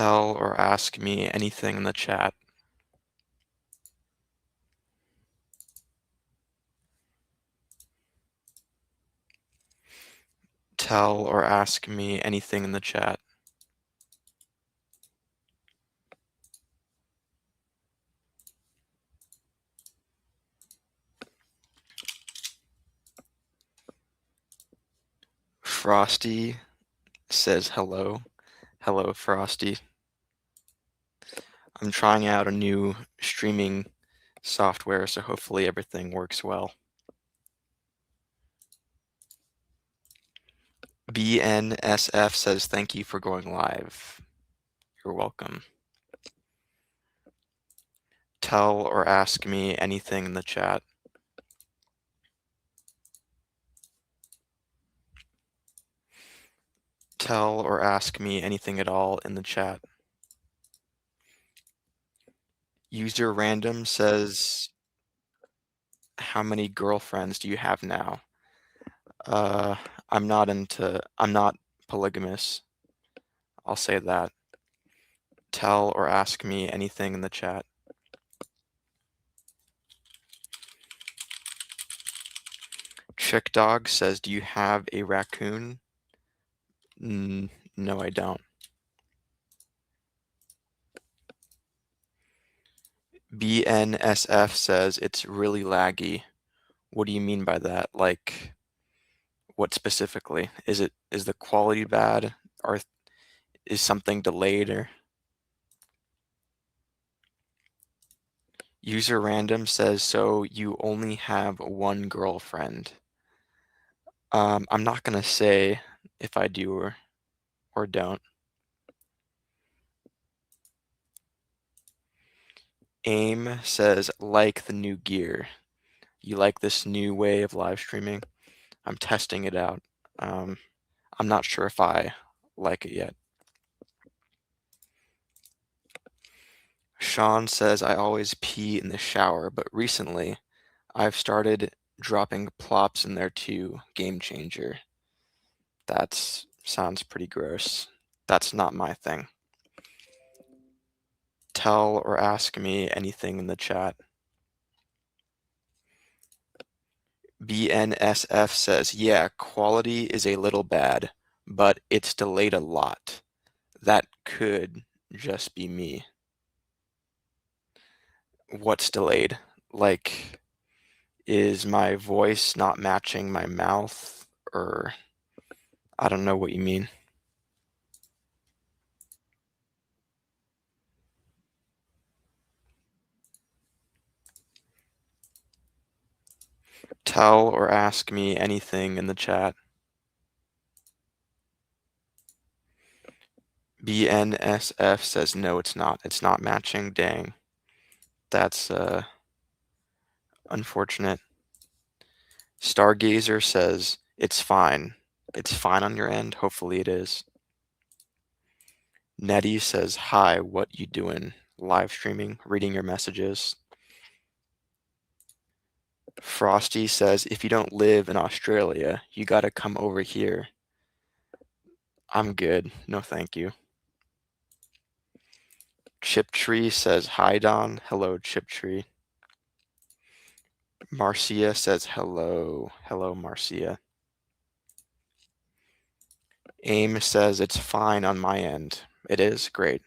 Tell or ask me anything in the chat. Tell or ask me anything in the chat. Frosty says hello. Hello, Frosty. I'm trying out a new streaming software, so hopefully everything works well. BNSF says thank you for going live. You're welcome. Tell or ask me anything in the chat. Tell or ask me anything at all in the chat. User random says, how many girlfriends do you have now? I'm not polygamous. I'll say that. Tell or ask me anything in the chat. Chick Dog says, do you have a raccoon? No, I don't. BNSF says, it's really laggy. What do you mean by that? Like, what specifically? Is the quality bad? Or is something delayed? Or user random says, so you only have one girlfriend. I'm not gonna say if I do or don't. AIM says, like the new gear. You like this new way of live streaming? I'm testing it out. I'm not sure if I like it yet. Sean says, I always pee in the shower, but recently I've started dropping plops in there too. Game changer. That sounds pretty gross. That's not my thing. Tell or ask me anything in the chat. BNSF says, yeah, quality is a little bad, but it's delayed a lot. That could just be me. What's delayed? Like, is my voice not matching my mouth? Or I don't know what you mean. Tell or ask me anything in the chat. BNSF says, no, it's not. It's not matching. Dang. That's unfortunate. Stargazer says, it's fine. It's fine on your end. Hopefully it is. Nettie says, hi, what you doing? Live streaming, reading your messages. Frosty says, if you don't live in Australia, you gotta come over here. I'm good. No, thank you. Chiptree says, hi, Don. Hello, Chiptree. Marcia says, hello. Hello, Marcia. AIM says, it's fine on my end. It is great.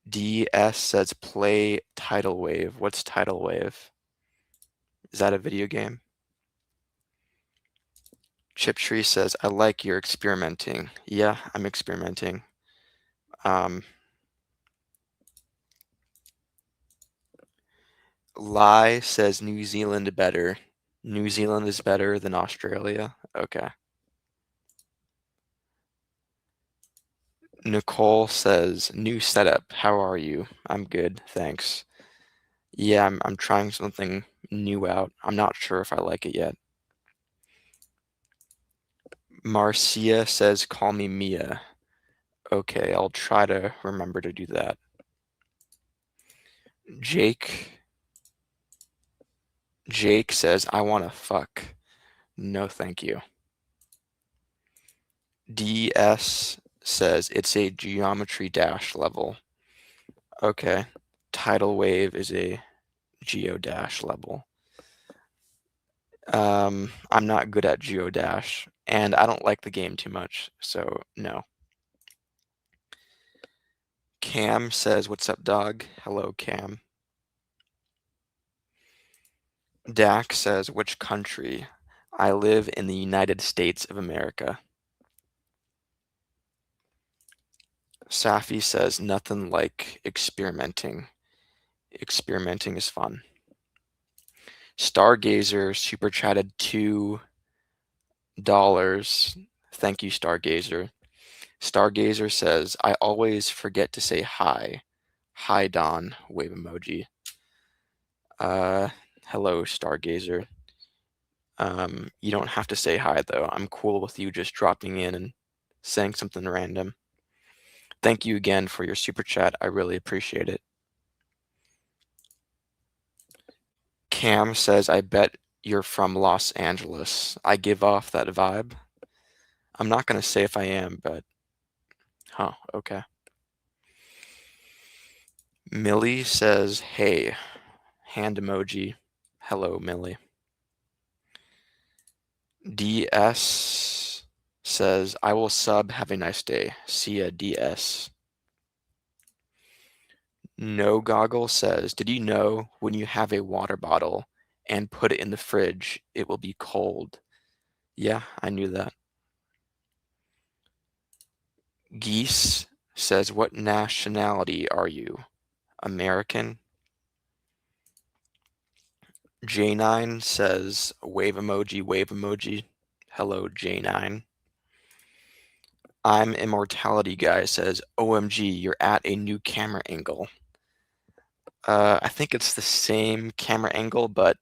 DS says, play Tidal Wave. What's Tidal Wave? Is that a video game? Chiptree says, I like your experimenting. Yeah, I'm experimenting. Lie says New Zealand better. New Zealand is better than Australia? Okay. Nicole says, new setup. How are you? I'm good, thanks. Yeah, I'm trying something new out. I'm not sure if I like it yet. Marcia says, call me Mia. Okay, I'll try to remember to do that. Jake says, I want to fuck. No, thank you. DS says it's a Geometry Dash level. Okay. Tidal Wave is a Geodash level. I'm not good at Geodash, and I don't like the game too much, so no. Cam says, "What's up, dog?" Hello, Cam. Dak says, "Which country?" I live in the United States of America. Safi says, "Nothing like experimenting. Experimenting is fun." Stargazer super chatted $2. Thank you, Stargazer. Stargazer says, "I always forget to say hi. Hi, Don." Wave emoji. Uh, Hello, Stargazer. You don't have to say hi, though. I'm cool with you just dropping in and saying something random. Thank you again for your super chat. I really appreciate it. Cam says, "I bet you're from Los Angeles." I give off that vibe. I'm not going to say if I am, but okay. Millie says, "Hey." Hand emoji. Hello, Millie. DS says, "I will sub. Have a nice day. See ya, DS." No Goggle says, "Did you know when you have a water bottle and put it in the fridge, it will be cold?" Yeah, I knew that. Geese says, "What nationality are you? American?" J9 says, wave emoji, wave emoji. Hello, J9. I'm Immortality Guy says, "OMG, you're at a new camera angle." I think it's the same camera angle, but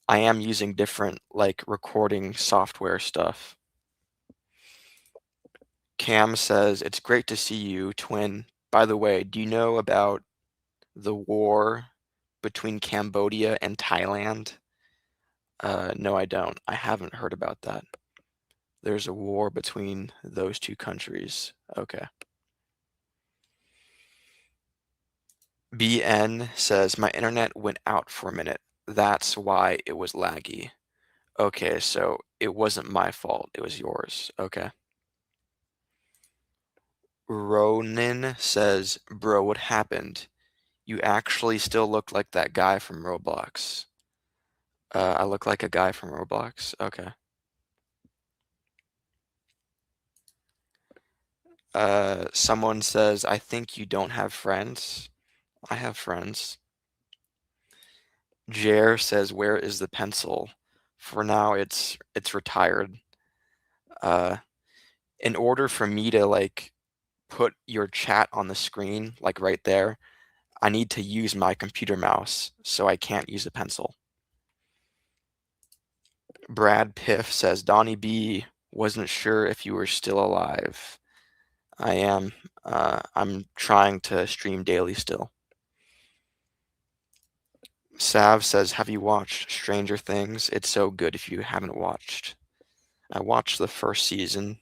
I am using different like recording software stuff. Cam says, "It's great to see you, twin. By the way, do you know about the war between Cambodia and Thailand?" No, I don't. I haven't heard about that. There's a war between those two countries. Okay. BN says, "My internet went out for a minute. That's why it was laggy." Okay, so it wasn't my fault. It was yours. Okay. Ronin says, "Bro, what happened? You actually still look like that guy from Roblox." I look like a guy from Roblox? Okay. Someone says, "I think you don't have friends." I have friends. Jer says, "Where is the pencil?" For now, it's retired. Uh, in order for me to like put your chat on the screen, like right there, I need to use my computer mouse, so I can't use a pencil. Brad Piff says, "Donnie B, wasn't sure if you were still alive." I am. I'm trying to stream daily still. Sav says, "Have you watched Stranger Things? It's so good if you haven't watched." I watched the first season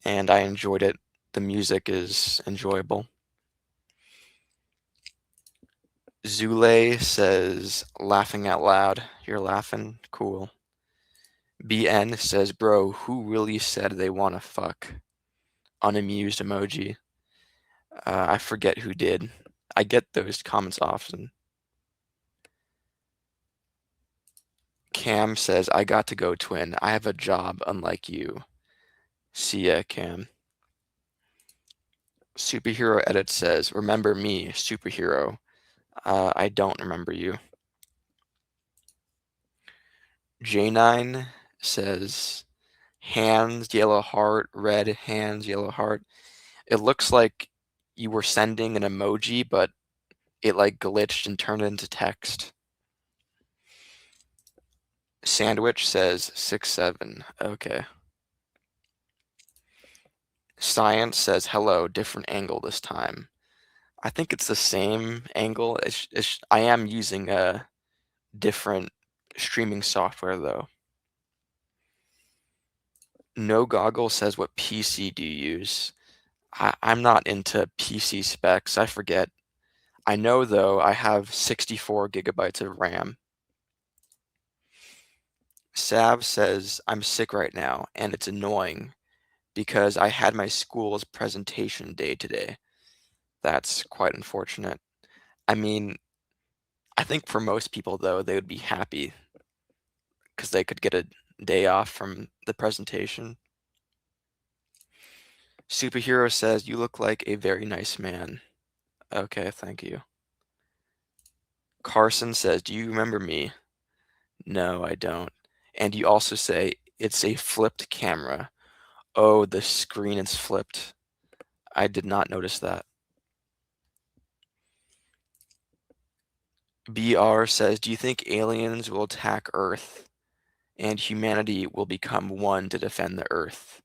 and I enjoyed it. The music is enjoyable. Zule says, "Laughing out loud." You're laughing? Cool. BN says, "Bro, who really said they want to fuck?" Unamused emoji. I forget who did. I get those comments often. Cam says, "I got to go, twin. I have a job unlike you." See ya, Cam. Superhero Edit says, "Remember me, superhero." I don't remember you. J9 says, "Hands, yellow heart, red hands, yellow heart." It looks like you were sending an emoji, but it like glitched and turned into text. Sandwich says 6'7". Okay. Science says, "Hello, different angle this time." I think it's the same angle. I am using a different streaming software though. No Goggle says, "What PC do you use?" I'm not into PC specs. I forget. I know though I have 64 gigabytes of RAM. Sav says I'm sick right now and it's annoying because I had my school's presentation day today. That's quite unfortunate. I mean, I think for most people though, they would be happy because they could get a day off from the presentation. Superhero says you look like a very nice man. Okay, thank you. Carson says, do you remember me? No, I don't. And you also say it's a flipped camera. Oh, the screen is flipped. I did not notice that. BR says, do you think aliens will attack Earth and humanity will become one to defend the Earth?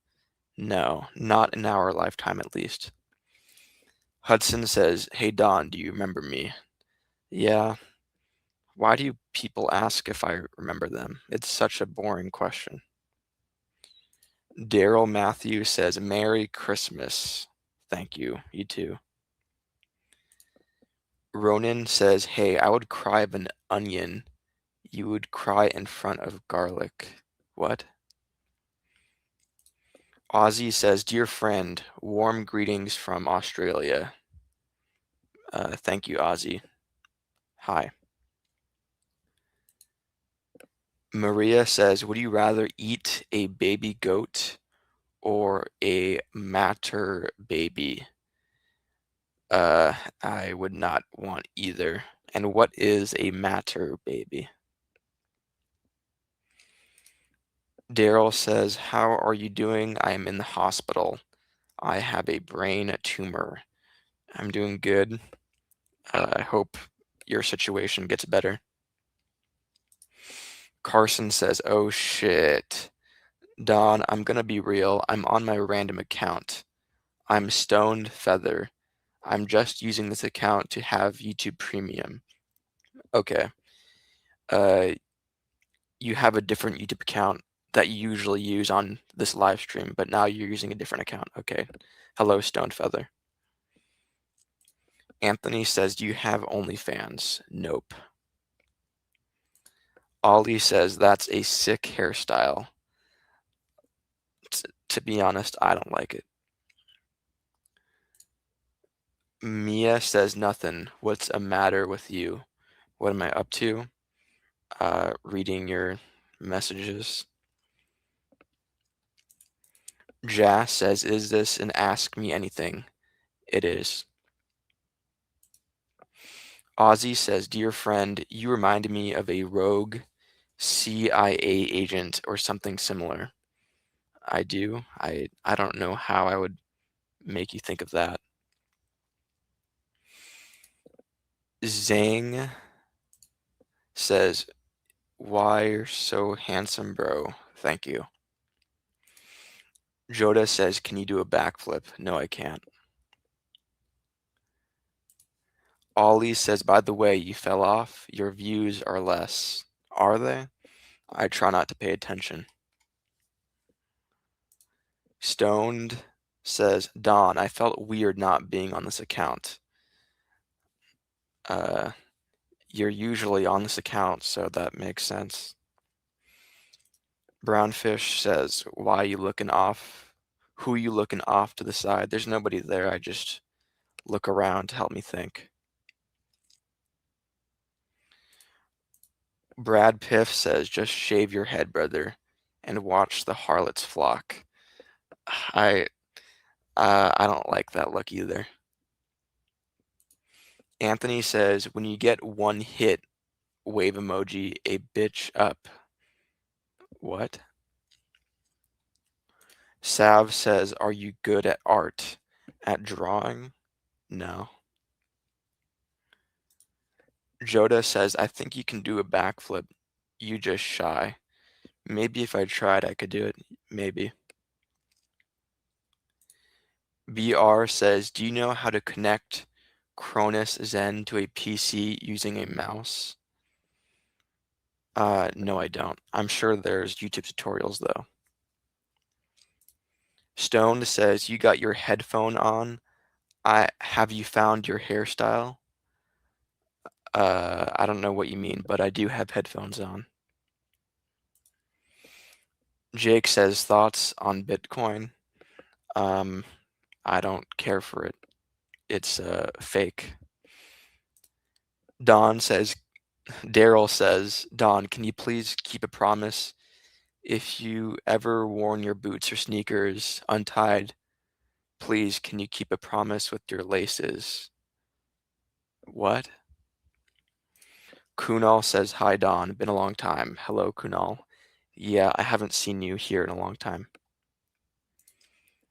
No, not in our lifetime at least. Hudson says, hey Don, do you remember me? Yeah. Why do people ask if I remember them? It's such a boring question. Daryl Matthew says, Merry Christmas. Thank you. You too. Ronan says, hey, I would cry of an onion. You would cry in front of garlic. What? Ozzy says, dear friend, warm greetings from Australia. Thank you, Ozzy. Hi. Maria says, would you rather eat a baby goat or a matter baby? I would not want either. And what is a matter baby? Daryl says, how are you doing? I am in the hospital. I have a brain tumor. I'm doing good. I hope your situation gets better. Carson says, oh shit. Don, I'm gonna be real. I'm on my random account. I'm Stoned Feather. I'm just using this account to have YouTube Premium. Okay. Uh, you have a different YouTube account that you usually use on this live stream, but now you're using a different account. Okay. Hello, Stoned Feather. Anthony says, do you have OnlyFans? Nope. Ollie says, that's a sick hairstyle. To be honest, I don't like it. Mia says, nothing. What's a matter with you? What am I up to? Reading your messages. Jazz says, is this an Ask Me Anything? It is. Ozzy says, dear friend, you remind me of a rogue CIA agent or something similar. I do. I don't know how I would make you think of that. Zang says, why you're so handsome, bro. Thank you. Joda says, can you do a backflip? No, I can't. Ollie says, by the way, you fell off. Your views are less. Are they? I try not to pay attention. Stoned says, Don, I felt weird not being on this account. You're usually on this account, so that makes sense. Brownfish says, why you looking off? Who you looking off to the side? There's nobody there. I just look around to help me think. Brad Piff says, just shave your head, brother, and watch the harlots flock. I I don't like that look either. Anthony says, when you get one hit, wave emoji, a bitch up. What? Sav says, are you good at art? At drawing? No. Joda says, I think you can do a backflip. You just shy. Maybe if I tried, I could do it. Maybe. BR says, do you know how to connect Cronus Zen to a PC using a mouse? No, I don't. I'm sure there's YouTube tutorials though. Stone says, you got your headphone on. Have you found your hairstyle? I don't know what you mean, but I do have headphones on. Jake says, thoughts on Bitcoin? Um, I don't care for it. It's fake. Don says, Daryl says, Don, can you please keep a promise? If you ever worn your boots or sneakers untied, please can you keep a promise with your laces? What? Kunal says, hi Don, been a long time. Hello Kunal. Yeah, I haven't seen you here in a long time.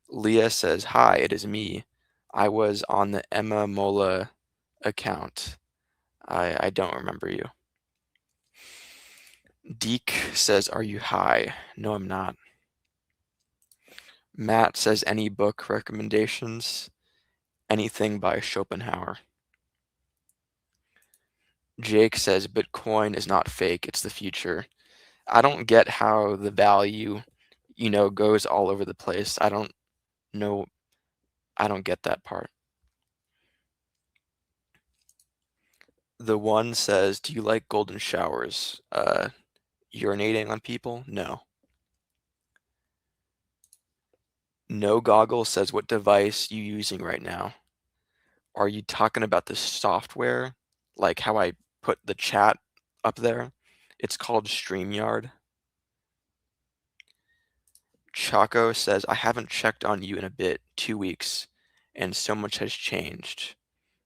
Leah says, hi, it is me. I was on the Emma Mola account. I don't remember you. Deke says, are you high? No, I'm not. Matt says, any book recommendations? Anything by Schopenhauer. Jake says, Bitcoin is not fake, it's the future. I don't get how the value, goes all over the place. I don't know. I don't get that part. The one says, do you like golden showers? Urinating on people? No. No Goggle says, what device you using right now? Are you talking about the software? Like how I put the chat up there? It's called StreamYard. Chaco says, I haven't checked on you in a bit, 2 weeks, and so much has changed.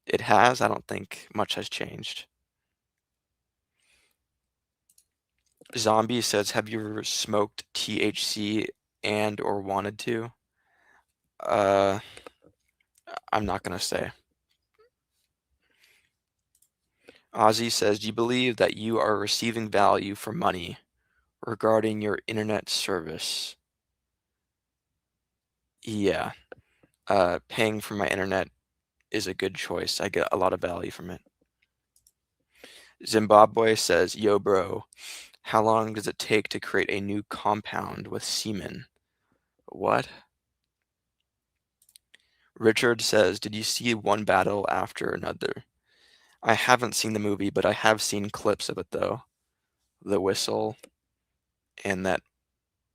It has? I don't think much has changed. Zombie says, have you ever smoked THC and or wanted to? Uh, I'm not gonna say. Ozzy says, do you believe that you are receiving value for money regarding your internet service? Yeah. Paying for my internet is a good choice. I get a lot of value from it. Zimbabwe says, yo bro, how long does it take to create a new compound with semen? What? Richard says, did you see one battle after another? I haven't seen the movie, but I have seen clips of it though. The whistle and that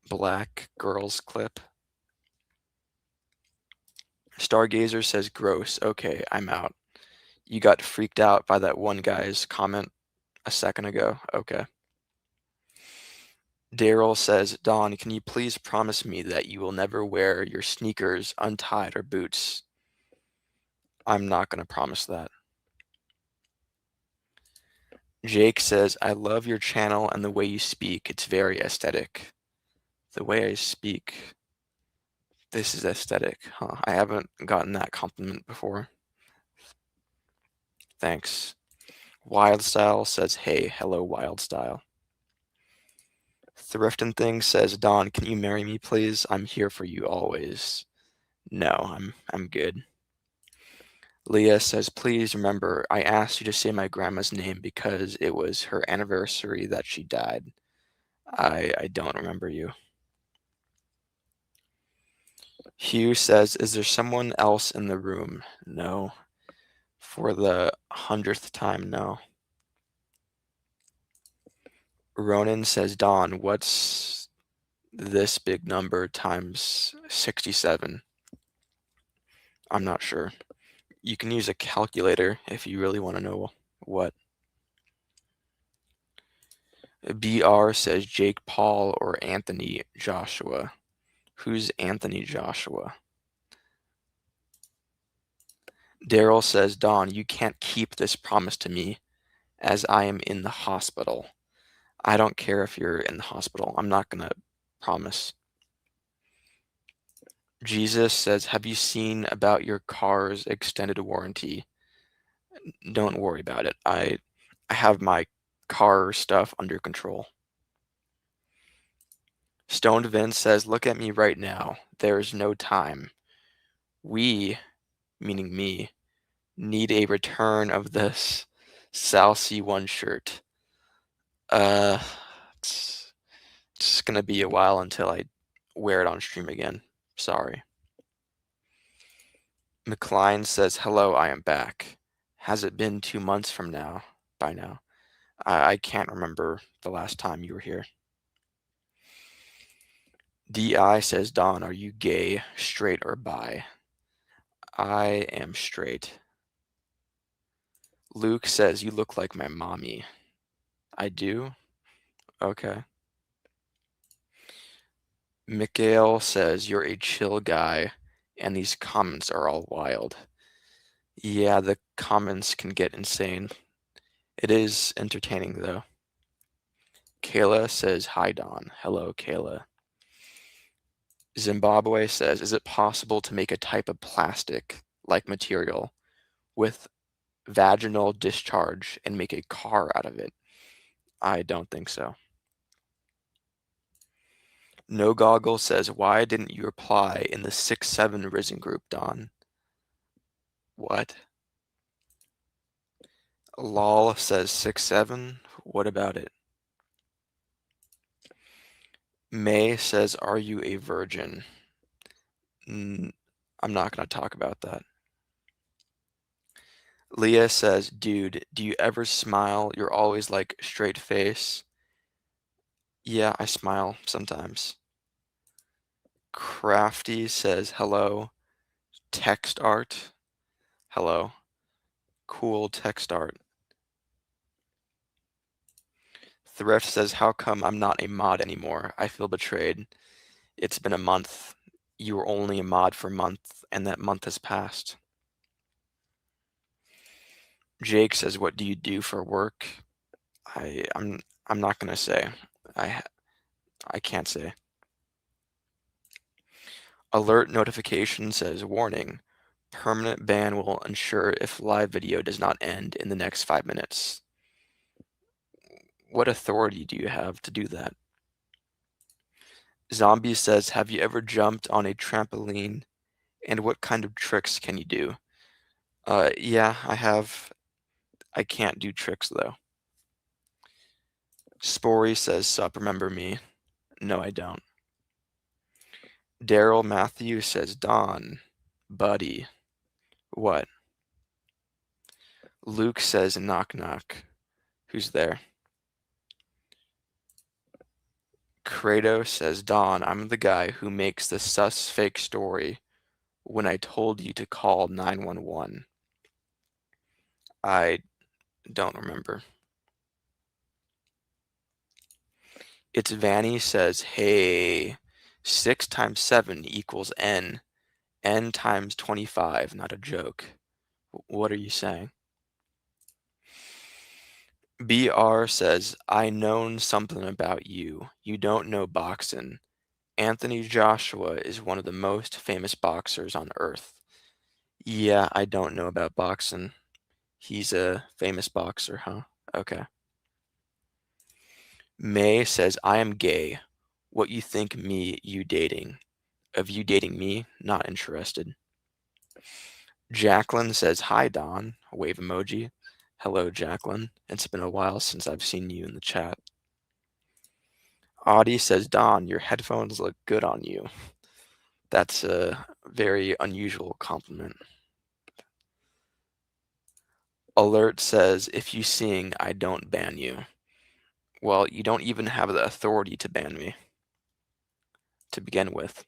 black girl's clip. Stargazer says, gross. Okay, I'm out. You got freaked out by that one guy's comment a second ago. Okay. Daryl says, Don, can you please promise me that you will never wear your sneakers untied or boots? I'm not going to promise that. Jake says, I love your channel and the way you speak. It's very aesthetic. The way I speak, this is aesthetic. Huh? I haven't gotten that compliment before. Thanks. Wildstyle says, hey, hello, Wildstyle. Thriftin' Thing says, Don, can you marry me, please? I'm here for you always. No, I'm good. Leah says, please remember, I asked you to say my grandma's name because it was her anniversary that she died. I don't remember you. Hugh says, is there someone else in the room? No. For the 100th time, no. Ronan says, Don, what's this big number times 67? I'm not sure. You can use a calculator if you really want to know what. BR says Jake Paul or Anthony Joshua. Who's Anthony Joshua? Daryl says, Don, you can't keep this promise to me as I am in the hospital. I don't care if you're in the hospital. I'm not going to promise. Jesus says, have you seen about your car's extended warranty? Don't worry about it. I have my car stuff under control. Stoned Vince says, look at me right now. There is no time. We, meaning me, need a return of this Sal C1 shirt. It's just gonna be a while until I wear it on stream again. Sorry. McLean says, hello, I am back. Has it been 2 months by now? I can't remember the last time you were here. DI says, Don, are you gay, straight, or bi? I am straight. Luke says, you look like my mommy. I do? Okay. Mikhail says, you're a chill guy, and these comments are all wild. Yeah, the comments can get insane. It is entertaining, though. Kayla says, hi, Don. Hello, Kayla. Zimbabwe says, is it possible to make a type of plastic-like material with vaginal discharge and make a car out of it? I don't think so. No Goggle says, why didn't you reply in the 6-7 Risen group, Don? What? Lol says 6-7. What about it? May says, are you a virgin? I'm not going to talk about that. Leah says, dude, do you ever smile? You're always like straight face. Yeah, I smile sometimes. Crafty says, hello. Text art. Hello. Cool text art. Thrift says, how come I'm not a mod anymore? I feel betrayed. It's been a month. You were only a mod for a month, and that month has passed. Jake says, what do you do for work? I'm not gonna say. I can't say. Alert notification says, warning, permanent ban will ensure if live video does not end in the next 5 minutes. What authority do you have to do that? Zombie says, have you ever jumped on a trampoline, and what kind of tricks can you do? Yeah, I have. I can't do tricks, though. Spory says, sup, remember me? No, I don't. Daryl Matthew says, Don, buddy. What? Luke says, knock knock. Who's there? Kratos says, Don, I'm the guy who makes the sus fake story when I told you to call 911. I don't remember. It's Vanny says, hey, 6 times 7 equals n. N times 25, not a joke. What are you saying? BR says, I known something about you. You don't know boxing. Anthony Joshua is one of the most famous boxers on earth. Yeah, I don't know about boxing. He's a famous boxer, huh? Okay. May says, I am gay. What you think me, you dating? Of you dating me, not interested. Jacqueline says, hi, Don. Wave emoji. Hello, Jacqueline. It's been a while since I've seen you in the chat. Audie says, Don, your headphones look good on you. That's a very unusual compliment. Alert says, if you sing, I don't ban you. Well, you don't even have the authority to ban me, to begin with.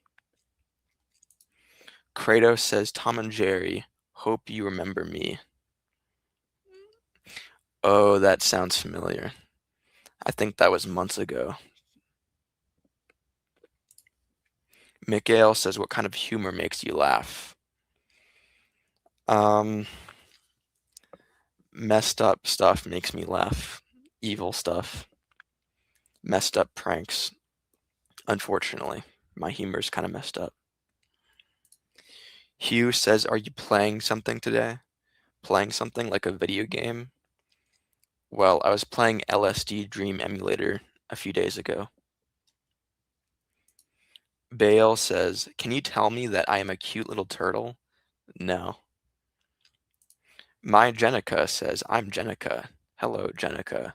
Kratos says, Tom and Jerry, hope you remember me. Oh, that sounds familiar. I think that was months ago. Mikhail says, what kind of humor makes you laugh? Messed up stuff makes me laugh. Evil stuff. Messed up pranks. Unfortunately, my humor's kind of messed up. Hugh says, are you playing something today? Playing something like a video game? Well, I was playing LSD Dream Emulator a few days ago. Bale says, can you tell me that I am a cute little turtle? No. My Jenica says, I'm Jenica. Hello, Jenica.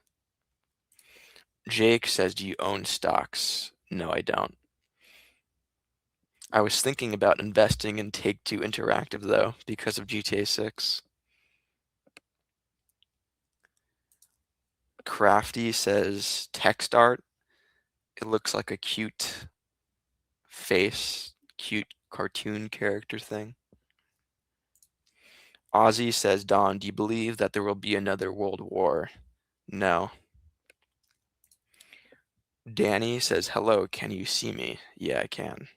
Jake says, do you own stocks? No, I don't. I was thinking about investing in Take-Two Interactive though, because of GTA 6. Crafty says text art. It looks like a cute face, cute cartoon character thing. Ozzy says, Don, do you believe that there will be another world war? No. Danny says, hello, can you see me? Yeah, I can.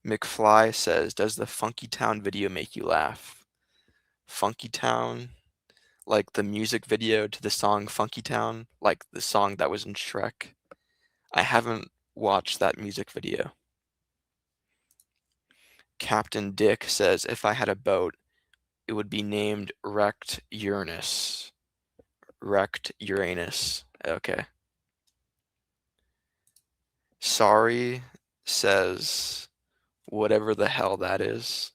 McFly says, does the Funky Town video make you laugh? Funky Town? Like the music video to the song Funky Town? Like the song that was in Shrek? I haven't watched that music video. Captain Dick says, if I had a boat, it would be named Wrecked Uranus. Wrecked Uranus. Okay. Sorry says, whatever the hell that is.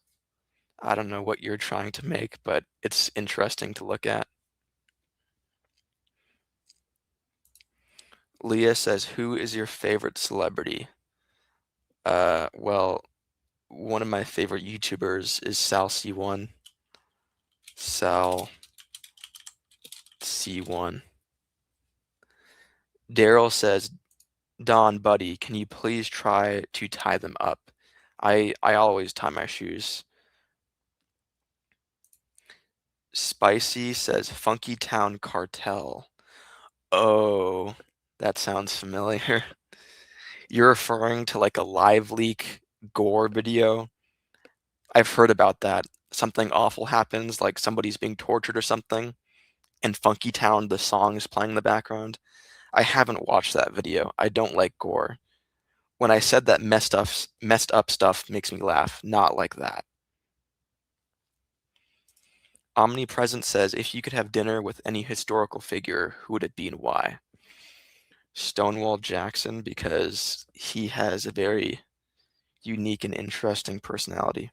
I don't know what you're trying to make, but it's interesting to look at. Leah says, who is your favorite celebrity? Well, one of my favorite YouTubers is Sal C1. Sal C1. Daryl says, Don, buddy, can you please try to tie them up? I always tie my shoes. Spicy says, Funky Town Cartel. Oh, that sounds familiar. You're referring to like a live leak gore video? I've heard about that. Something awful happens, like somebody's being tortured or something, and Funky Town, the song, is playing in the background. I haven't watched that video. I don't like gore. When I said that messed up stuff makes me laugh, not like that. Omnipresent says, if you could have dinner with any historical figure, who would it be and why? Stonewall Jackson, because he has a very unique and interesting personality.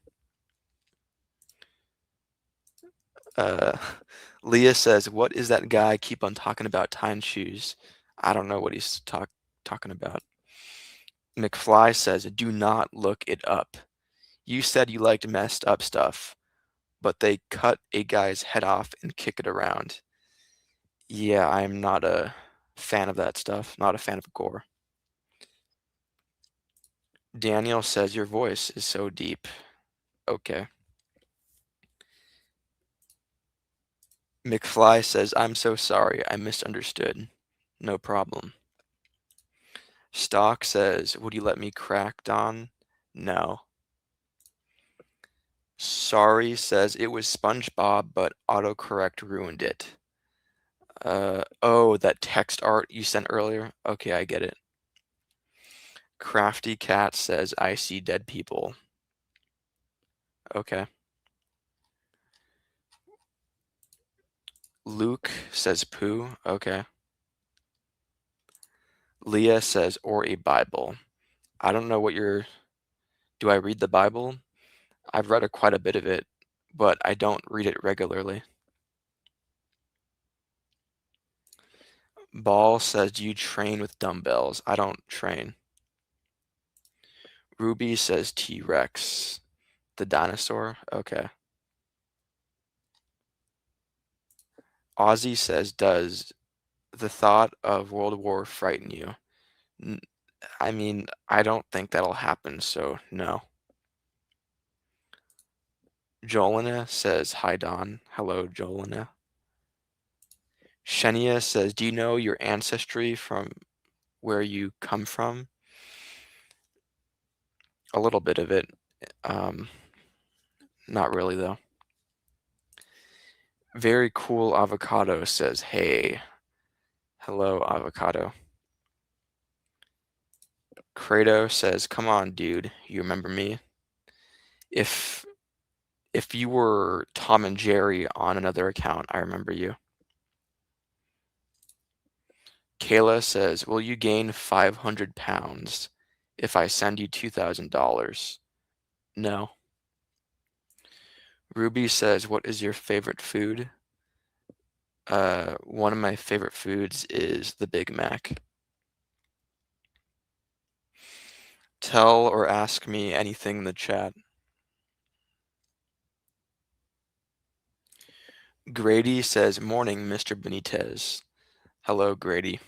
Uh, Leah says, what is that guy keep on talking about tying shoes? I don't know what he's talking about. McFly says, do not look it up. You said you liked messed up stuff, but they cut a guy's head off and kick it around. Yeah, I'm not a fan of that stuff, not a fan of gore. Daniel says, your voice is so deep. Okay. McFly says, I'm so sorry, I misunderstood. No problem. Stock says, would you let me crack, Don? No. Sorry says, it was SpongeBob, but autocorrect ruined it. Oh, that text art you sent earlier? Okay, I get it. Crafty Cat says, I see dead people. Okay. Luke says poo. Okay. Leah says, or a Bible. I don't know what you're... Do I read the Bible? I've read quite a bit of it, but I don't read it regularly. Ball says, do you train with dumbbells? I don't train. Ruby says T-Rex. The dinosaur? Okay. Ozzy says, does the thought of World War frighten you? I mean, I don't think that'll happen, so no. Jolina says, hi Don. Hello, Jolina. Shenia says, do you know your ancestry from where you come from? A little bit of it. Not really, though. Very cool avocado says, hey. Hello, avocado. Credo says, come on, dude. You remember me? If you were Tom and Jerry on another account, I remember you. Kayla says, will you gain 500 pounds if I send you $2,000? No. Ruby says, what is your favorite food? One of my favorite foods is the Big Mac. Tell or ask me anything in the chat. Grady says, "Morning, Mr. Benitez." Hello, Grady.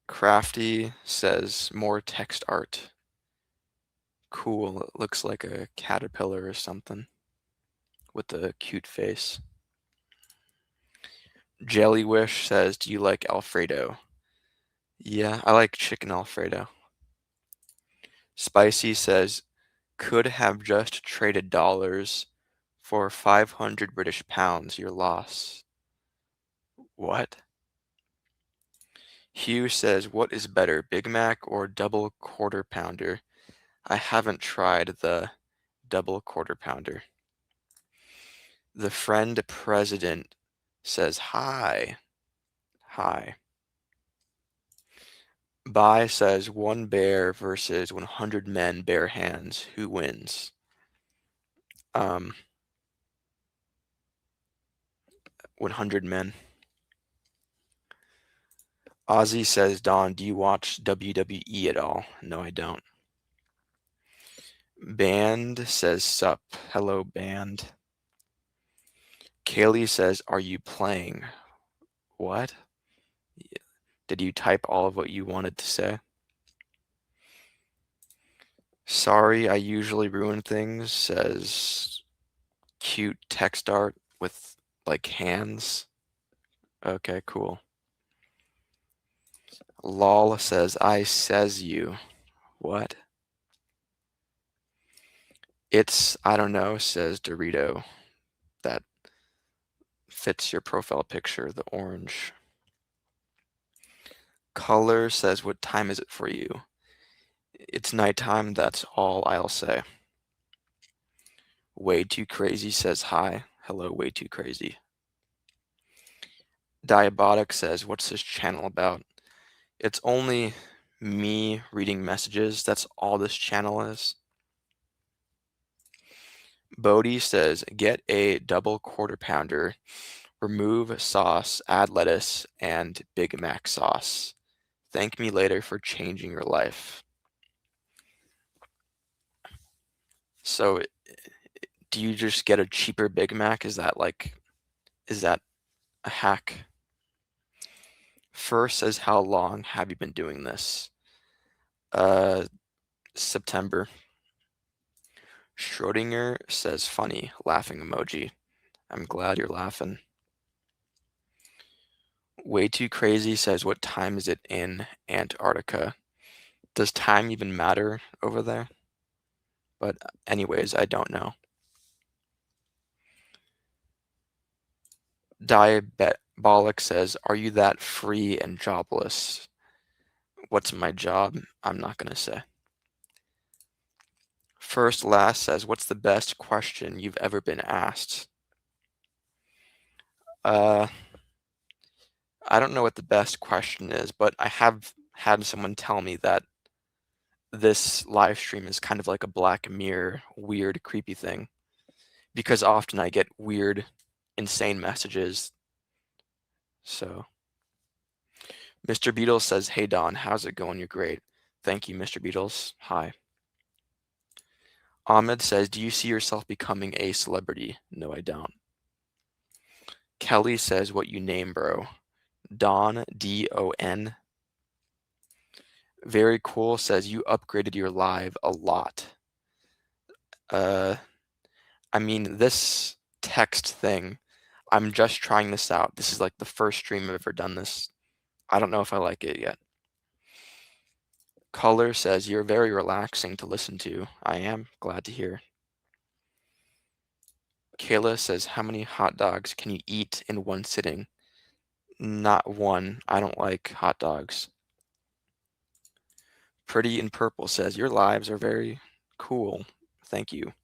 Crafty says, "More text art." Cool. It looks like a caterpillar or something with a cute face. Jellywish says, "Do you like Alfredo?" Yeah, I like chicken Alfredo. Spicy says, "Could have just traded dollars for 500 British pounds. Your loss." What? Hugh says, "What is better, Big Mac or double quarter pounder?" I haven't tried the double quarter pounder. The friend president says, "Hi." Hi. Bai says, "One bear versus 100 men bare hands. Who wins?" Um, 100 men. Ozzy says, "Don, do you watch WWE at all?" No, I don't. Band says, "Sup." Hello, Band. Kaylee says, "Are you playing?" What? Did you type all of what you wanted to say? Sorry, I usually ruin things, says cute text art with like hands. Okay, cool. Lol says, "I says you." What? It's, I don't know, says Dorito. That fits your profile picture, the orange. Color says, "What time is it for you?" It's nighttime, that's all I'll say. Way Too Crazy says, "Hi." Hello, Way Too Crazy. Diabotic says, "What's this channel about?" It's only me reading messages. That's all this channel is. Bodhi says, "Get a double quarter pounder, remove sauce, add lettuce, and Big Mac sauce. Thank me later for changing your life." So, do you just get a cheaper Big Mac? Is that a hack? First says, "How long have you been doing this?" Uh, September. Schrodinger says, "Funny," laughing emoji. I'm glad you're laughing. Way Too Crazy says, "What time is it in Antarctica?" Does time even matter over there? But anyways, I don't know. Diabolic says, "Are you that free and jobless?" What's my job? I'm not gonna say. First Last says, "What's the best question you've ever been asked?" Uh, I don't know what the best question is, but I have had someone tell me that this live stream is kind of like a Black Mirror, weird, creepy thing. Because often I get weird, insane messages. So, Mr. Beatles says, "Hey Don, how's it going? You're great." Thank you, Mr. Beatles. Hi. Ahmed says, "Do you see yourself becoming a celebrity?" No, I don't. Kelly says, "What you name, bro?" Don, D-O-N. Very Cool says, "You upgraded your live a lot." Uh, I mean, this text thing, I'm just trying this out. This is like the first stream I've ever done this. I don't know if I like it yet. Color says, "You're very relaxing to listen to." I am glad to hear. Kayla says, "How many hot dogs can you eat in one sitting?" Not one. I don't like hot dogs. Pretty in Purple says, "Your lives are very cool. Thank you."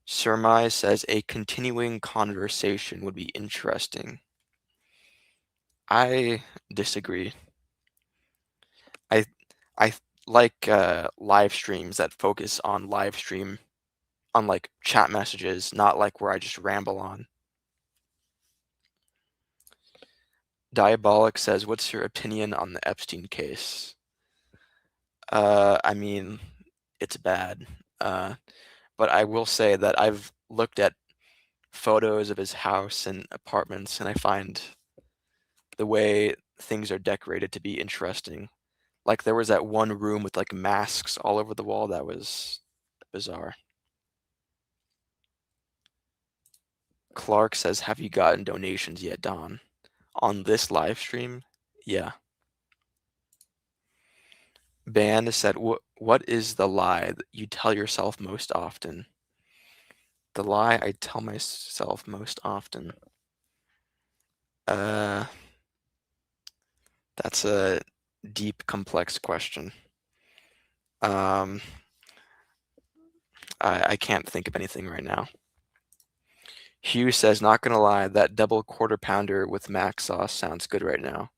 Surmise says, "A continuing conversation would be interesting." I disagree. I I like live streams that focus on live stream on like chat messages, not like where I just ramble on. Diabolic says, what's your opinion on the Epstein case? I mean, it's bad. But I will say that I've looked at photos of his house and apartments, and I find the way things are decorated to be interesting. Like there was that one room with like masks all over the wall that was bizarre. Clark says, have you gotten donations yet, Don? On this live stream? Yeah. Band said, what is the lie that you tell yourself most often? The lie I tell myself most often. Uh, that's a deep, complex question. Um, I can't think of anything right now. Hugh says, not gonna lie, that double quarter pounder with mac sauce sounds good right now.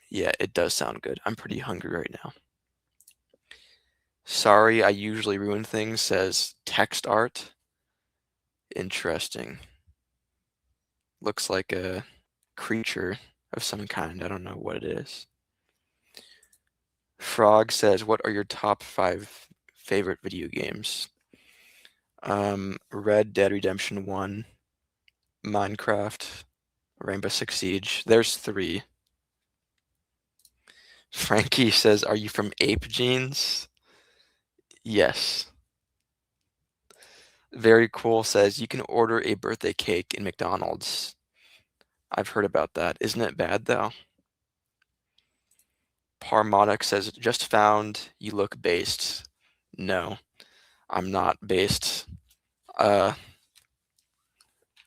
Yeah, it does sound good. I'm pretty hungry right now. Sorry, I usually ruin things, says text art. Interesting. Looks like a creature of some kind. I don't know what it is. Frog says, what are your top 5 favorite video games? Red Dead Redemption 1, Minecraft, Rainbow Six Siege. There's 3. Frankie says, are you from Ape Genes? Yes. Very Cool says, you can order a birthday cake in McDonald's. I've heard about that. Isn't it bad though? Parmonic says, just found you look based. No, I'm not based. Uh,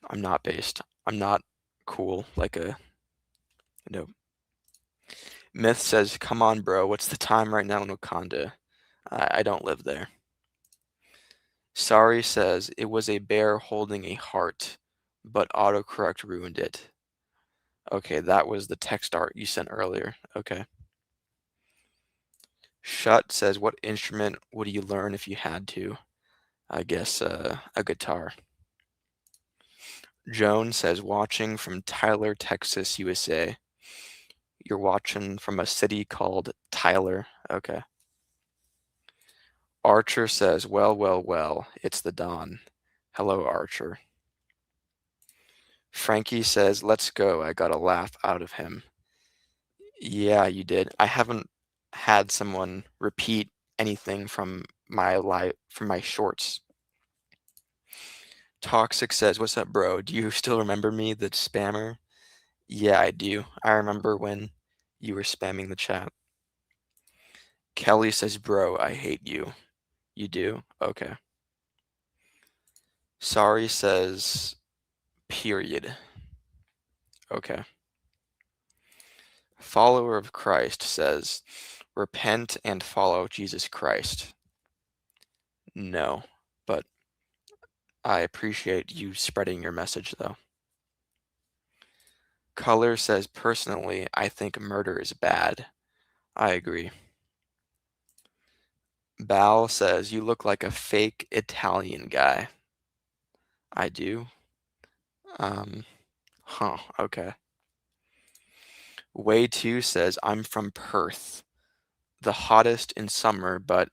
I'm not based. I'm not cool like a no. Myth says, come on, bro. What's the time right now in Wakanda? I don't live there. Sorry says, it was a bear holding a heart, but autocorrect ruined it. Okay, that was the text art you sent earlier. Okay. Shut says, what instrument would you learn if you had to? I guess a guitar. Joan says, watching from Tyler, Texas, USA. You're watching from a city called Tyler. Okay. Archer says, well, well, well, it's the Don. Hello, Archer. Frankie says, let's go. I got a laugh out of him. Yeah, you did. I haven't had someone repeat anything from my shorts. Toxic says, what's up, bro? Do you still remember me, the spammer? Yeah, I do. I remember when you were spamming the chat. Kelly says, bro, I hate you. You do? Okay. Sorry says, period. Okay. Follower of Christ says, repent and follow Jesus Christ. No, but I appreciate you spreading your message though. Color says, personally, I think murder is bad. I agree. Bal says, you look like a fake Italian guy. I do? Okay. Way 2 says, I'm from Perth. The hottest in summer, but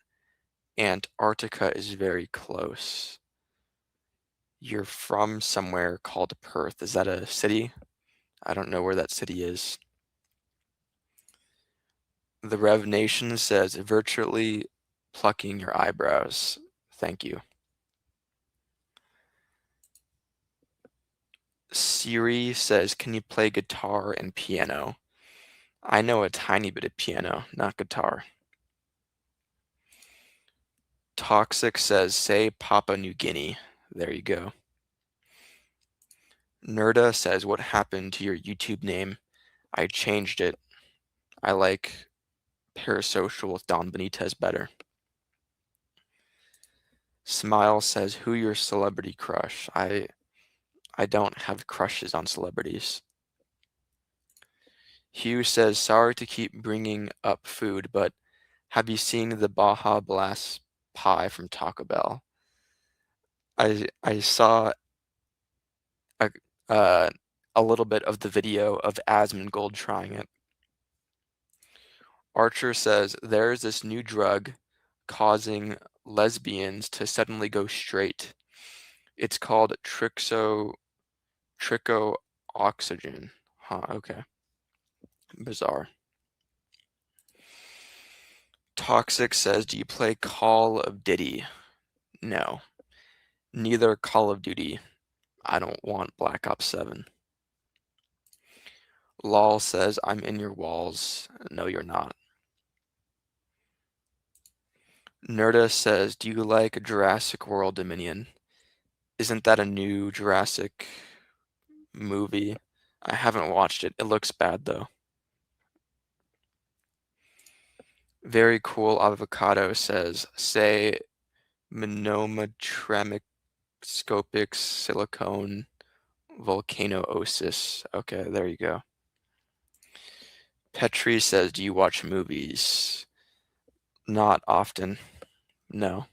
Antarctica is very close. You're from somewhere called Perth. Is that a city? I don't know where that city is. The Rev Nation says, virtually plucking your eyebrows. Thank you. Siri says, can you play guitar and piano? I know a tiny bit of piano, not guitar. Toxic says, say Papua New Guinea. There you go. Nerda says, what happened to your YouTube name? I changed it. I like Parasocial with Don Benitez better. Smile says, who your celebrity crush? I don't have crushes on celebrities. Hugh says, sorry to keep bringing up food, but have you seen the Baja Blast pie from Taco Bell? I saw a a little bit of the video of Asmongold trying it. Archer says, there is this new drug causing lesbians to suddenly go straight. It's called tricooxygen. Huh, okay. Bizarre. Toxic says, do you play Call of Duty? No. Neither Call of Duty. I don't want Black Ops 7. Lol says, I'm in your walls. No, you're not. Nerda says, do you like Jurassic World Dominion? Isn't that a new Jurassic movie? I haven't watched it. It looks bad, though. Very cool avocado says, say monometremic scopic silicone volcanoosis. Okay, there you go. Petri says, do you watch movies? Not often. No.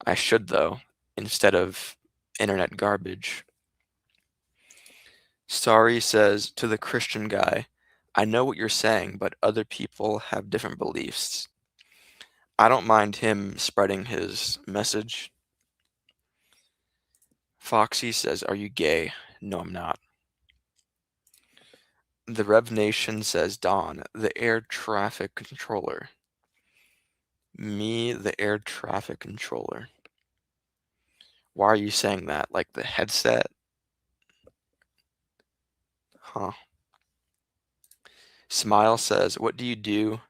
I should, though, instead of internet garbage. Sorry says, to the Christian guy, I know what you're saying, but other people have different beliefs. I don't mind him spreading his message. Foxy says, are you gay? No, I'm not. The Rev Nation says, Don, the air traffic controller. Me, the air traffic controller. Why are you saying that? Like the headset? Huh. Smile says, what do you do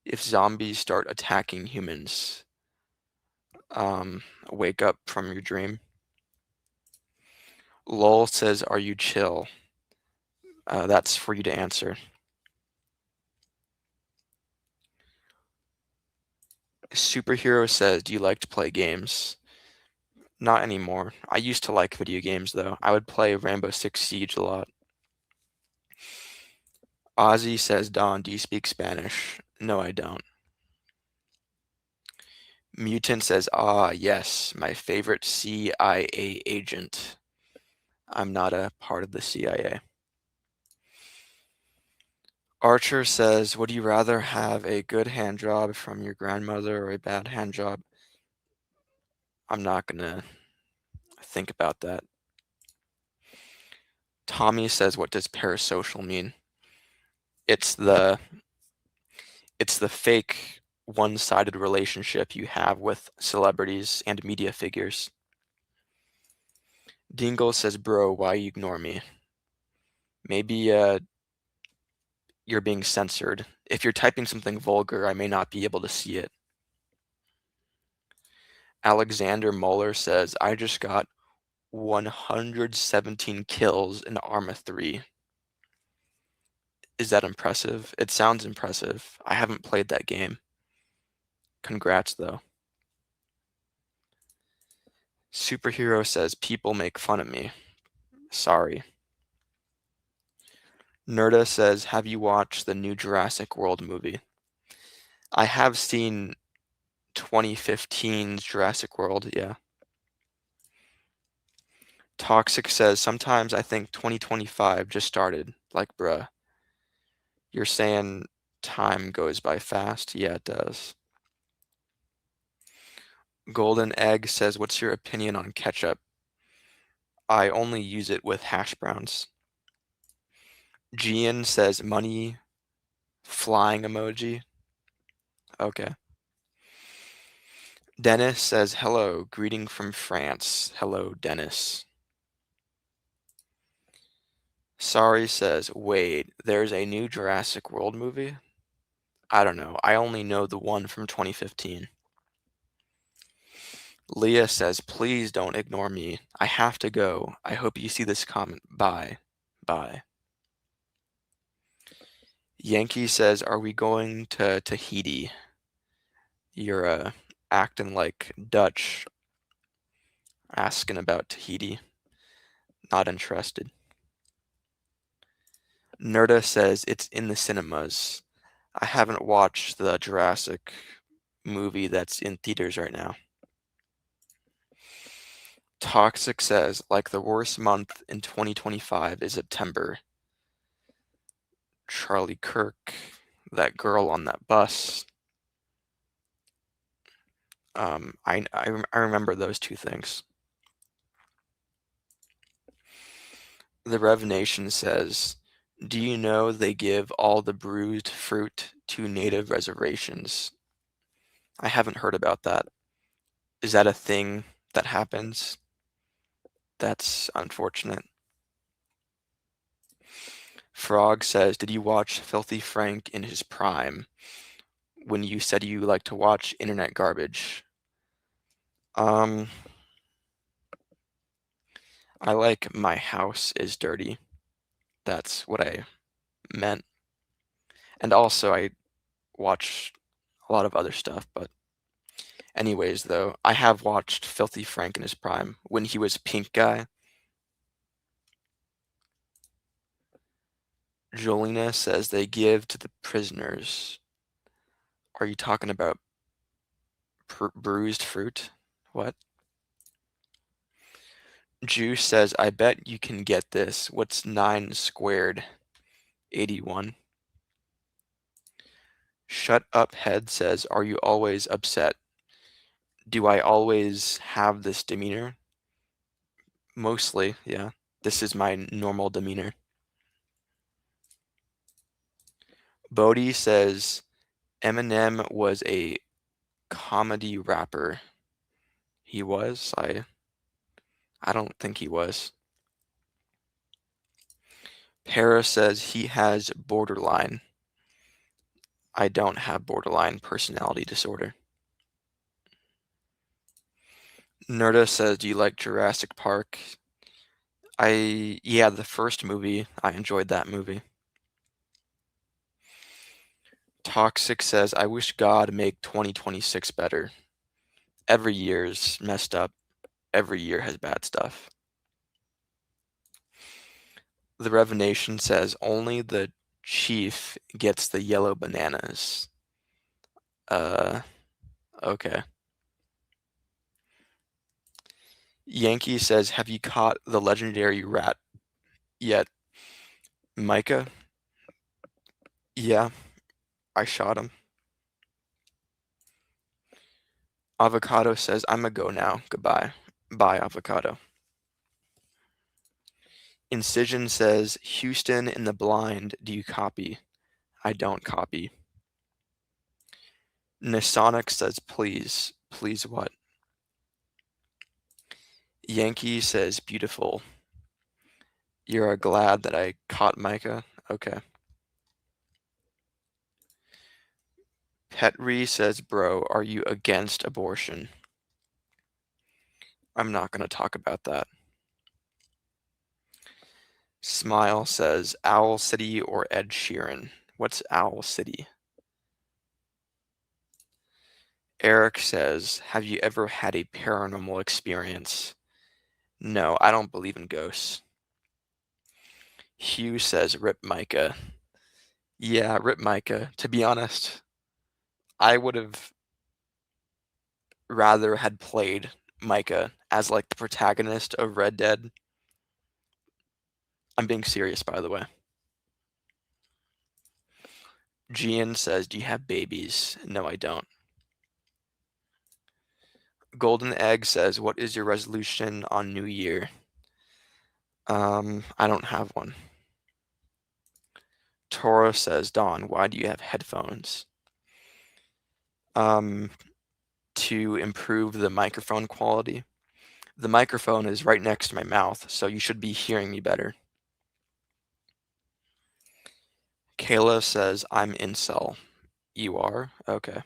if zombies start attacking humans? Wake up from your dream. Lol says, are you chill? That's for you to answer. Superhero says, do you like to play games? Not anymore. I used to like video games, though. I would play Rainbow Six Siege a lot. Ozzy says, Don, do you speak Spanish? No, I don't. Mutant says, ah, yes, my favorite CIA agent. I'm not a part of the CIA. Archer says, would you rather have a good hand job from your grandmother or a bad hand job? I'm not gonna think about that. Tommy says, what does parasocial mean? It's the fake one-sided relationship you have with celebrities and media figures. Dingle says, bro, why you ignore me? Maybe you're being censored. If you're typing something vulgar, I may not be able to see it. Alexander Muller says, I just got 117 kills in Arma 3. Is that impressive? It sounds impressive. I haven't played that game. Congrats, though. Superhero says, people make fun of me. Sorry. Nerda says, have you watched the new Jurassic World movie? I have seen 2015's Jurassic World, yeah. Toxic says, sometimes I think 2025 just started. Like, bruh, you're saying time goes by fast? Yeah, it does. Golden Egg says, what's your opinion on ketchup? I only use it with hash browns. Gian says, money flying emoji. Okay. Dennis says, hello, greeting from France. Hello, Dennis. Sorry says, wait, there's a new Jurassic World movie? I don't know. I only know the one from 2015. Leah says, please don't ignore me. I have to go. I hope you see this comment. Bye. Bye. Yankee says, are we going to Tahiti? You're acting like Dutch, asking about Tahiti. Not interested. Nerda says, it's in the cinemas. I haven't watched the Jurassic movie that's in theaters right now. Toxic says, like the worst month in 2025 is September. Charlie Kirk, that girl on that bus. I remember those two things. The Revenation says, do you know they give all the bruised fruit to native reservations? I haven't heard about that. Is that a thing that happens? That's unfortunate. Frog says, did you watch Filthy Frank in his prime when you said you like to watch internet garbage? I like My House is Dirty. That's what I meant. And also I watch a lot of other stuff, but anyways though, I have watched Filthy Frank in his prime when he was Pink Guy. Jolina says they give to the prisoners. Are you talking about bruised fruit? What? Juice says, I bet you can get this. What's 9 squared? 81. Shut Up Head says, are you always upset? Do I always have this demeanor? Mostly, yeah. This is my normal demeanor. Bodhi says, Eminem was a comedy rapper. He was? I don't think he was. Paris says he has borderline. I don't have borderline personality disorder. Nerda says, do you like Jurassic Park? Yeah, the first movie, I enjoyed that movie. Toxic says, I wish God make 2026 better. Every year's messed up. Every year has bad stuff. The Revenation says, only the chief gets the yellow bananas. Okay. Yankee says, have you caught the legendary rat yet? Micah? Yeah, I shot him. Avocado says, I'm a go now. Goodbye. Bye, Avocado. Incision says, Houston in the blind. Do you copy? I don't copy. Nisonic says, please. Please what? Yankee says, beautiful. You're glad that I caught Micah? Okay. Petri says, bro, are you against abortion? I'm not going to talk about that. Smile says, Owl City or Ed Sheeran? What's Owl City? Eric says, have you ever had a paranormal experience? No, I don't believe in ghosts. Hugh says, rip Micah. Yeah, rip Micah. To be honest, I would have rather had played Micah as like the protagonist of Red Dead. I'm being serious, by the way. Gian says, do you have babies? No, I don't. Golden Egg says, what is your resolution on New Year? I don't have one. Toro says, Dawn, why do you have headphones? To improve the microphone quality. The microphone is right next to my mouth, so you should be hearing me better. Kayla says, I'm incel. You are? Okay.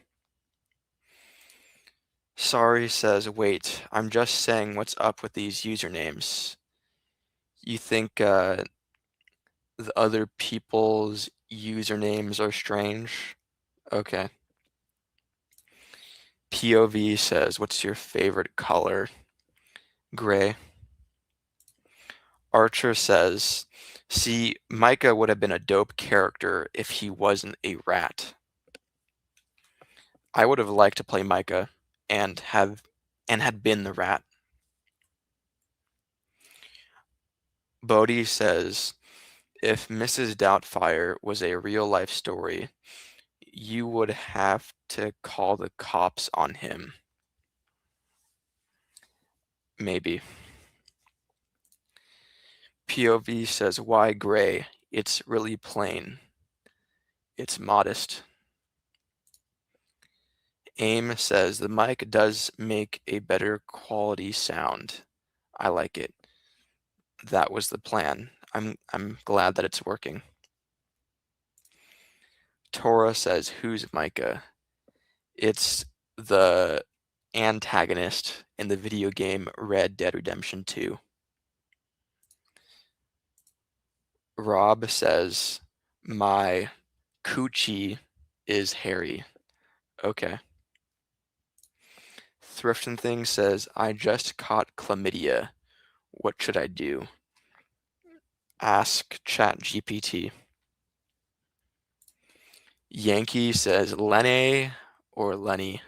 Sorry says, wait, I'm just saying what's up with these usernames. You think the other people's usernames are strange? Okay. POV says, what's your favorite color? Gray. Archer says, see, Micah would have been a dope character if he wasn't a rat. I would have liked to play Micah and had been the rat. Bodhi says, if Mrs. Doubtfire was a real life story, you would have to call the cops on him. Maybe. POV says, why gray? It's really plain. It's modest. AIM says, the mic does make a better quality sound. I like it. That was the plan. I'm glad that it's working. Tora says, who's Micah? It's the antagonist in the video game Red Dead Redemption 2. Rob says, my coochie is hairy. Okay. Thrift and Thing says, I just caught chlamydia. What should I do? Ask ChatGPT. Yankee says, Lenny or Lenny?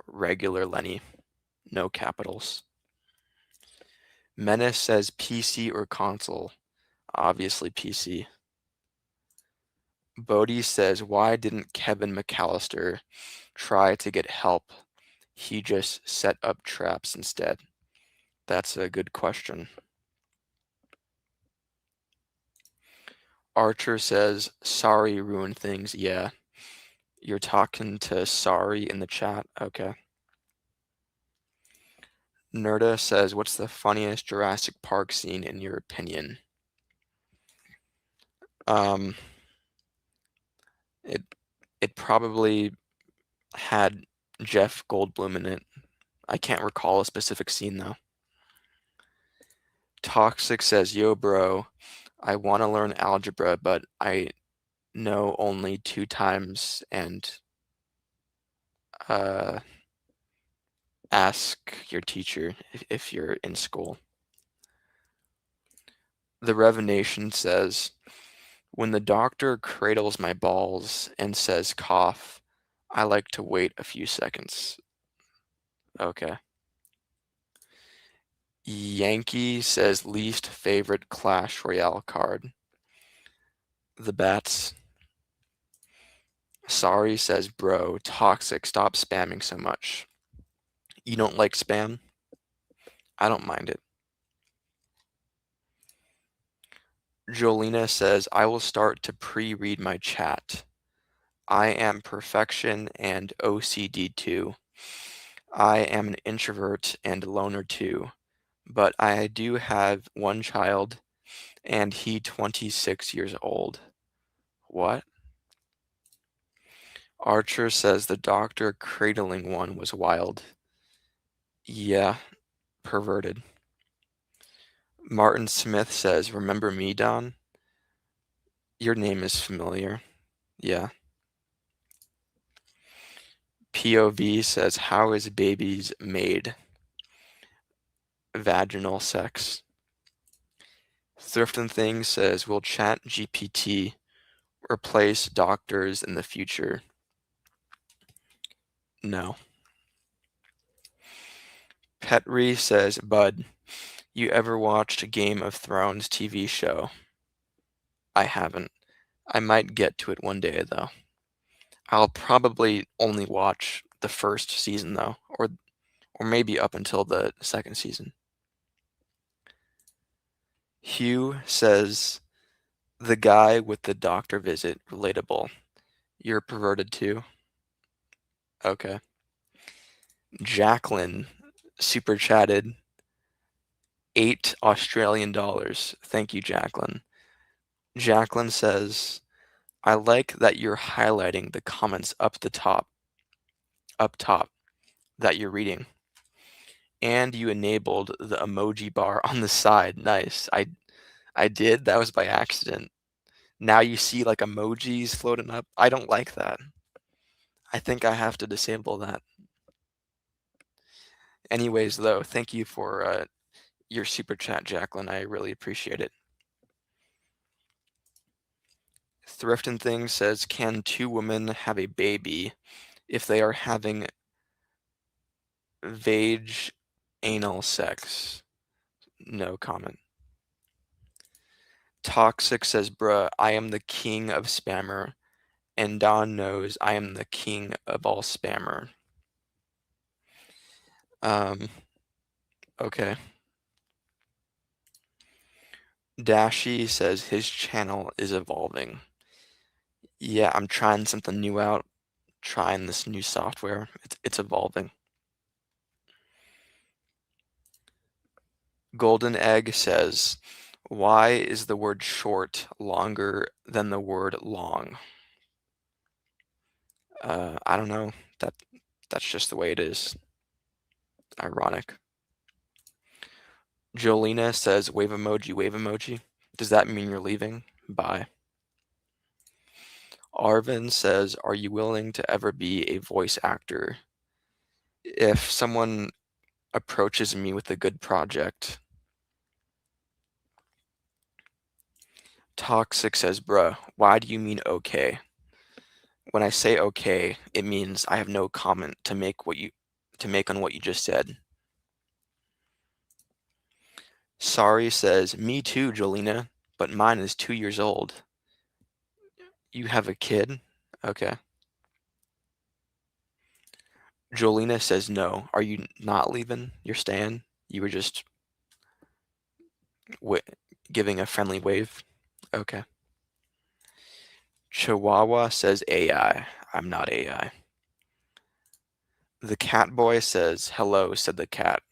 Regular Lenny. No capitals. Menace says PC or console. Obviously PC. Bodhi says, why didn't Kevin McAllister try to get help? He just set up traps instead. That's a good question. Archer says, sorry ruined things. Yeah. You're talking to sorry in the chat? Okay. Nerda says, what's the funniest Jurassic Park scene in your opinion? It probably had Jeff Goldblum in it. I can't recall a specific scene though. Toxic says, yo bro, I want to learn algebra, but I know only 2 times and ask your teacher if you're in school. The Revenation says, when the doctor cradles my balls and says cough, I like to wait a few seconds. Okay. Yankee says least favorite Clash Royale card. The Bats. Sorry says bro, toxic, stop spamming so much. You don't like spam? I don't mind it. Jolina says, I will start to pre-read my chat. I am perfection and OCD too. I am an introvert and loner too, but I do have one child and he 26 years old. What? Archer says the doctor cradling one was wild. Yeah, perverted. Martin Smith says, remember me, Don? Your name is familiar. Yeah. POV says, how is babies made? Vaginal sex. Thrift and Thing says, will ChatGPT replace doctors in the future? No. Petri says, Bud, you ever watched Game of Thrones TV show? I haven't. I might get to it one day, though. I'll probably only watch the first season, though, or maybe up until the second season. Hugh says, the guy with the doctor visit, relatable. You're perverted too? Okay. Jacqueline super chatted $8 Australian. Thank you, Jacqueline. Jacqueline says, I like that you're highlighting the comments up top that you're reading. And you enabled the emoji bar on the side. Nice. I did. That was by accident. Now you see like emojis floating up. I don't like that. I think I have to disable that. Anyways, though, thank you for your super chat, Jacqueline. I really appreciate it. Thrift and Thing says, can 2 women have a baby if they are having Anal sex. No comment. Toxic says, bruh, I am the king of spammer. And Don knows I am the king of all spammer. Okay. Dashi says his channel is evolving. Yeah, I'm trying something new out, trying this new software. It's evolving. Golden Egg says, why is the word short longer than the word long? I don't know. That's just the way it is. Ironic. Jolina says, wave emoji, wave emoji. Does that mean you're leaving? Bye. Arvin says, are you willing to ever be a voice actor? If someone approaches me with a good project. Toxic says, bruh, why do you mean okay? When I say okay, it means I have no comment to make on what you just said. Sorry says, me too, Jolina, but mine is 2 years old. You have a kid? Okay. Jolina says, no. Are you not leaving? You're staying? You were just giving a friendly wave? Okay. Chihuahua says AI. I'm not AI. The cat boy says, hello, said the cat.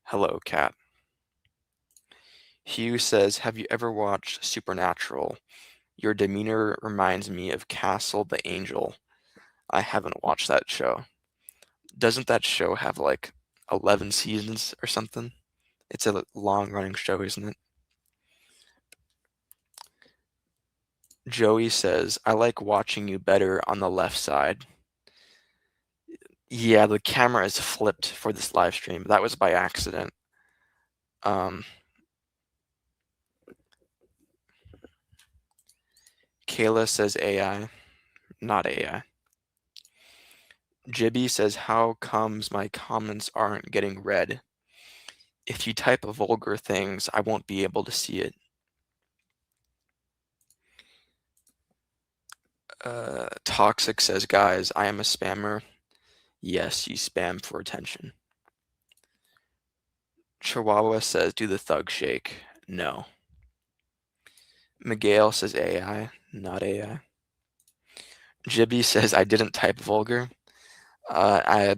Hello, cat. Hugh says, have you ever watched Supernatural? Your demeanor reminds me of Castle the Angel. I haven't watched that show. Doesn't that show have like 11 seasons or something? It's a long-running show, isn't it? Joey says, I like watching you better on the left side. Yeah, the camera is flipped for this live stream. That was by accident. Kayla says AI, not AI. Jibby says, how comes my comments aren't getting read? If you type vulgar things, I won't be able to see it. Toxic says, guys, I am a spammer. Yes, you spam for attention. Chihuahua says, do the thug shake. No. Miguel says AI, not AI. Jibby says, I didn't type vulgar. I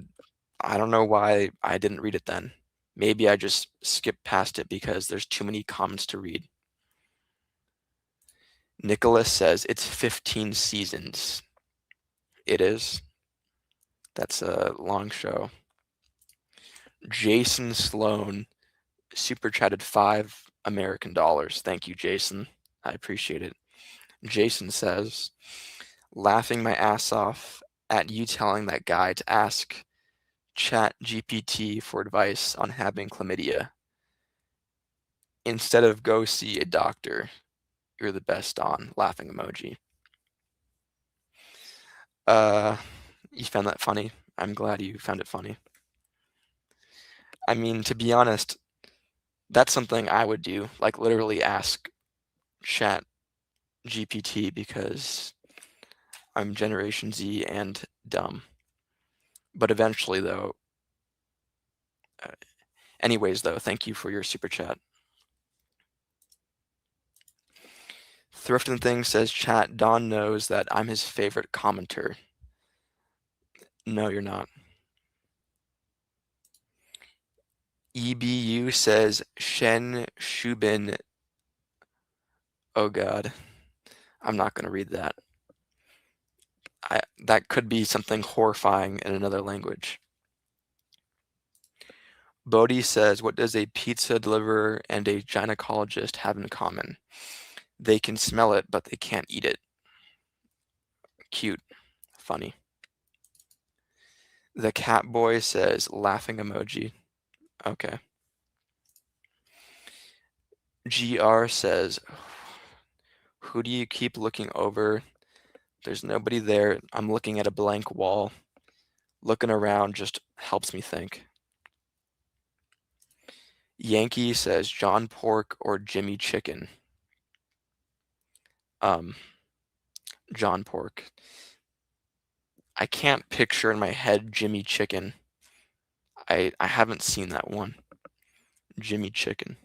don't know why I didn't read it then. Maybe I just skipped past it because there's too many comments to read. Nicholas says, it's 15 seasons. It is. That's a long show. Jason Sloan super chatted $5 American. Thank you, Jason. I appreciate it. Jason says, laughing my ass off at you telling that guy to ask Chat GPT for advice on having chlamydia. Instead of go see a doctor. You're the best on laughing emoji. You found that funny? I'm glad you found it funny. I mean, to be honest, that's something I would do, like literally ask Chat GPT because I'm Generation Z and dumb. But eventually, though, anyways, though, thank you for your super chat. Thrifton Thing says, chat, Don knows that I'm his favorite commenter. No, you're not. EBU says, Shen Shubin. Oh, God. I'm not going to read that. That could be something horrifying in another language. Bodhi says, what does a pizza deliverer and a gynecologist have in common? They can smell it, but they can't eat it. Cute. Funny. The cat boy says, laughing emoji. Okay. GR says, who do you keep looking over? There's nobody there. I'm looking at a blank wall. Looking around just helps me think. Yankee says John Pork or Jimmy Chicken. John Pork. I can't picture in my head Jimmy Chicken. I haven't seen that one. Jimmy Chicken.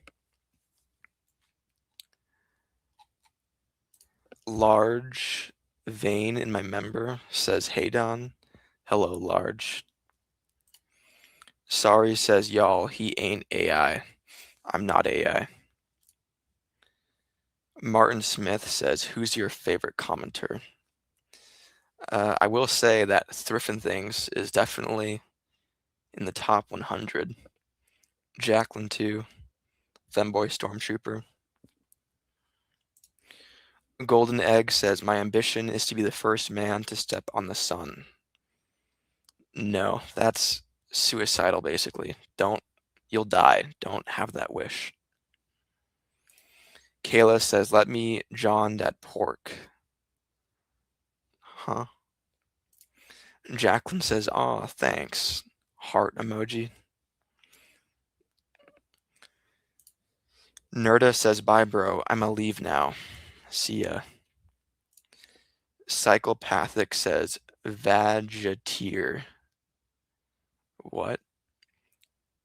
Large vein in my member says, hey Don. Hello, Large. Sorry says, y'all, he ain't AI. I'm not AI. Martin Smith says, who's your favorite commenter? I will say that Thriffin' Things is definitely in the top 100. Jacqueline too. Femboy Stormtrooper. Golden Egg says, my ambition is to be the first man to step on the sun. No, that's suicidal basically. You'll die. Don't have that wish. Kayla says, let me John that pork. Huh? Jacqueline says, aw, thanks. Heart emoji. Nerda says, bye bro, I'ma leave now. See ya. Psychopathic says, vagiteer. What?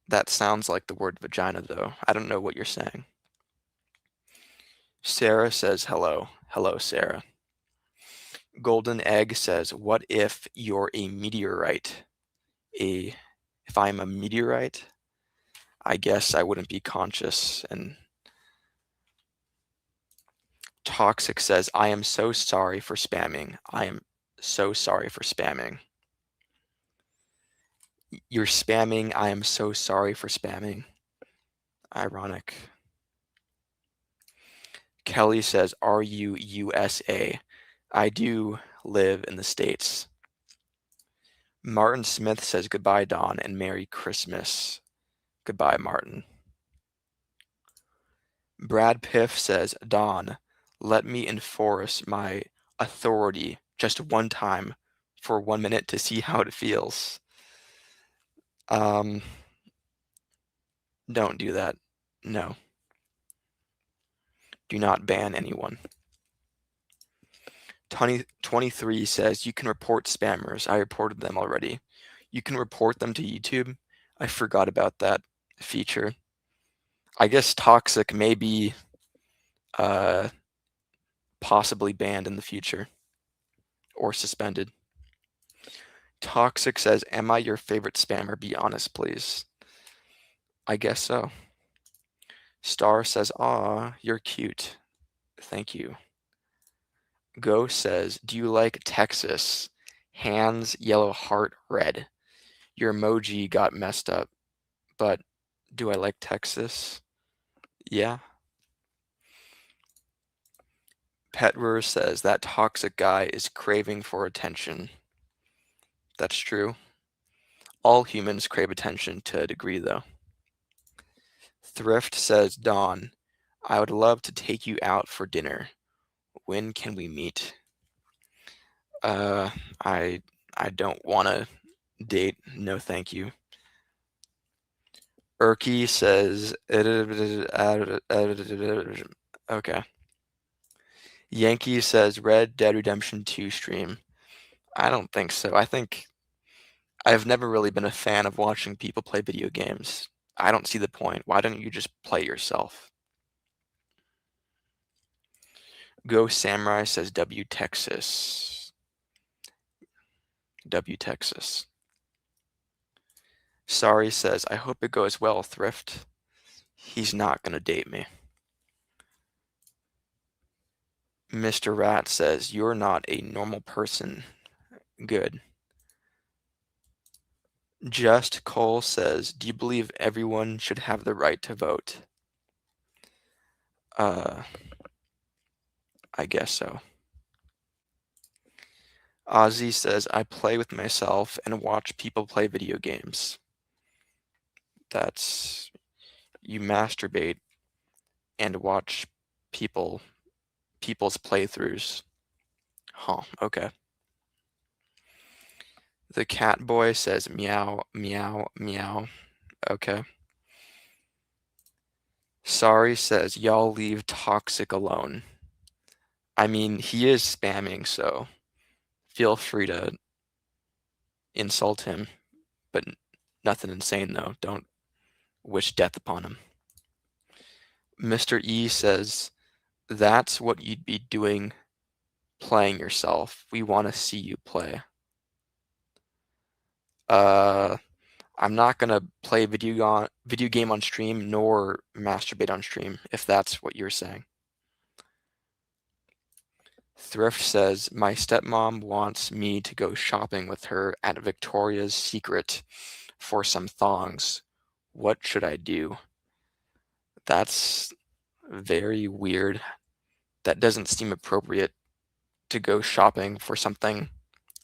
That sounds like the word vagina though. I don't know what you're saying. Sarah says, hello. Hello, Sarah. Golden Egg says, what if you're a meteorite? If I'm a meteorite, I guess I wouldn't be conscious. And Toxic says, I am so sorry for spamming. I am so sorry for spamming. You're spamming. I am so sorry for spamming. Ironic. Kelly says, are you USA? I do live in the States. Martin Smith says, goodbye, Don, and Merry Christmas. Goodbye, Martin. Brad Piff says, Don, let me enforce my authority just one time for 1 minute to see how it feels. Don't do that. No. Do not ban anyone. 23 says, you can report spammers. I reported them already. You can report them to YouTube. I forgot about that feature. I guess Toxic may be possibly banned in the future or suspended. Toxic says, am I your favorite spammer? Be honest, please. I guess so. Star says, aw, you're cute. Thank you. Go says, do you like Texas? Hands, yellow heart, red. Your emoji got messed up, but do I like Texas? Yeah. Petwer says, that toxic guy is craving for attention. That's true. All humans crave attention to a degree, though. Thrift says, Dawn, I would love to take you out for dinner. When can we meet? I don't want to date. No, thank you. Erky says, okay. Yankee says, Red Dead Redemption 2 stream. I don't think so. I think I've never really been a fan of watching people play video games. I don't see the point. Why don't you just play yourself? Go Samurai says W Texas. W Texas. Sorry says, I hope it goes well, Thrift. He's not gonna date me. Mr. Rat says, you're not a normal person. Good. Just Cole says, do you believe everyone should have the right to vote? I guess so. Ozzy says, I play with myself and watch people play video games. That's, you masturbate and watch people's playthroughs. Huh, okay. The cat boy says, meow, meow, meow. Okay. Sorry says, y'all leave Toxic alone. I mean, he is spamming, so feel free to insult him, but nothing insane though. Don't wish death upon him. Mr. E says, that's what you'd be doing playing yourself. We want to see you play. I'm not gonna play video game on stream nor masturbate on stream, if that's what you're saying. Thrift says, my stepmom wants me to go shopping with her at Victoria's Secret for some thongs. What should I do? That's very weird. That doesn't seem appropriate to go shopping for something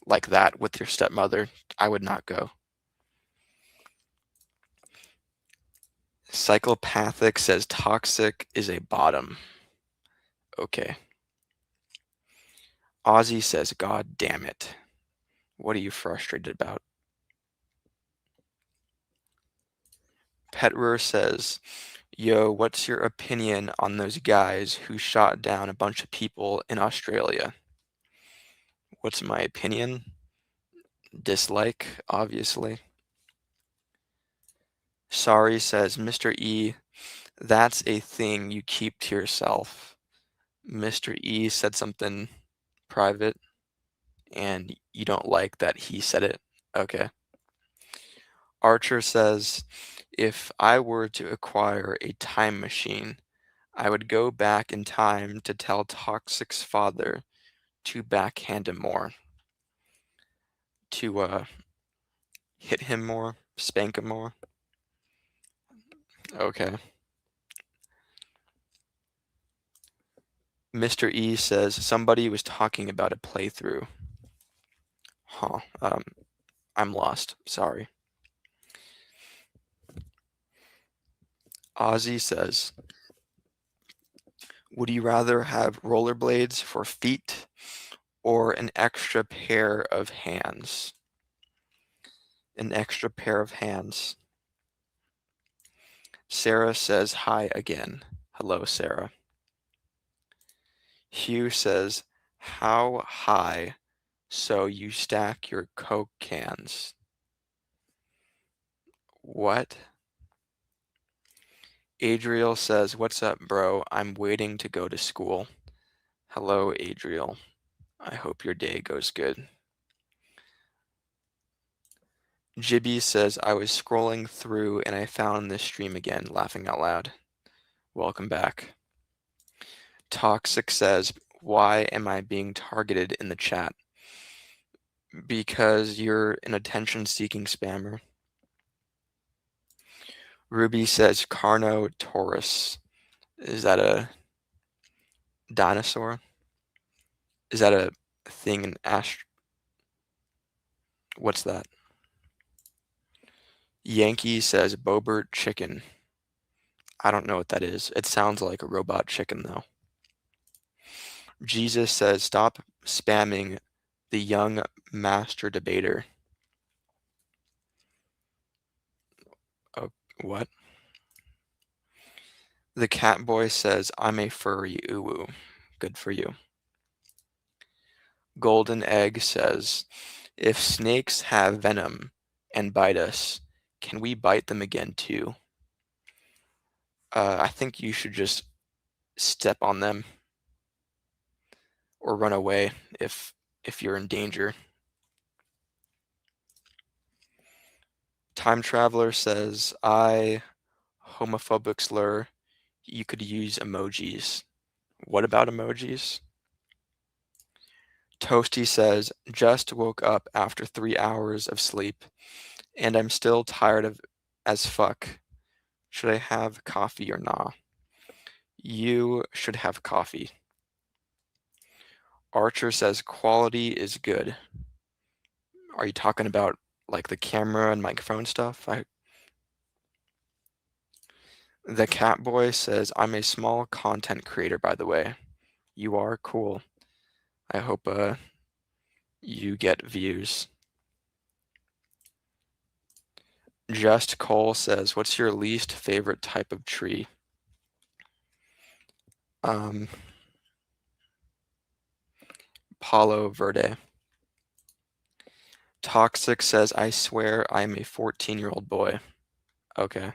like that with your stepmother. I would not go. Psychopathic says toxic is a bottom. Okay. Ozzy says, God damn it. What are you frustrated about? Petrer says, yo, what's your opinion on those guys who shot down a bunch of people in Australia? What's my opinion? Dislike, obviously. Sorry says, Mr. E, that's a thing you keep to yourself. Mr. E said something private, and you don't like that he said it. Okay. Archer says, if I were to acquire a time machine, I would go back in time to tell Toxic's father to backhand him more, to hit him more, spank him more. Okay. Mr. E says, somebody was talking about a playthrough. Huh. I'm lost. Sorry. Ozzy says, would you rather have rollerblades for feet or an extra pair of hands? An extra pair of hands. Sarah says hi again. Hello, Sarah. Hugh says, how high so you stack your Coke cans? What? Adriel says, what's up, bro? I'm waiting to go to school. Hello, Adriel. I hope your day goes good. Jibby says, I was scrolling through and I found this stream again, laughing out loud. Welcome back. Toxic says, why am I being targeted in the chat? Because you're an attention-seeking spammer. Ruby says, Carnotaurus. Is that a dinosaur? Is that a thing in What's that? Yankee says, Bobert chicken. I don't know what that is. It sounds like a robot chicken, though. Jesus says, stop spamming the young master debater. Oh, what? The cat boy says, I'm a furry uwu. Good for you. Golden Egg says, if snakes have venom and bite us, can we bite them again too? I think you should just step on them or run away if you're in danger. Time Traveler says, I homophobic slur. You could use emojis. What about emojis? Toasty says, just woke up after 3 hours of sleep and I'm still tired of as fuck. Should I have coffee or nah? You should have coffee. Archer says quality is good. Are you talking about like the camera and microphone stuff? The Catboy says, I'm a small content creator, by the way. You are cool. I hope you get views. Just Cole says, what's your least favorite type of tree? Um, Paulo Verde. Toxic says, I swear I'm a 14-year-old boy. Okay.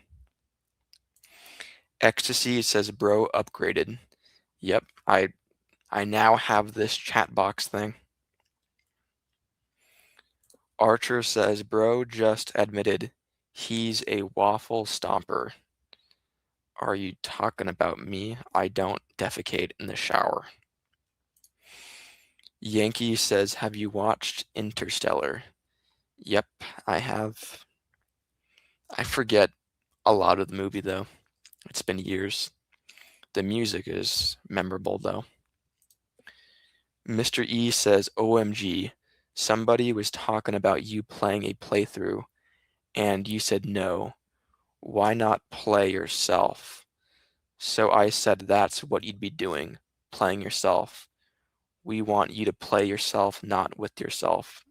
Ecstasy says, bro upgraded. Yep, I now have this chat box thing. Archer says, bro just admitted he's a waffle stomper. Are you talking about me? I don't defecate in the shower. Yankee says, have you watched Interstellar? Yep, I have. I forget a lot of the movie though. It's been years. The music is memorable though. Mr. E says, OMG, somebody was talking about you playing a playthrough and you said no. Why not play yourself? So I said that's what you'd be doing, playing yourself. We want you to play yourself, not with yourself.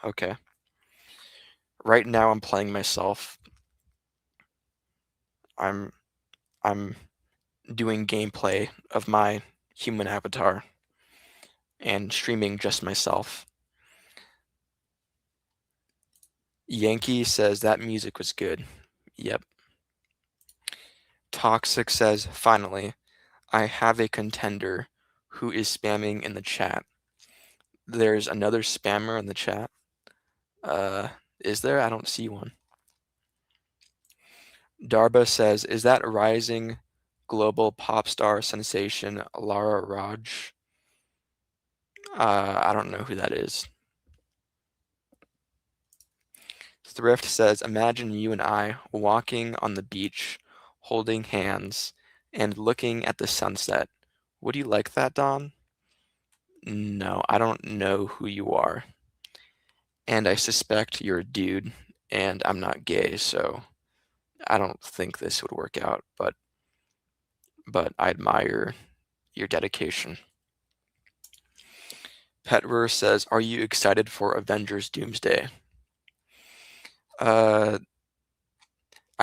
Okay. Right now I'm playing myself. I'm I'm doing gameplay of my human avatar and streaming just myself. Yankee says that music was good. Yep. Toxic says, finally, I have a contender who is spamming in the chat. There's another spammer in the chat. Uh, is there? I don't see one. Darba says, is that rising global pop star sensation Lara Raj? I don't know who that is. Thrift says, imagine you and I walking on the beach, holding hands, and looking at the sunset. Would you like that, Don? No, I don't know who you are. And I suspect you're a dude, and I'm not gay, so I don't think this would work out, but I admire your dedication. Petver says, are you excited for Avengers Doomsday? I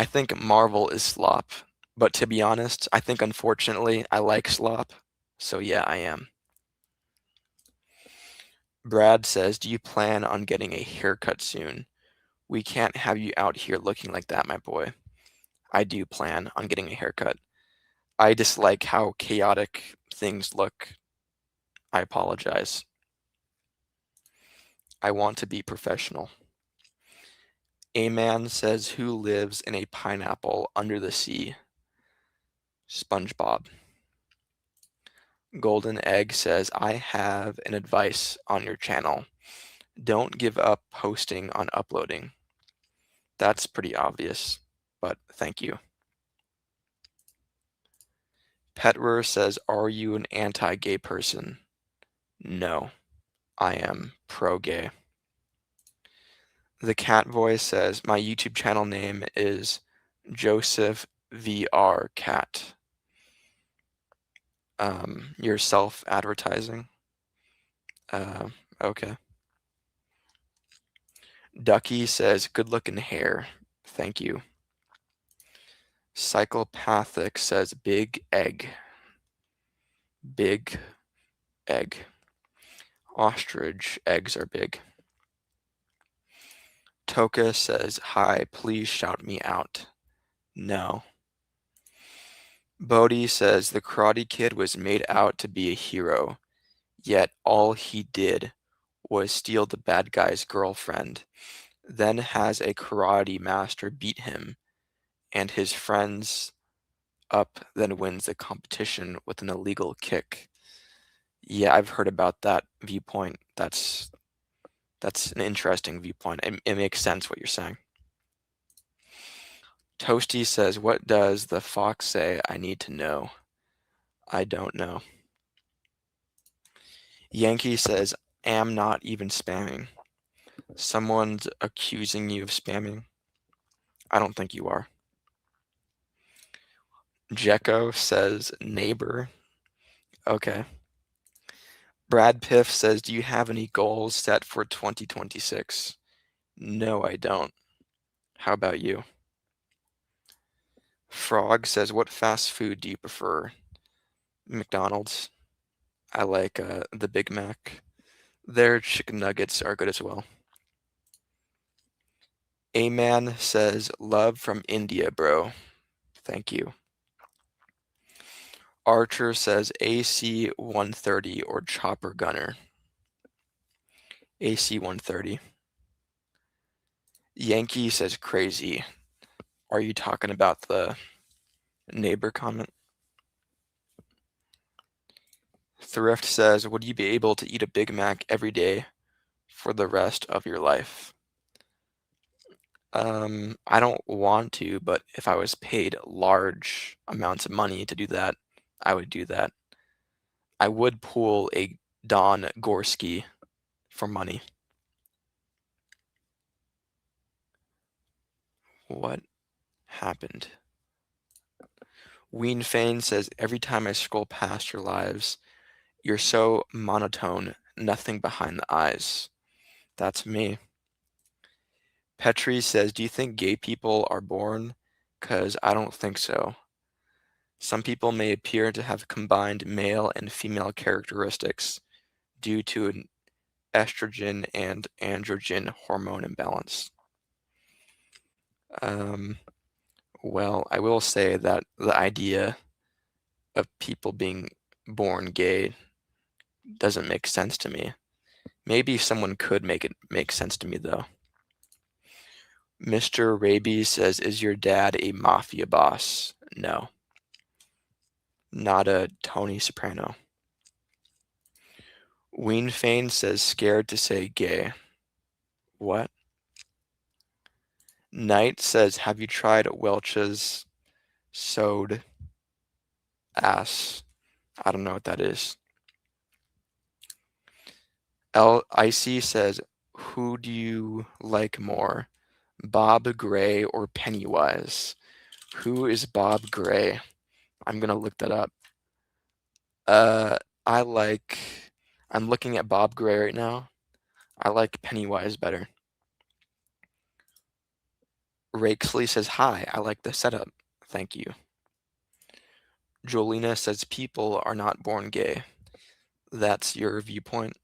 think Marvel is slop, but to be honest, I think unfortunately I like slop, so yeah, I am. Brad says, do you plan on getting a haircut soon? We can't have you out here looking like that, my boy. I do plan on getting a haircut. I dislike how chaotic things look. I apologize. I want to be professional. A man says, who lives in a pineapple under the sea? SpongeBob. Golden Egg says, I have an advice on your channel. Don't give up posting on uploading. That's pretty obvious, but thank you. Petwer says, are you an anti-gay person? No, I am pro-gay. The cat voice says, my YouTube channel name is Joseph VR Cat. You're self-advertising? Okay. Ducky says, good looking hair. Thank you. Psychopathic says, big egg. Big egg. Ostrich eggs are big. Toka says, hi, please shout me out. No. Bodhi says, the Karate Kid was made out to be a hero, yet all he did was steal the bad guy's girlfriend, then has a karate master beat him, and his friends up then wins the competition with an illegal kick. Yeah, I've heard about that viewpoint. That's an interesting viewpoint. It makes sense what you're saying. Toasty says, what does the fox say I need to know? I don't know. Yankee says, am not even spamming. Someone's accusing you of spamming? I don't think you are. Jekko says, neighbor. Okay. Brad Piff says, do you have any goals set for 2026? No, I don't. How about you? Frog says, what fast food do you prefer? McDonald's. I like the Big Mac. Their chicken nuggets are good as well. A-Man says, love from India, bro. Thank you. Archer says AC-130 or Chopper Gunner. AC-130. Yankee says crazy. Are you talking about the neighbor comment? Thrift says, would you be able to eat a Big Mac every day for the rest of your life? I don't want to, but if I was paid large amounts of money to do that, I would do that. I would pull a Don Gorski for money. What happened? Ween Fane says, every time I scroll past your lives, you're so monotone, nothing behind the eyes. That's me. Petri says, do you think gay people are born? 'Cause I don't think so. Some people may appear to have combined male and female characteristics due to an estrogen and androgen hormone imbalance. Well, I will say that the idea of people being born gay doesn't make sense to me. Maybe someone could make it make sense to me, though. Mr. Rabies says, is your dad a mafia boss? No. Not a Tony Soprano. Ween Fane says, scared to say gay. What? Knight says, have you tried Welch's sewed ass? I don't know what that is. Icy says, who do you like more, Bob Gray or Pennywise? Who is Bob Gray? I'm gonna look that up. Uh, I like. I'm looking at Bob Gray right now. I like Pennywise better. Rakesley says, hi, I like the setup. Thank you. Jolina says, people are not born gay. That's your viewpoint?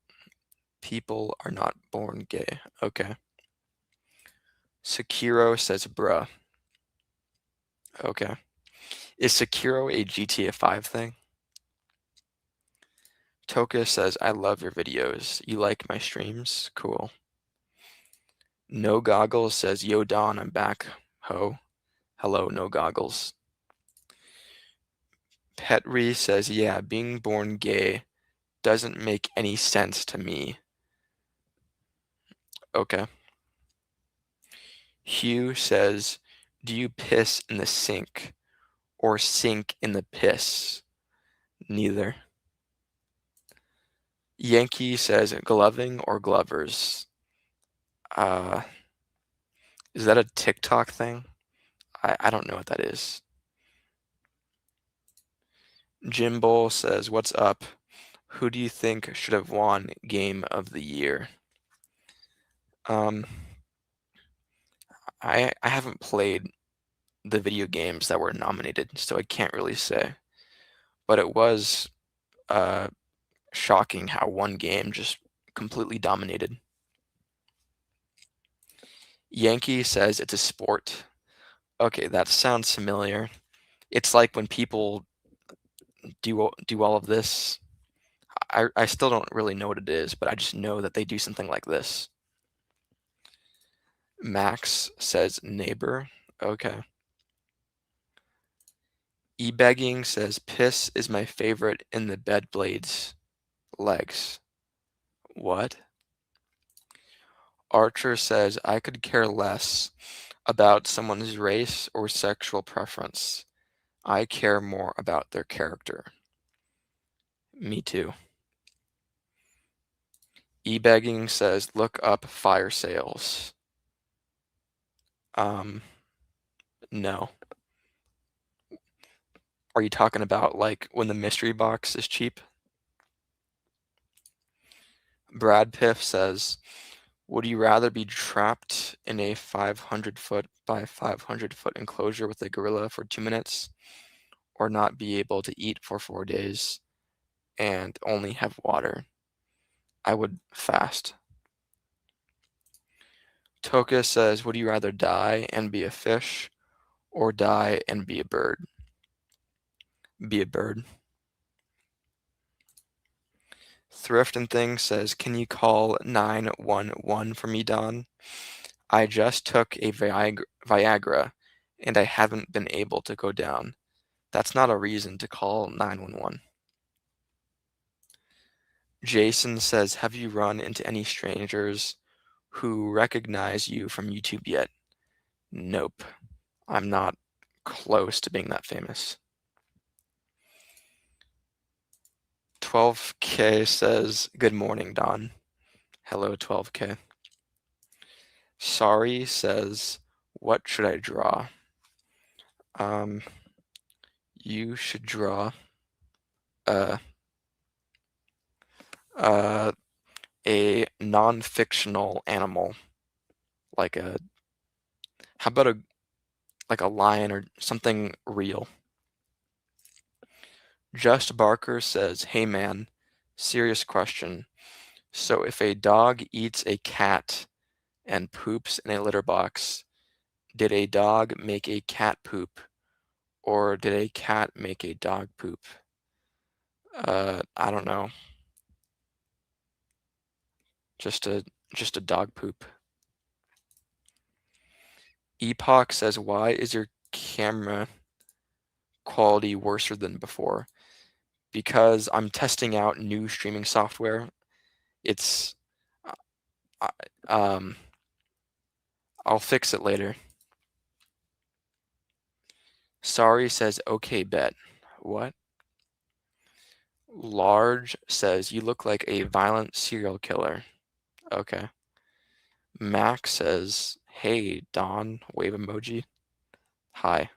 People are not born gay. Okay. Sekiro says, bruh. Okay. Is Sekiro a GTA 5 thing? Toka says, I love your videos. You like my streams? Cool. No Goggles says, yo, Don, I'm back. Ho. Hello, No Goggles. Petri says, yeah, being born gay doesn't make any sense to me. Okay. Hugh says, do you piss in the sink or sink in the piss? Neither. Yankee says, gloving or glovers? Is that a TikTok thing? I don't know what that is. Jim Bull says, what's up? Who do you think should have won Game of the Year? I haven't played the video games that were nominated, so I can't really say. But it was shocking how one game just completely dominated. Yankee says it's a sport. Okay, that sounds familiar. It's like when people do all of this. I still don't really know what it is, but I just know that they do something like this. Max says neighbor. Okay. E-begging says piss is my favorite in the bed blades legs. What? Archer says I could care less about someone's race or sexual preference. I care more about their character. Me too. E-begging says look up fire sales. No. Are you talking about like when the mystery box is cheap? Brad Piff says, would you rather be trapped in a 500-foot by 500-foot enclosure with a gorilla for 2 minutes or not be able to eat for 4 days and only have water? I would fast. Toka says, would you rather die and be a fish or die and be a bird? Be a bird. Thrift and Thing says, can you call 911 for me, Don? I just took a Viagra and I haven't been able to go down. That's not a reason to call 911. Jason says, have you run into any strangers who recognize you from YouTube yet? Nope. I'm not close to being that famous. 12K says, good morning, Don. Hello, 12K. Sorry says, what should I draw? You should draw a non-fictional animal, like how about a lion or something real? Just Barker says, hey man, serious question. So if a dog eats a cat and poops in a litter box, did a dog make a cat poop or did a cat make a dog poop? I don't know. Just a dog poop. Epoch says, why is your camera quality worse than before? Because I'm testing out new streaming software. It's um I'll fix it later. Sorry says, okay, bet. What? Large says, you look like a violent serial killer. Okay. Max says, hey, Don, wave emoji. Hi.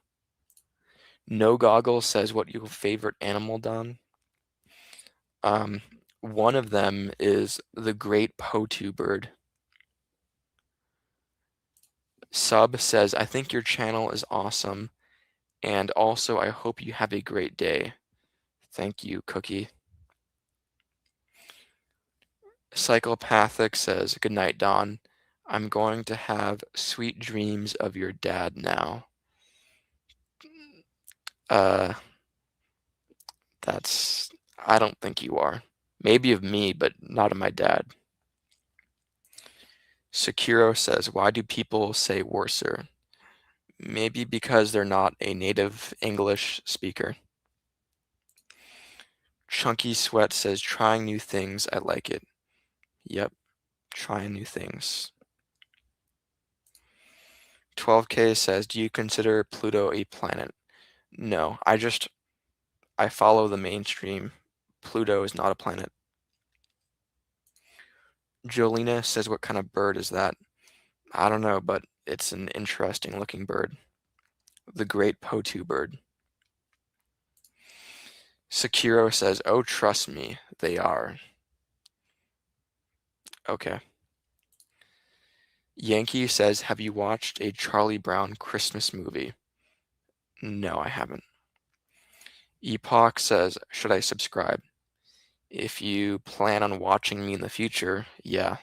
No Goggles says, what your favorite animal, Don? One of them is the great Potu bird. Sub says, I think your channel is awesome, and also I hope you have a great day. Thank you, Cookie. Psychopathic says, good night, Don. I'm going to have sweet dreams of your dad now. That's, I don't think you are. Maybe of me, but not of my dad. Sekiro says, why do people say worser? Maybe because they're not a native English speaker. Chunky Sweat says, trying new things, I like it. Yep, trying new things. 12K says, do you consider Pluto a planet? No, I follow the mainstream. Pluto is not a planet. Jolina says, what kind of bird is that? I don't know, but it's an interesting looking bird. The great Potu bird. Sekiro says, oh, trust me, they are. Okay. Yankee says, have you watched a Charlie Brown Christmas movie? No, I haven't. Epoch says, should I subscribe? If you plan on watching me in the future, yeah.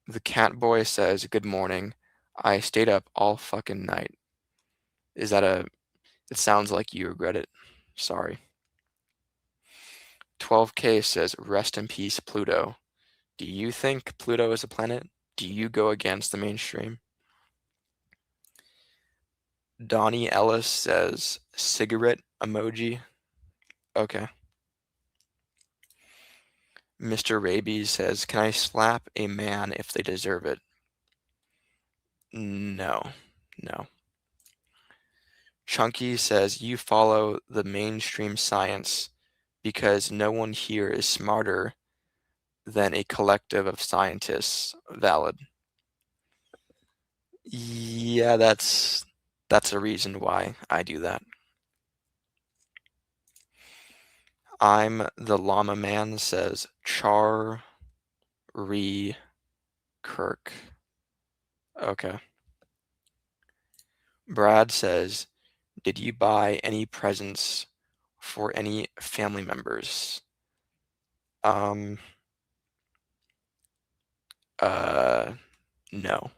The Cat Boy says, good morning. I stayed up all fucking night. Is that it sounds like you regret it. Sorry. 12K says, rest in peace, Pluto. Do you think Pluto is a planet? Do you go against the mainstream? Donnie Ellis says, cigarette emoji. Okay. Mr. Rabies says, can I slap a man if they deserve it? No. No. Chunky says, you follow the mainstream science because no one here is smarter than a collective of scientists. Valid. Yeah, that's a reason why I do that. I'm the llama man says Char Re Kirk. Okay. Brad says, Did you buy any presents for any family members? Um, uh, no.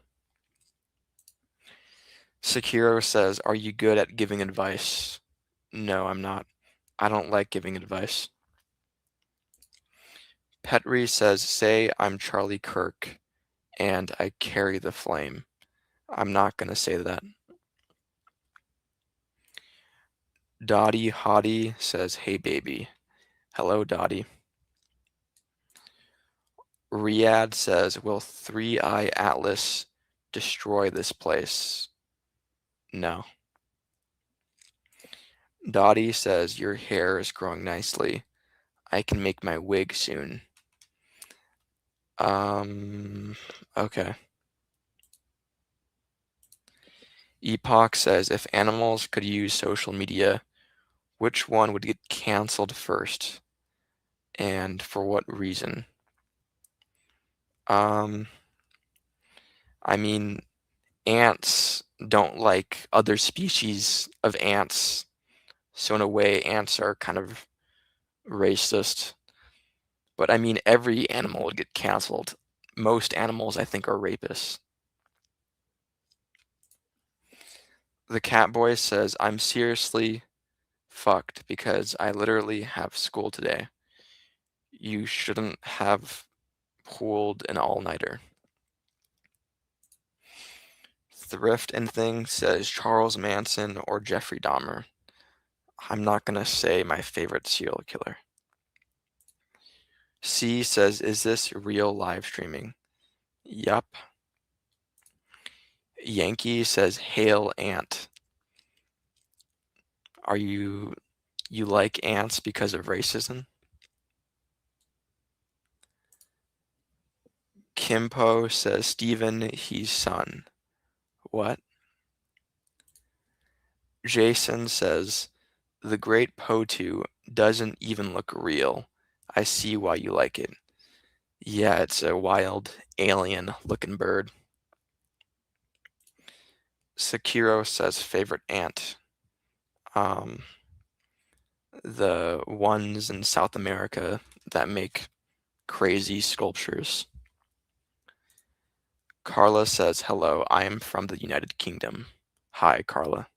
Sekiro says, are you good at giving advice? No, I'm not. I don't like giving advice. Petri says, say I'm Charlie Kirk and I carry the flame. I'm not gonna say that. Dottie Hottie says, hey baby. Hello, Dottie. Riyadh says, will Three Eye Atlas destroy this place? No. Dottie says, your hair is growing nicely. I can make my wig soon. Okay. Epoch says, if animals could use social media, which one would get canceled first? And for what reason? Um, I mean, ants don't like other species of ants, so in a way, ants are kind of racist. But I mean, every animal would get canceled. Most animals, I think, are rapists. The Catboy says, I'm seriously fucked because I literally have school today. You shouldn't have pulled an all-nighter. Thrift and Thing says Charles Manson or Jeffrey Dahmer. I'm not gonna say my favorite serial killer. C says, is this real live streaming? Yup. Yankee says, hail ant. Are you like ants because of racism? Kimpo says, Steven, he's son. What? Jason says, the Great Potu doesn't even look real. I see why you like it. Yeah, it's a wild, alien-looking bird. Sekiro says favorite ant. Um, the ones in South America that make crazy sculptures. Carla says, hello, I am from the United Kingdom. Hi, Carla.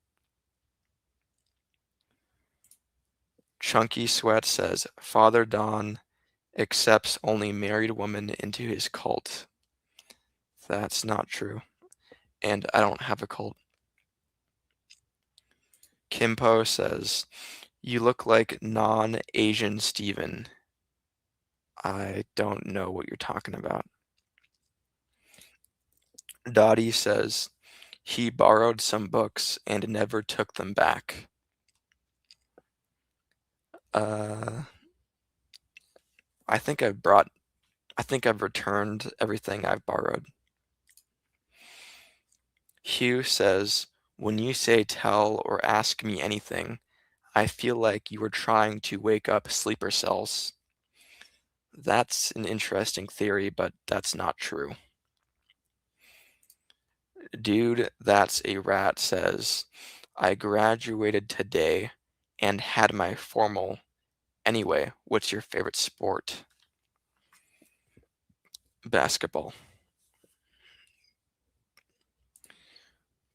Chunky Sweat says, Father Don accepts only married women into his cult. That's not true. And I don't have a cult. Kimpo says, you look like non-Asian Steven. I don't know what you're talking about. Dottie says, he borrowed some books and never took them back. Uh, I think I've returned everything I've borrowed. Hugh says, when you say tell or ask me anything, I feel like you are trying to wake up sleeper cells. That's an interesting theory, but that's not true. Dude, that's a rat says, I graduated today and had my formal. Anyway, what's your favorite sport? Basketball.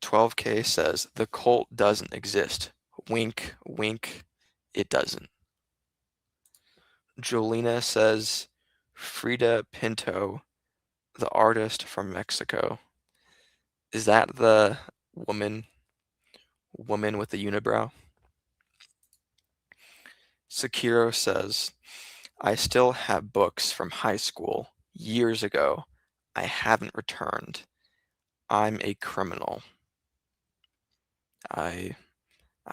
12K says, the cult doesn't exist. Wink, wink, it doesn't. Jolina says, Frida Pinto, the artist from Mexico. Is that the woman with the unibrow? Sekiro says, I still have books from high school years ago. I haven't returned. I'm a criminal. I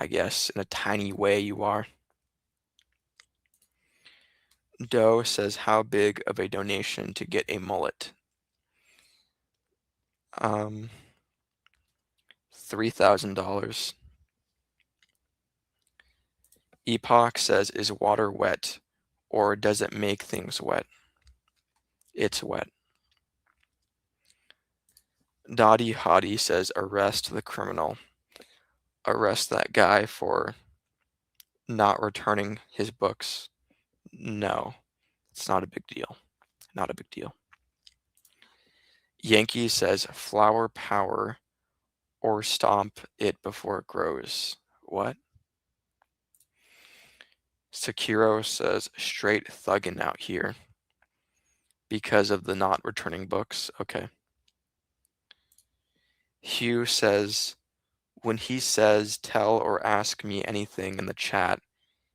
guess in a tiny way you are. Doe says, how big of a donation to get a mullet? $3,000. Epoch says, is water wet or does it make things wet? It's wet. Dottie Hottie says, arrest the criminal. arrest that guy for not returning his books? No, it's not a big deal. Not a big deal. Yankee says flower power or stomp it before it grows. What? Sekiro says straight thuggin' out here because of the not returning books. Okay. Hugh says when he says tell or ask me anything in the chat,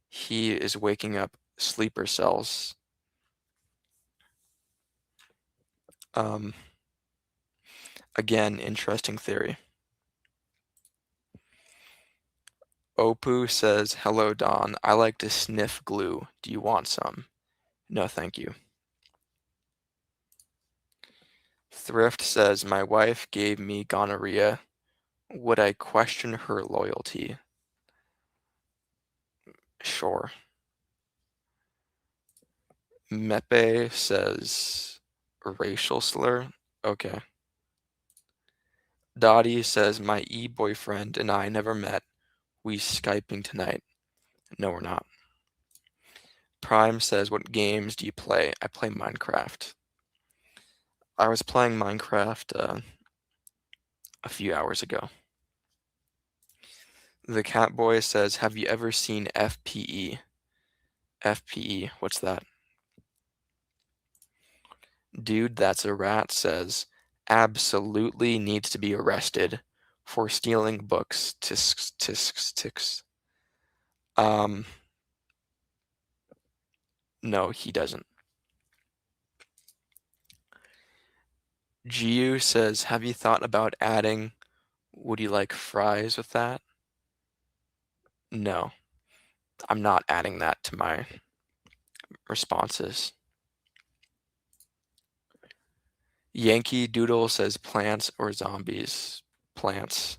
he is waking up sleeper cells. Again, interesting theory. Opu says, hello, Don. I like to sniff glue. Do you want some? No, thank you. Thrift says, my wife gave me gonorrhea. Would I question her loyalty? Sure. Mepe says, racial slur? Okay. Dottie says, my e-boyfriend and I never met. We Skyping tonight. No, we're not. Prime says, what games do you play? I play Minecraft. I was playing Minecraft a few hours ago. The Catboy says, have you ever seen FPE? FPE, what's that? Dude, that's a rat says, absolutely needs to be arrested for stealing books. Tisks, tisks, ticks. No, he doesn't. Giu says, have you thought about adding, would you like fries with that? No, I'm not adding that to my responses. Yankee Doodle says plants or zombies? Plants.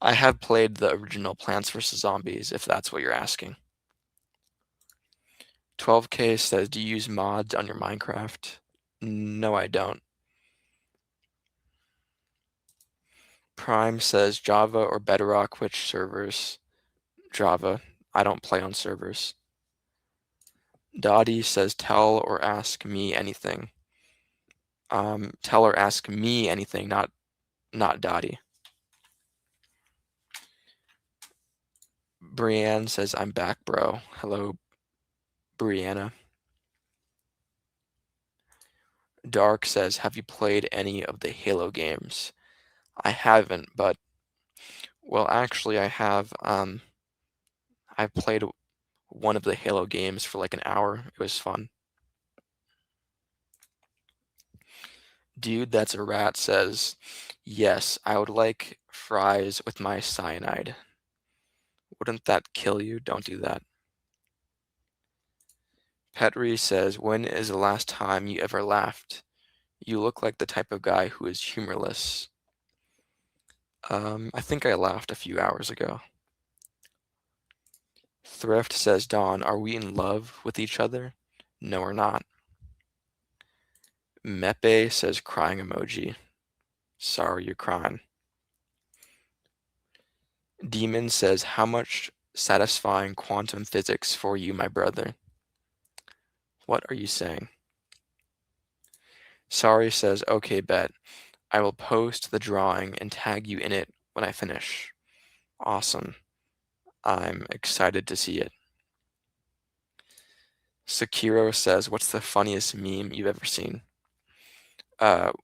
I have played the original Plants vs. Zombies, if that's what you're asking. 12K says, do you use mods on your Minecraft? No, I don't. Prime says, Java or Bedrock, which servers? Java. I don't play on servers. Dottie says, tell or ask me anything. Tell or ask me anything, not Dottie. Brienne says, I'm back, bro. Hello, Brianna. Dark says, have you played any of the Halo games? I haven't, but, well, actually, I have. I've played one of the Halo games for like an hour. It was fun. Dude, that's a rat says, yes, I would like fries with my cyanide. Wouldn't that kill you? Don't do that. Petri says, when is the last time you ever laughed? You look like the type of guy who is humorless. I think I laughed a few hours ago. Thrift says, Dawn, are we in love with each other? No, we're not. Mepe says, crying emoji. Sorry, you're crying. Demon says, how much satisfying quantum physics for you, my brother? What are you saying? Sorry says, okay, bet. I will post the drawing and tag you in it when I finish. Awesome. I'm excited to see it. Sekiro says, what's the funniest meme you've ever seen?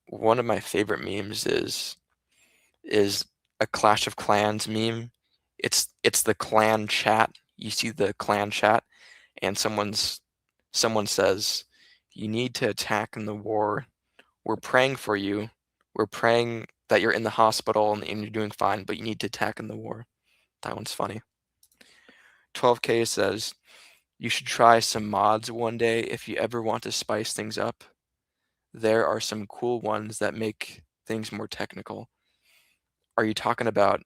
One of my favorite memes is a Clash of Clans meme. It's the clan chat. You see the clan chat, and someone says, you need to attack in the war. We're praying for you. We're praying that you're in the hospital and you're doing fine, but you need to attack in the war. That one's funny. 12K says, you should try some mods one day if you ever want to spice things up. There are some cool ones that make things more technical. Are you talking about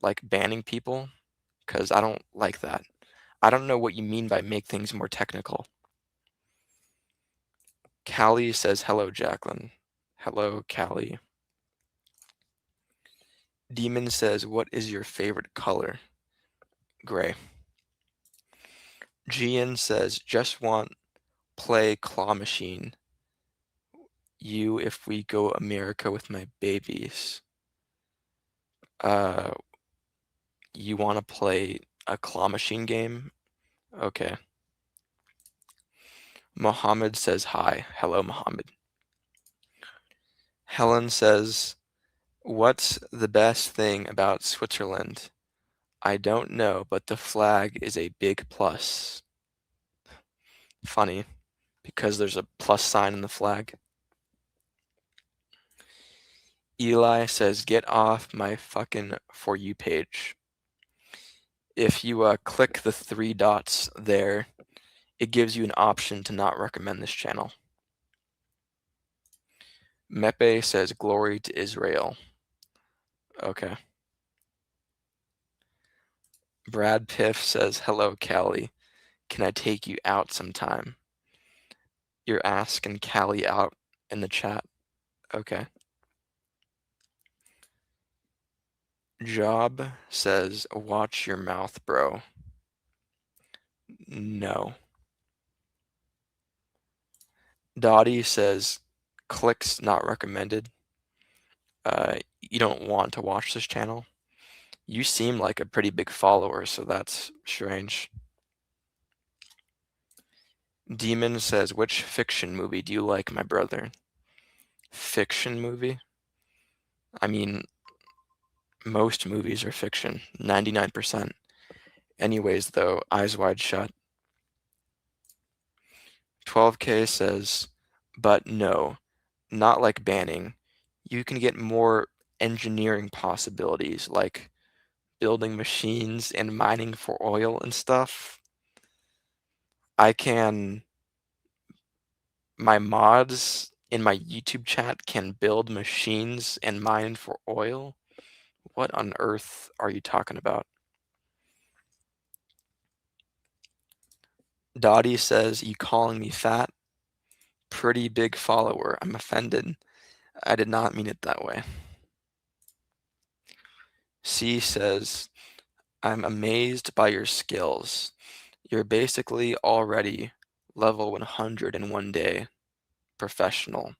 like banning people? Because I don't like that. I don't know what you mean by make things more technical. Callie says, hello, Jacqueline. Hello, Callie. Demon says, what is your favorite color? Gray. Gian says, just want play claw machine. You if we go America with my babies. Uh, you want to play a claw machine game? Okay. Mohammed says hi. Hello, Mohammed. Helen says, what's the best thing about Switzerland? I don't know, but the flag is a big plus. Funny, because there's a plus sign in the flag. Eli says, get off my fucking For You page. If you click the 3 dots there, it gives you an option to not recommend this channel. Mepe says, glory to Israel. Okay. Brad Piff says, hello, Callie. Can I take you out sometime? You're asking Callie out in the chat. Okay. Job says, watch your mouth, bro. No. Dottie says, clicks not recommended. You don't want to watch this channel. You seem like a pretty big follower, so that's strange. Demon says, which fiction movie do you like, my brother? Fiction movie? I mean, most movies are fiction, 99%. Anyways, though, Eyes Wide Shut. 12K says, but no, not like banning. You can get more engineering possibilities, like building machines and mining for oil and stuff. My mods in my YouTube chat can build machines and mine for oil. What on earth are you talking about? Dottie says, you calling me fat? Pretty big follower. I'm offended. I did not mean it that way. C says, I'm amazed by your skills. You're basically already level 100 in one day. Professional.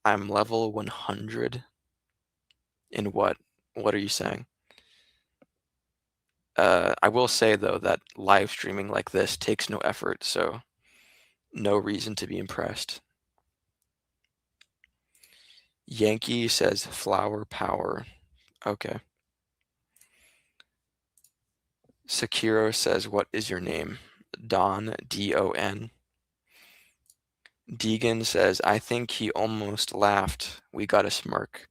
I'm level 100 in what? What are you saying? I will say, though, that live streaming like this takes no effort, so no reason to be impressed. Yankee says flower power. Okay. Sekiro says, what is your name? Don, D-O-N. Deegan says, I think he almost laughed. We got a smirk.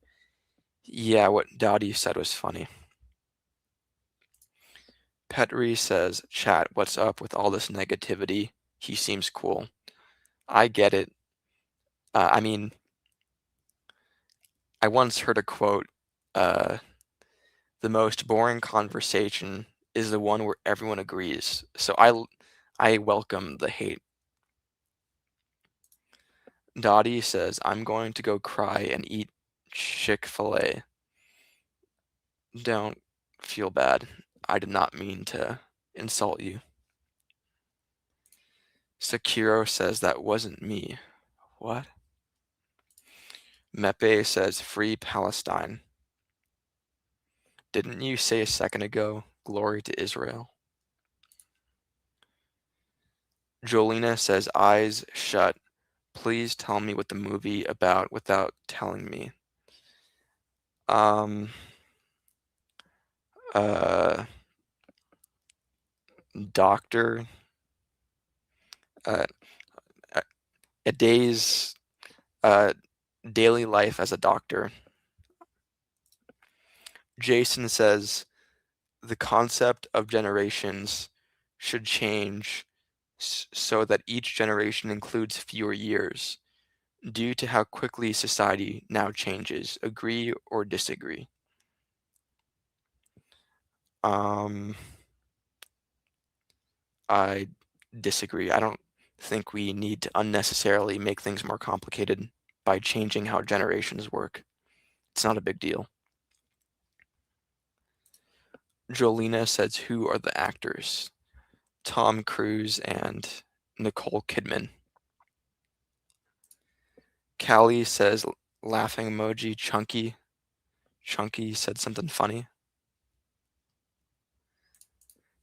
Yeah, what Dottie said was funny. Petri says, chat, what's up with all this negativity? He seems cool. I get it. I mean, I once heard a quote, the most boring conversation is the one where everyone agrees. So I welcome the hate. Dottie says, I'm going to go cry and eat Chick-fil-A. Don't feel bad. I did not mean to insult you. Sekiro says, that wasn't me. What? Mepe says, free Palestine. Didn't you say a second ago, glory to Israel? Jolina says, eyes shut. Please tell me what the movie about without telling me. Doctor, uh, a day's daily life as a doctor. Jason says, the concept of generations should change so that each generation includes fewer years due to how quickly society now changes. Agree or disagree? I disagree. I don't think we need to unnecessarily make things more complicated by changing how generations work. It's not a big deal. Jolena says, who are the actors? Tom Cruise and Nicole Kidman. Callie says, laughing emoji, Chunky. Chunky said something funny.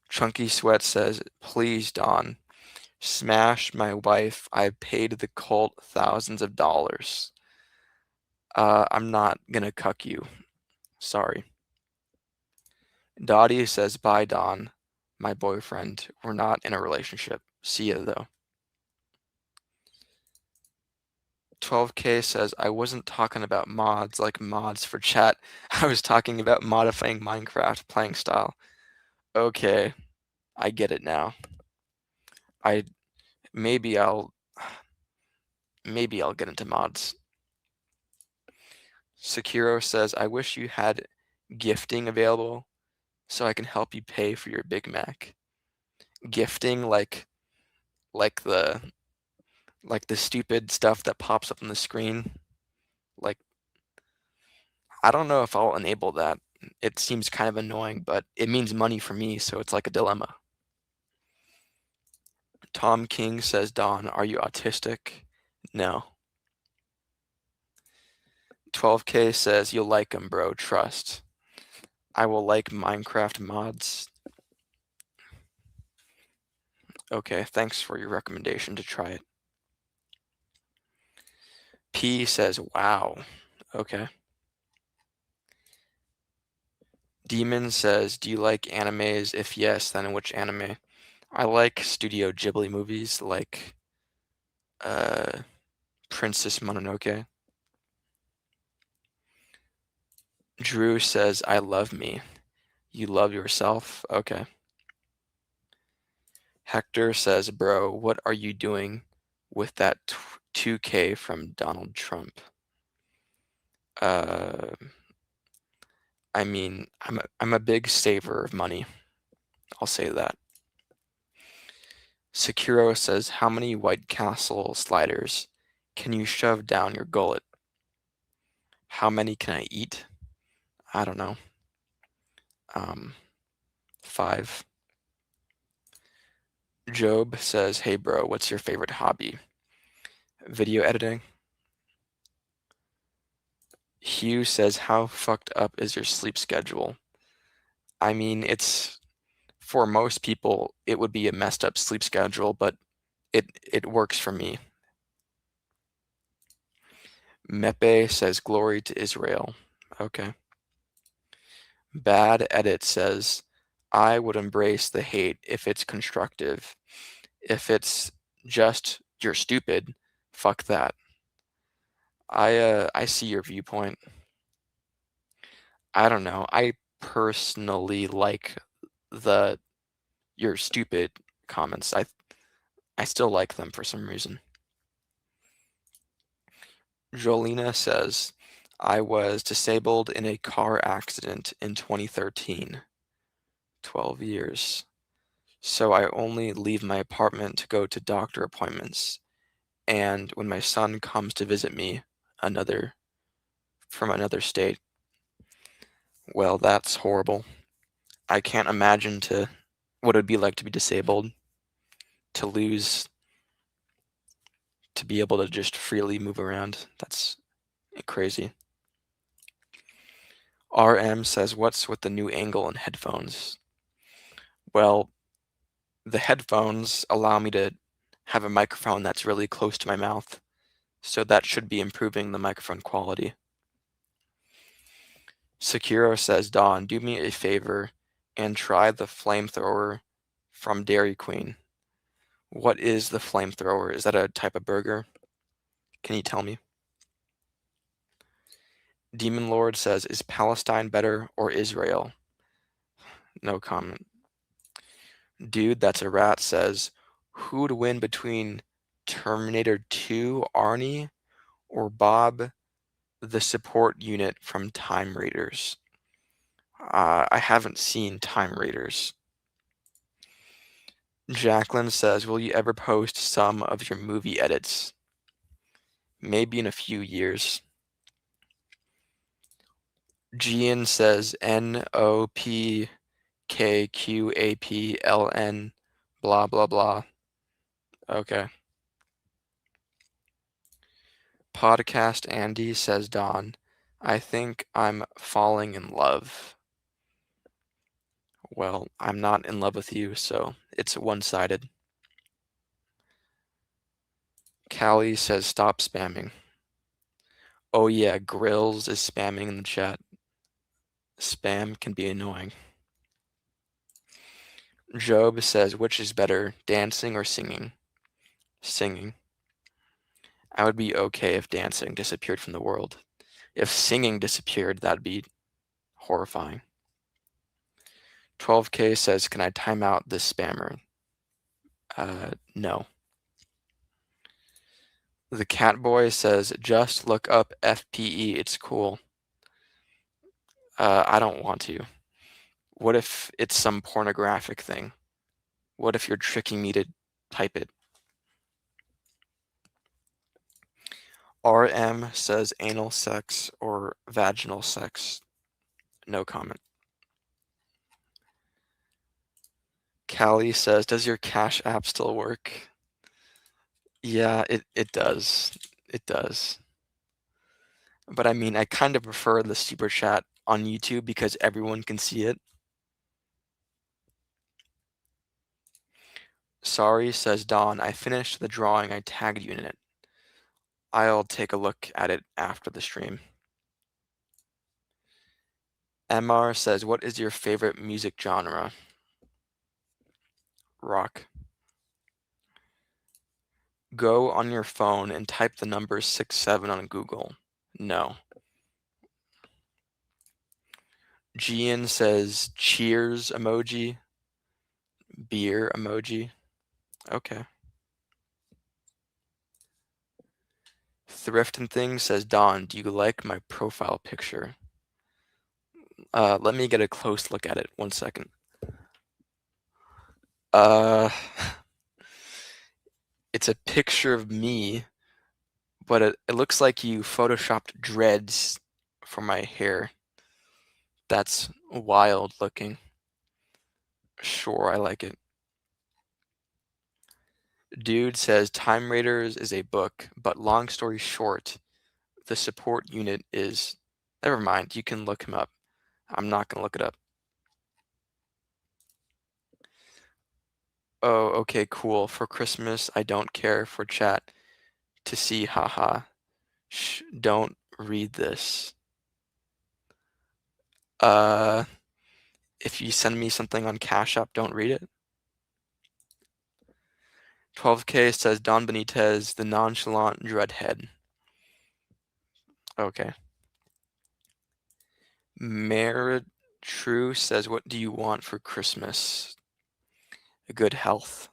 Chunky Sweat says, please, Don, smash my wife. I paid the cult thousands of dollars. I'm not gonna cuck you. Sorry. Dottie says, bye, Don, my boyfriend. We're not in a relationship. See ya, though. 12K says, I wasn't talking about mods like mods for chat. I was talking about modifying Minecraft playing style. Okay, I get it now. I maybe I'll get into mods. Sekiro says, I wish you had gifting available so I can help you pay for your Big Mac. Gifting like the stupid stuff that pops up on the screen. Like, I don't know if I'll enable that. It seems kind of annoying, but it means money for me, so it's like a dilemma. Tom King says, Don, are you autistic? No. 12K says, you'll like them, bro, trust. I will like Minecraft mods. Okay, thanks for your recommendation to try it. P says, wow. Okay. Demon says, do you like animes? If yes, then which anime? I like Studio Ghibli movies like Princess Mononoke. Drew says, I love me. You love yourself? Okay. Hector says, bro, what are you doing with that 2K from Donald Trump? I mean, I'm a big saver of money. I'll say that. Sekiro says, how many White Castle sliders can you shove down your gullet? How many can I eat? I don't know. 5. Job says, hey bro, what's your favorite hobby? Video editing. Hugh says, how fucked up is your sleep schedule? I mean, for most people, it would be a messed up sleep schedule, but it works for me. Mepe says, glory to Israel. Okay. Bad Edit says, I would embrace the hate if it's constructive. If it's just you're stupid, fuck that. I see your viewpoint. I don't know. I personally like the you're stupid comments. I still like them for some reason. Jolena says, I was disabled in a car accident in 2013. 12 years. So I only leave my apartment to go to doctor appointments. And when my son comes to visit me, from another state, well, that's horrible. I can't imagine what it'd be like to be disabled, to lose, to be able to just freely move around. That's crazy. RM says, what's with the new angle in headphones? Well, the headphones allow me to have a microphone that's really close to my mouth, so that should be improving the microphone quality. Sekiro says, Don, do me a favor and try the flamethrower from Dairy Queen. What is the flamethrower? Is that a type of burger? Can you tell me? Demon Lord says, is Palestine better or Israel? No comment. Dude, that's a rat says, who'd win between Terminator 2 Arnie or Bob the support unit from Time Raiders? I haven't seen Time Raiders. Jacqueline says, will you ever post some of your movie edits? Maybe in a few years. Gian says, NOP KQAPLN blah blah blah. Okay. Podcast Andy says Don, I think I'm falling in love. Well, I'm not in love with you, so it's one-sided. Callie says stop spamming. Oh yeah, Grills is spamming in the chat. Spam can be annoying. Job says which is better, dancing or singing? Singing. I would be okay if dancing disappeared from the world. If singing disappeared, that'd be horrifying. 12K says, can I time out this spammer? No. The cat boy says, just look up FPE, it's cool. I don't want to. What if it's some pornographic thing? What if you're tricking me to type it? RM says anal sex or vaginal sex. No comment. Callie says, does your Cash App still work? Yeah, it does. It does. But I mean, I kind of prefer the super chat on YouTube because everyone can see it. Sorry, says Don, I finished the drawing I tagged you in it. I'll take a look at it after the stream. MR says, what is your favorite music genre? Rock. Go on your phone and type the number 67 on Google. No. Gian says, cheers emoji. Beer emoji. Okay. Thrift and Things says, Don, do you like my profile picture? Let me get a close look at it. 1 second. It's a picture of me, but it looks like you photoshopped dreads for my hair. That's wild looking. Sure, I like it. Dude says Time Raiders is a book, but long story short, the support unit is. Never mind, you can look him up. I'm not gonna look it up. Oh, okay, cool. For Christmas, I don't care for chat to see, haha. Shh, don't read this. If you send me something on Cash App, don't read it. 12K says Don Benitez, the nonchalant dreadhead. Okay. Merit True says, what do you want for Christmas? Good health.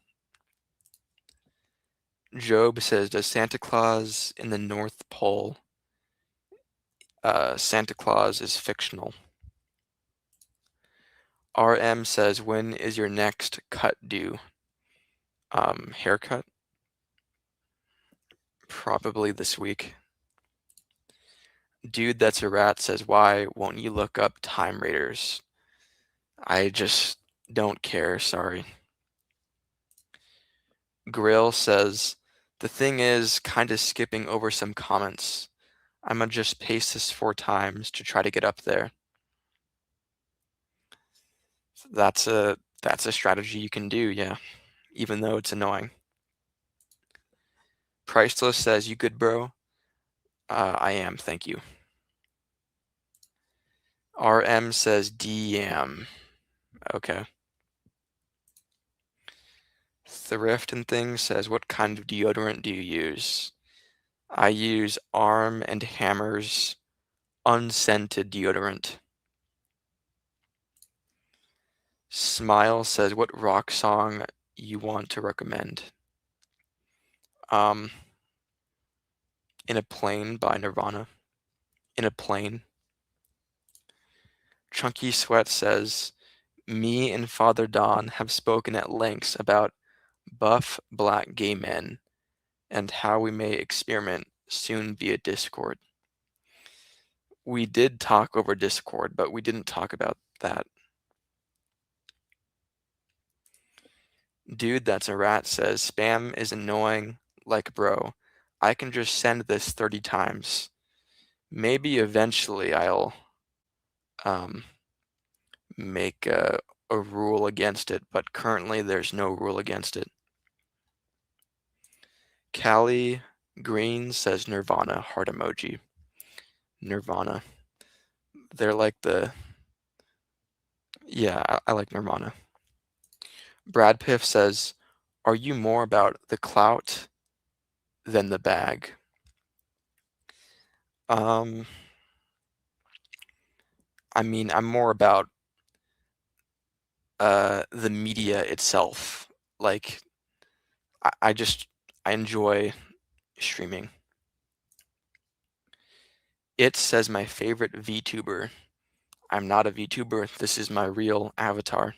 Job says, does Santa Claus in the North Pole? Santa Claus is fictional. RM says, when is your next cut due? Haircut? Probably this week. Dude That's a Rat says, why won't you look up Time Raiders? I just don't care, sorry. Grill says, the thing is kind of skipping over some comments. I'm gonna just paste this 4 times to try to get up there. That's a strategy you can do, yeah, even though it's annoying. Priceless says, you good, bro? I am, thank you. RM says DM. Okay. Thrift and Things says, what kind of deodorant do you use? I use Arm and Hammer's unscented deodorant. Smile says, what rock song you want to recommend? In a Plane by Nirvana. In a Plane. Chunky Sweat says, me and Father Don have spoken at lengths about buff black gay men and how we may experiment soon via Discord. We did talk over Discord, but we didn't talk about that. Dude, that's a rat says spam is annoying, like bro. I can just send this 30 times. Maybe eventually I'll um, make a rule against it, but currently there's no rule against it. Callie Green says Nirvana, heart emoji. Nirvana. They're like yeah, I like Nirvana. Brad Piff says, are you more about the clout than the bag? Um, I mean, I'm more about the media itself. Like, I just I enjoy streaming. It says my favorite VTuber. I'm not a VTuber. This is my real avatar.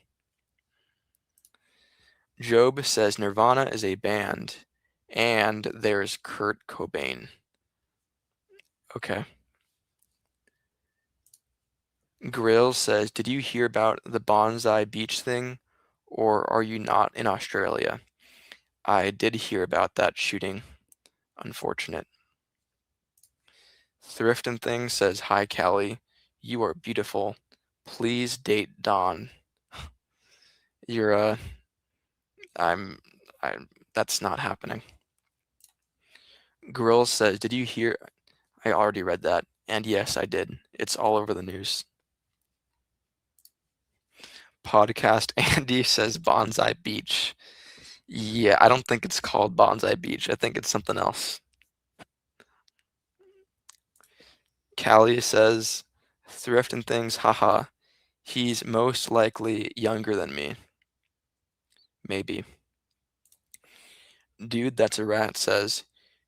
Job says Nirvana is a band, and there's Kurt Cobain. Okay. Grill says, did you hear about the Bonsai Beach thing, or are you not in Australia? I did hear about that shooting. Unfortunate. Thrift and Thing says, hi Callie, you are beautiful. Please date Dawn. You're I'm that's not happening. Grill says, did you hear? I already read that. And yes, I did. It's all over the news. Podcast Andy says Bonsai Beach. Yeah, I don't think it's called Bonsai Beach. I think it's something else. Callie says, Thrift and Things, haha. He's most likely younger than me. Maybe. Dude, that's a rat says,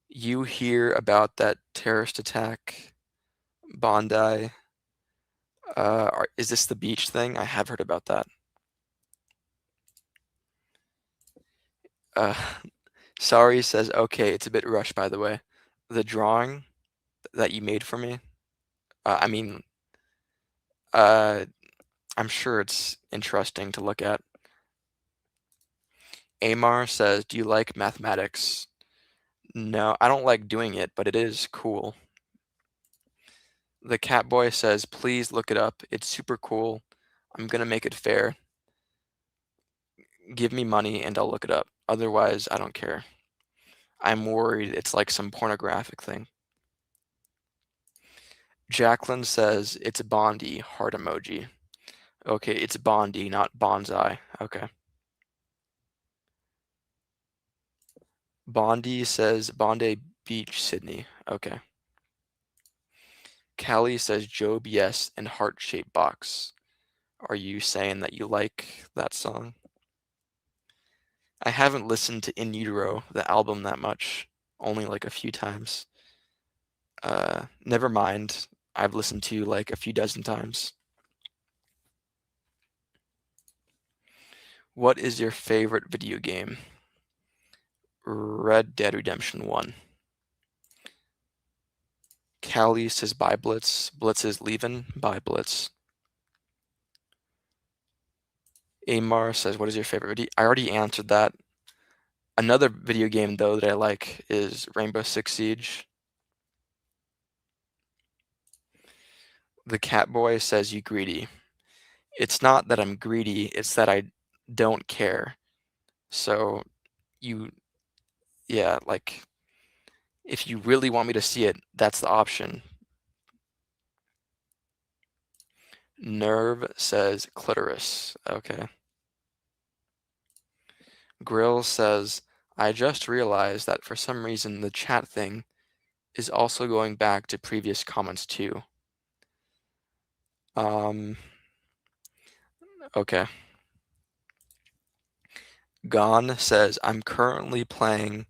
you hear about that terrorist attack? Bondi. Is this the beach thing? I have heard about that. Uh, Sorry says, okay, it's a bit rushed, by the way. The drawing that you made for me, I mean, uh, I'm sure it's interesting to look at. Amar says, do you like mathematics? No, I don't like doing it, but it is cool. The cat boy says, please look it up. It's super cool. I'm gonna make it fair. Give me money and I'll look it up. Otherwise, I don't care. I'm worried it's like some pornographic thing. Jacqueline says, it's Bondi, heart emoji. Okay, it's Bondi, not bonsai. Okay. Bondi says Bondi Beach, Sydney. Okay. Callie says Job, yes, and heart-shaped box. Are you saying that you like that song? I haven't listened to In Utero, the album, that much. Only like a few times. Never mind. I've listened to like a few dozen times. What is your favorite video game? Red Dead Redemption 1. Callie says bye Blitz. Blitz is leaving. Bye Blitz. Amar says, what is your favorite video? I already answered that. Another video game, though, that I like is Rainbow Six Siege. The cat boy says, you greedy. It's not that I'm greedy, it's that I don't care. So, you, yeah, like, if you really want me to see it, that's the option. Nerve says clitoris. Okay. Grill says, I just realized that for some reason the chat thing is also going back to previous comments too. Okay. Gone says, I'm currently playing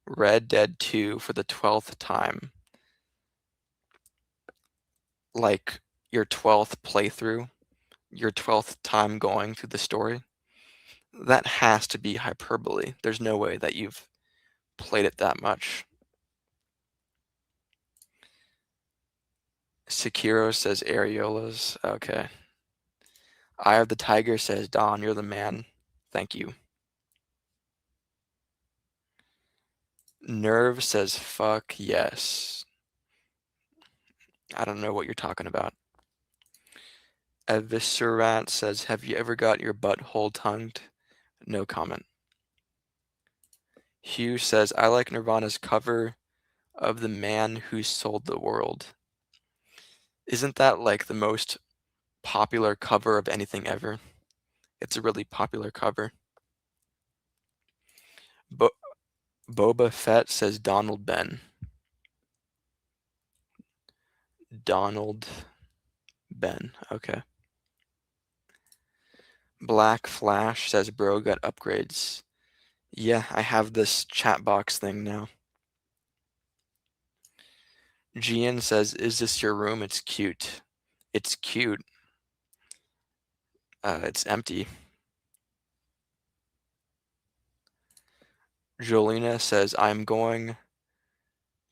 Red Dead 2 for the 12th time. Like your 12th playthrough, your 12th time going through the story. That has to be hyperbole. There's no way that you've played it that much. Sekiro says areolas. Okay. Eye of the Tiger says, Don, you're the man. Thank you. Nerve says fuck yes. I don't know what you're talking about. Eviscerat says, have you ever got your butthole tongued? No comment. Hugh says, I like Nirvana's cover of The Man Who Sold the World. Isn't that like the most popular cover of anything ever? It's a really popular cover. Bo Boba Fett says Donald Ben. Donald Ben, okay. Black Flash says bro got upgrades. Yeah, I have this chat box thing now. Gian says, is this your room? It's cute. It's cute. It's empty. Jolina says, I'm going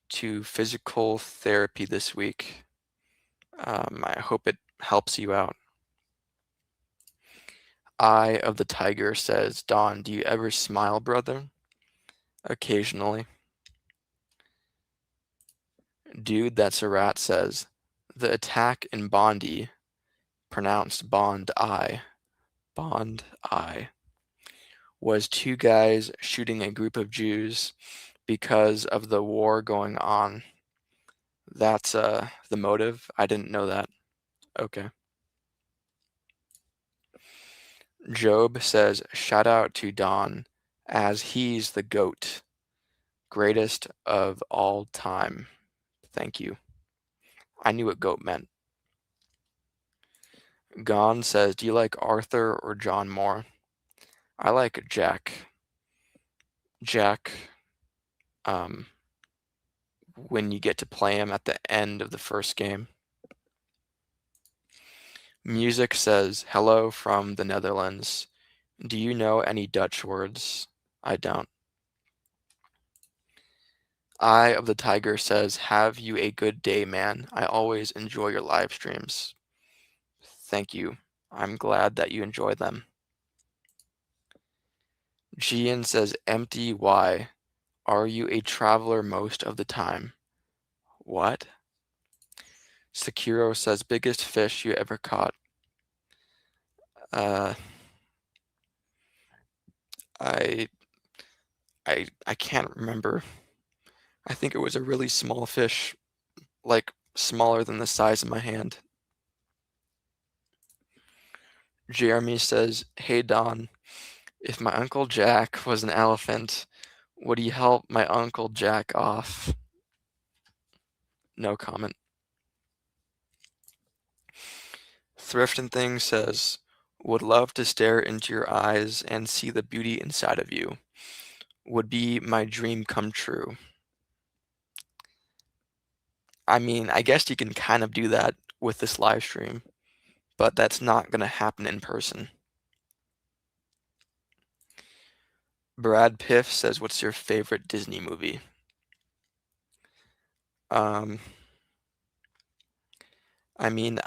to physical therapy this week. I hope it helps you out. Eye of the Tiger says, Don, do you ever smile, brother? Occasionally. Dude, that's a rat says, the attack in Bondi, pronounced Bond-I, Bond-I, was two guys shooting a group of Jews because of the war going on. That's the motive? I didn't know that. Okay. Job says, shout out to Don, as he's the GOAT, greatest of all time. Thank you. I knew what GOAT meant. Gon says, do you like Arthur or John more? I like Jack. Jack, when you get to play him at the end of the first game. Music says, hello from the Netherlands. Do you know any Dutch words? I don't. Eye of the Tiger says, have you a good day, man. I always enjoy your live streams. Thank you. I'm glad that you enjoy them. Gian says, empty why? Are you a traveler most of the time? What? Sekiro says, biggest fish you ever caught? Uh, I can't remember. I think it was a really small fish, like smaller than the size of my hand. Jeremy says, hey Don, if my Uncle Jack was an elephant, would he help my Uncle Jack off? No comment. Thrift and Thing says, would love to stare into your eyes and see the beauty inside of you. Would be my dream come true. I mean, I guess you can kind of do that with this live stream, but that's not going to happen in person. Brad Piff says, what's your favorite Disney movie? I mean,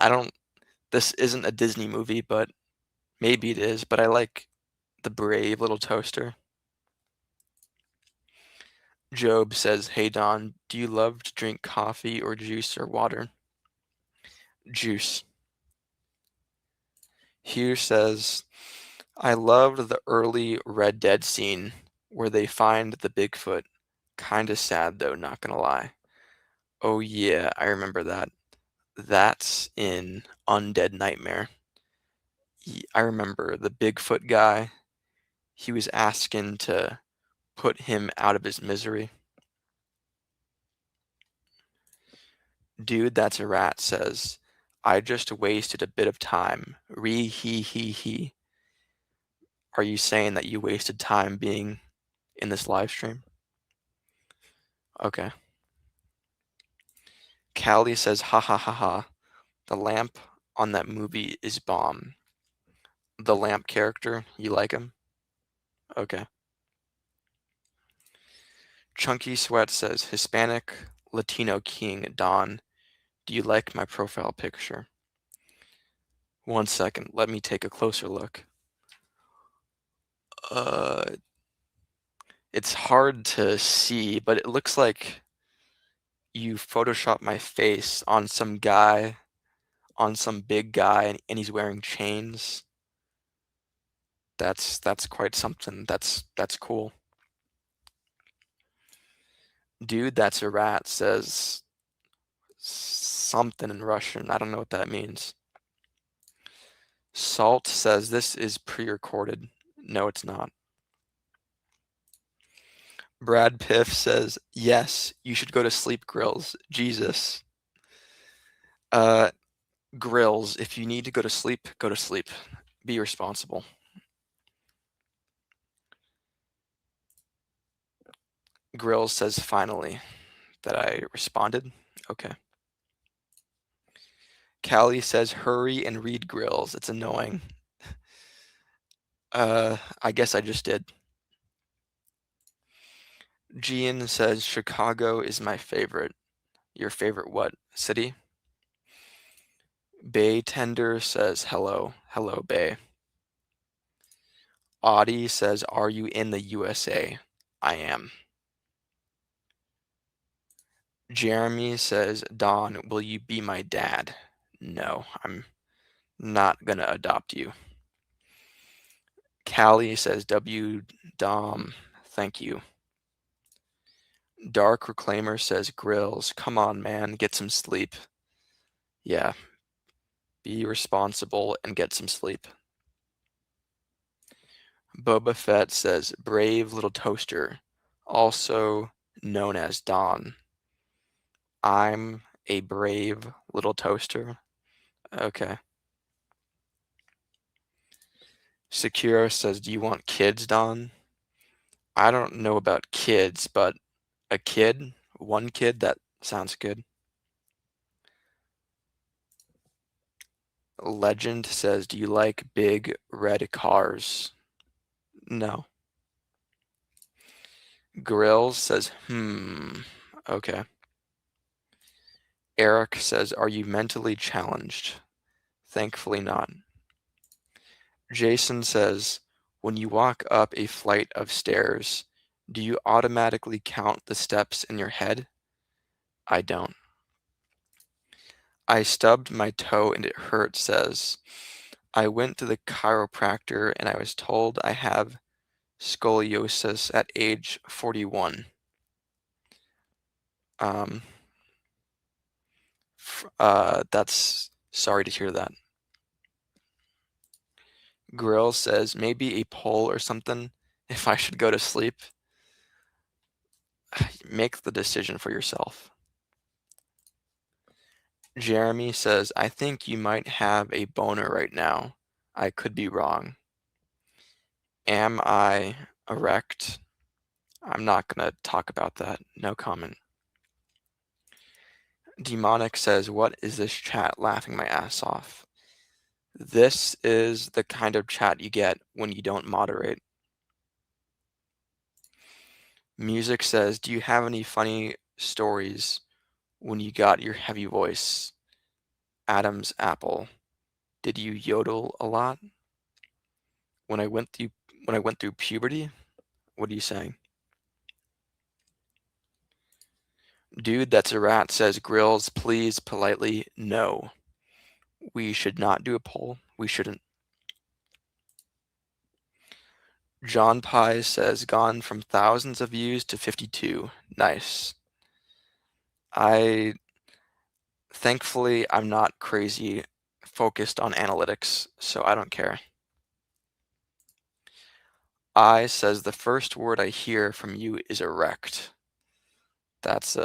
this isn't a Disney movie, but maybe it is, but I like The Brave Little Toaster. Job says, hey Don, do you love to drink coffee or juice or water? Juice. Hugh says, I loved the early Red Dead scene where they find the Bigfoot. Kinda sad though, not gonna lie. Oh yeah, I remember that. That's in Undead Nightmare. I remember the Bigfoot guy. He was asking to put him out of his misery. Dude, that's a rat says, I just wasted a bit of time. He. Are you saying that you wasted time being in this live stream? Okay. Callie says, ha ha ha ha. The lamp on that movie is bomb. The lamp character, you like him? Okay. Chunky Sweat says, Hispanic Latino King Don, do you like my profile picture? 1 second, let me take a closer look. It's hard to see, but it looks like you Photoshop my face on some guy, on some big guy, and he's wearing chains. That's quite something. That's cool. Dude, that's a rat says something in Russian. I don't know what that means. Salt says this is pre-recorded. No, it's not. Brad Piff says, yes, you should go to sleep, Grills. Jesus. Uh, Grills, if you need to go to sleep, go to sleep. Be responsible. Grills says, finally, that I responded. Okay. Callie says, hurry and read Grills. It's annoying. I guess I just did. Gian says, Chicago is my favorite. Your favorite what? City? Bay Tender says, hello. Hello, Bay. Audie says, are you in the USA? I am. Jeremy says, Don, will you be my dad? No, I'm not gonna adopt you. Callie says, W Dom, thank you. Dark Reclaimer says, Grills, come on, man, get some sleep. Yeah, be responsible and get some sleep. Boba Fett says, brave little toaster, also known as Don. I'm a brave little toaster. Okay. Secura says, do you want kids, Don? I don't know about kids, but a kid, one kid, that sounds good. Legend says, do you like big red cars? No. Grills says, okay. Eric says, are you mentally challenged? Thankfully not. Jason says, when you walk up a flight of stairs, do you automatically count the steps in your head? I don't. I stubbed my toe and it hurt says, I went to the chiropractor and I was told I have scoliosis at age 41. Um, that's sorry to hear that. Grill says maybe a poll or something if I should go to sleep. Make the decision for yourself. Jeremy says, I think you might have a boner right now. I could be wrong. Am I erect? I'm not going to talk about that. No comment. Demonic says, what is this chat laughing my ass off? This is the kind of chat you get when you don't moderate. Music says, do you have any funny stories when you got your heavy voice? Adam's apple. Did you yodel a lot? When I went through puberty? What are you saying? Dude, that's a rat says, Grills, please politely no. We should not do a poll. We shouldn't. John Pye says, gone from thousands of views to 52. Nice. Thankfully, I'm not crazy focused on analytics, so I don't care. I says, the first word I hear from you is erect. That's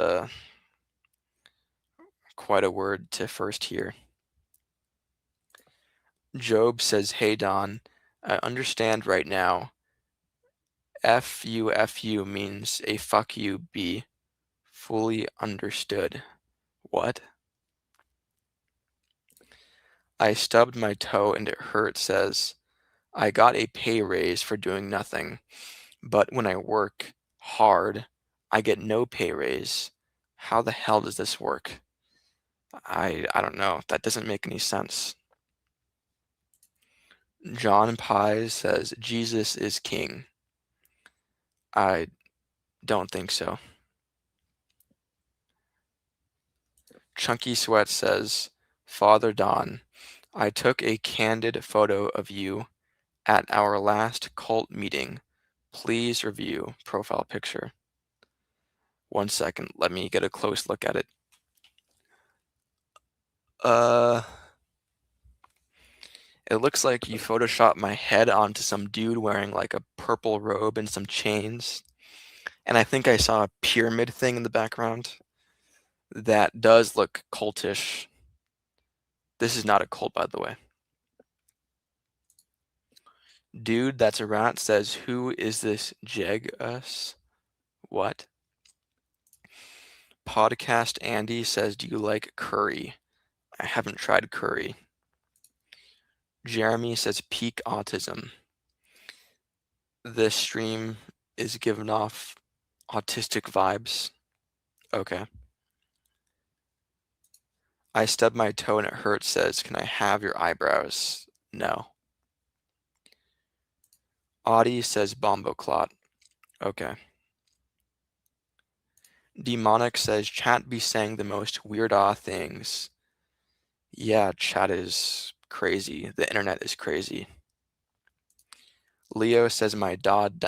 quite a word to first hear. Job says, hey Don, I understand right now. FU means a fuck you B. Fully understood. What? I stubbed my toe and it hurt says, I got a pay raise for doing nothing, but when I work hard, I get no pay raise. How the hell does this work? I don't know. That doesn't make any sense. John Pye says, Jesus is king. I don't think so. Chunky Sweat says, Father Don, I took a candid photo of you at our last cult meeting. Please review profile picture. 1 second, let me get a close look at it. It looks like you photoshopped my head onto some dude wearing like a purple robe and some chains. And I think I saw a pyramid thing in the background. That does look cultish. This is not a cult, by the way. Dude, that's a rat says, who is this Jegus? What? Podcast Andy says, do you like curry? I haven't tried curry. Jeremy says, peak autism. This stream is giving off autistic vibes. Okay. I stubbed my toe and it hurts says, can I have your eyebrows? No. Audie says, bombo clot. Okay. Demonic says, chat be saying the most weird things. Yeah, chat is crazy. The internet is crazy. Leo says, my dog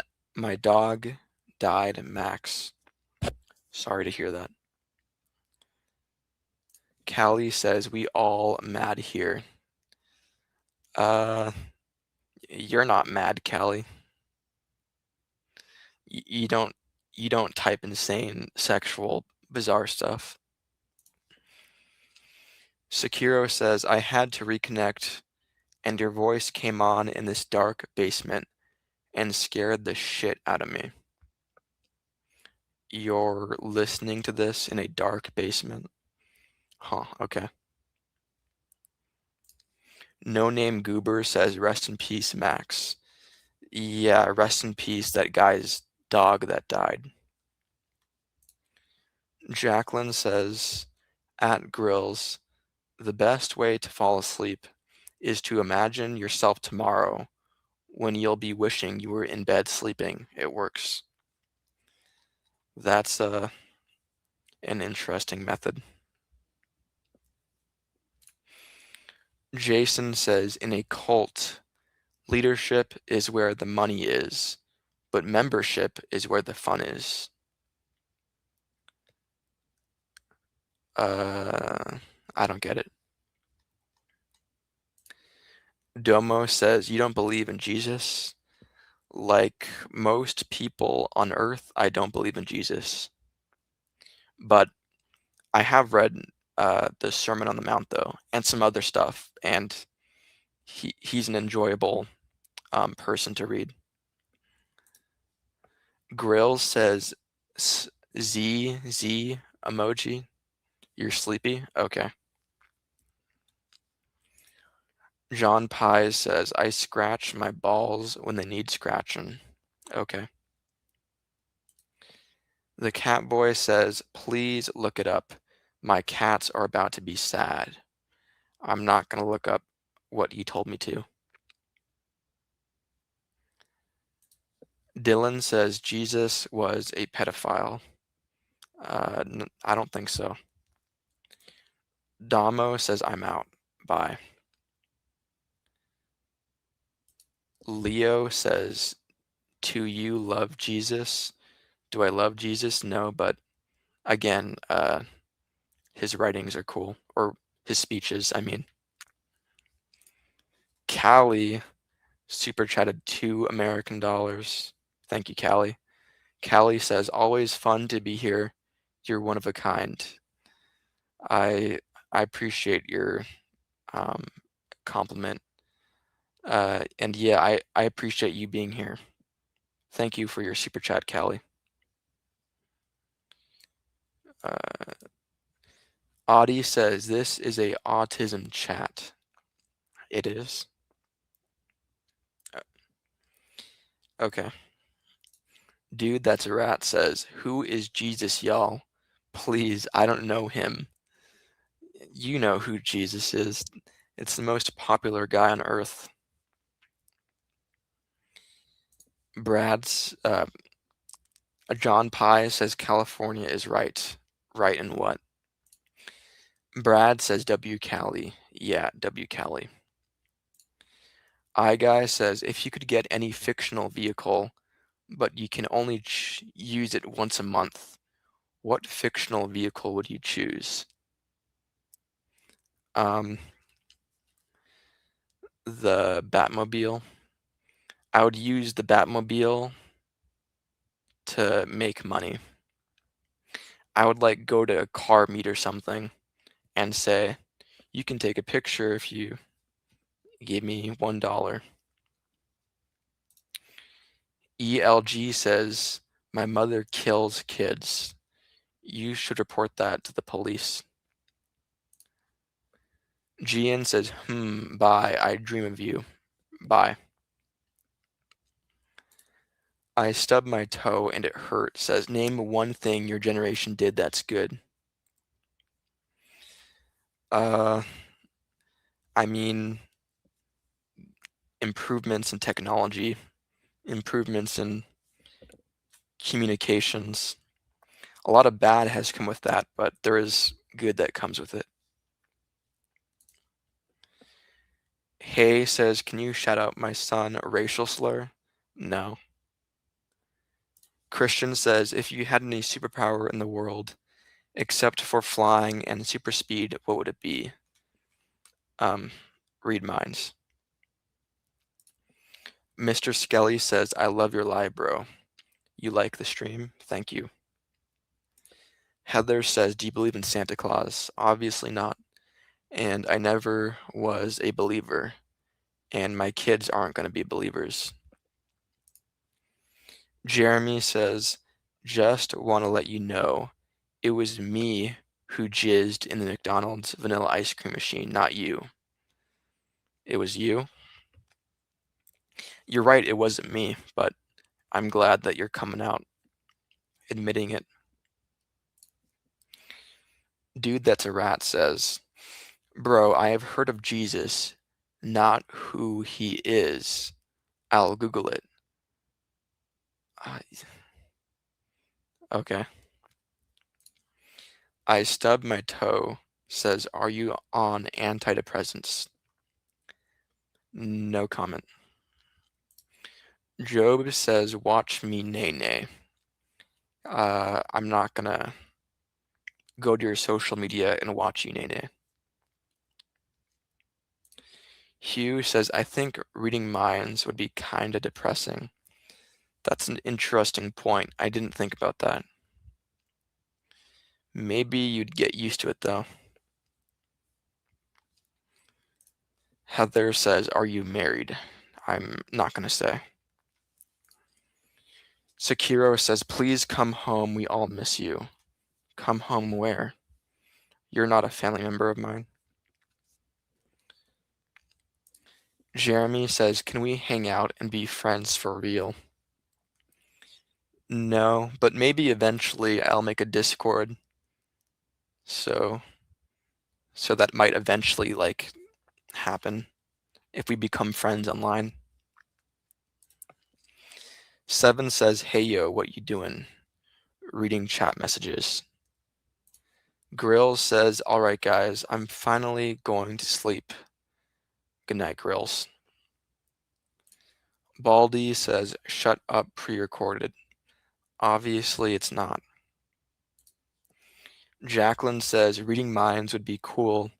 died, Max. Sorry to hear that. Callie says, we all mad here. You're not mad, Callie. You don't type insane, sexual, bizarre stuff. Sekiro says, I had to reconnect, and your voice came on in this dark basement and scared the shit out of me. You're listening to this in a dark basement? Huh, okay. No Name Goober says, rest in peace, Max. Yeah, rest in peace, that guy's dog that died. Jacqueline says, at Grills, the best way to fall asleep is to imagine yourself tomorrow when you'll be wishing you were in bed sleeping. It works. That's an interesting method. Jason says, in a cult, leadership is where the money is, but membership is where the fun is. I don't get it. Domo says, you don't believe in Jesus? Like most people on earth, I don't believe in Jesus. But I have read the Sermon on the Mount, though, and some other stuff, and he's an enjoyable person to read. Grill says, Z emoji. You're sleepy? Okay. John Pies says, I scratch my balls when they need scratching. Okay. The cat boy says, please look it up. My cats are about to be sad. I'm not going to look up what he told me to. Dylan says, Jesus was a pedophile. I don't think so. Damo says, I'm out. Bye. Leo says, do you love Jesus? Do I love Jesus? No, but again, his writings are cool, or his speeches, I mean. Callie super chatted $2 American. Thank you, Callie. Callie says, always fun to be here. You're one of a kind. I appreciate your compliment. And yeah, I appreciate you being here. Thank you for your super chat, Callie. Audie says, this is a autism chat. It is. Okay. Dude, that's a rat says, who is Jesus, y'all? Please, I don't know him. You know who Jesus is. It's the most popular guy on earth. Brad's John Pye says California is right. Right in what? Brad says W Cali. Yeah, W Cali. iGuy says if you could get any fictional vehicle, but you can only use it once a month, what fictional vehicle would you choose? The Batmobile. I would use the Batmobile to make money. I would like go to a car meet or something and say, you can take a picture if you give me $1. ELG says, my mother kills kids. You should report that to the police. GN says, bye, I dream of you. Bye. I stubbed my toe and it hurt. Says, name one thing your generation did that's good. I mean, improvements in technology, improvements in communications. A lot of bad has come with that, but there is good that comes with it. Hey says, can you shout out my son a racial slur? No. Christian says, if you had any superpower in the world, except for flying and super speed, what would it be? Read minds. Mr. Skelly says, I love your live, bro. You like the stream? Thank you. Heather says, do you believe in Santa Claus? Obviously not. And I never was a believer. And my kids aren't going to be believers. Jeremy says, just want to let you know, it was me who jizzed in the McDonald's vanilla ice cream machine, not you. It was you? You're right, it wasn't me, but I'm glad that you're coming out, admitting it. Dude that's a rat says, bro, I have heard of Jesus, not who he is. I'll Google it. Okay. I stubbed my toe says, are you on antidepressants? No comment. Job says, watch me nay nay. I'm not gonna go to your social media and watch you nay nay. Hugh says, I think reading minds would be kinda depressing. That's an interesting point. I didn't think about that. Maybe you'd get used to it though. Heather says, are you married? I'm not gonna say. Sekiro says, please come home, we all miss you. Come home where? You're not a family member of mine. Jeremy says, can we hang out and be friends for real? No, but maybe eventually I'll make a Discord. So that might eventually like happen if we become friends online. 7 says, hey yo, what you doing? Reading chat messages. Grills says, alright guys, I'm finally going to sleep. Good night, Grills. Baldy says, shut up, pre-recorded. Obviously it's not. Jacqueline says, reading minds would be cool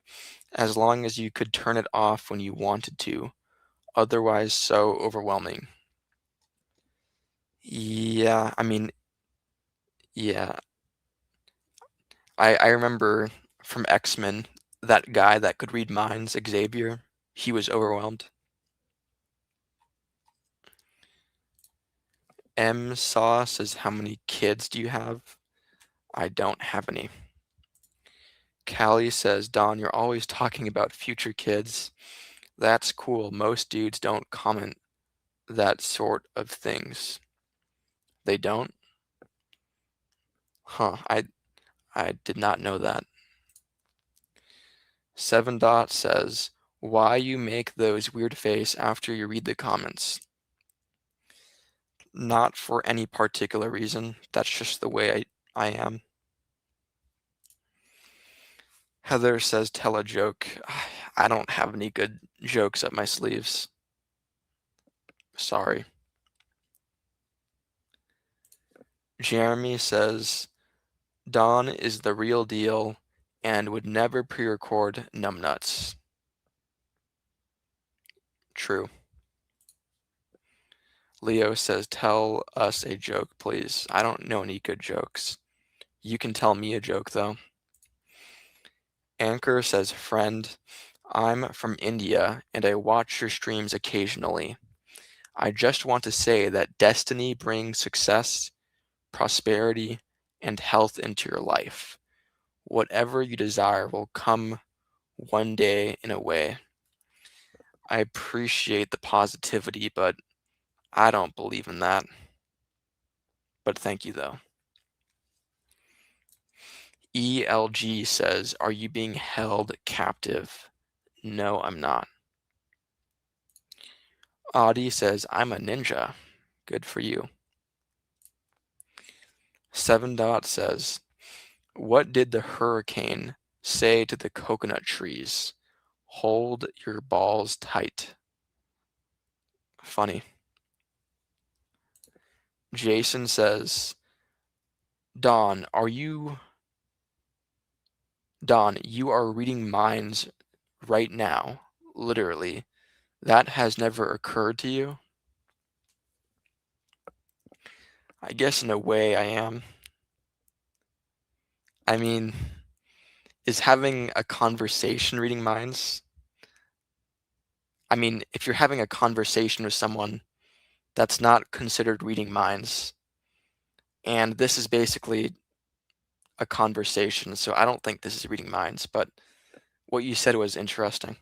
as long as you could turn it off when you wanted to. Otherwise so overwhelming. Yeah, I mean, yeah. I remember from X-Men, that guy that could read minds, Xavier, he was overwhelmed. M Saw says, how many kids do you have? I don't have any. Callie says, Don, you're always talking about future kids. That's cool. Most dudes don't comment that sort of things. They don't? Huh, I did not know that. 7 Dot says, why you make those weird face after you read the comments? Not for any particular reason. That's just the way I am. Heather says, tell a joke. I don't have any good jokes up my sleeves. Sorry. Jeremy says, Don is the real deal and would never pre-record Numbnuts. True. Leo says, tell us a joke, please. I don't know any good jokes. You can tell me a joke, though. Anchor says, friend, I'm from India and I watch your streams occasionally. I just want to say that destiny brings success, prosperity, and health into your life. Whatever you desire will come one day in a way. I appreciate the positivity, but I don't believe in that. But thank you, though. ELG says, are you being held captive? No, I'm not. Audie says, I'm a ninja. Good for you. 7 Dot says, what did the hurricane say to the coconut trees? Hold your balls tight. Funny. Jason says, Don, you are reading minds right now, literally. That has never occurred to you? I guess in a way I am. I mean, is having a conversation reading minds? I mean, if you're having a conversation with someone, that's not considered reading minds. And this is basically a conversation, so I don't think this is reading minds, but what you said was interesting.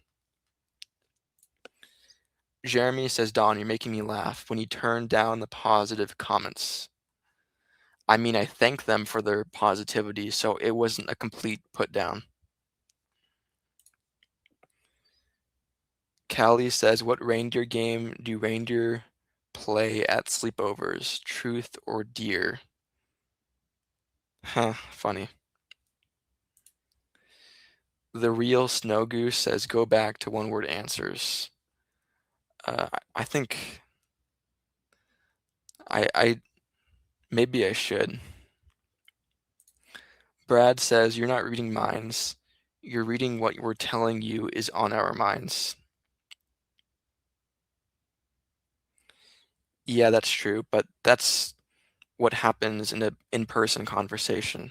Jeremy says, Don, you're making me laugh when you turn down the positive comments. I mean, I thank them for their positivity, so it wasn't a complete put down. Callie says, what reindeer game do reindeer play at sleepovers? Truth or deer? Huh, funny. The real Snow Goose says, go back to one-word answers. I think I maybe I should. Brad says, you're not reading minds. You're reading what we're telling you is on our minds. Yeah, that's true, but that's what happens in an in-person conversation.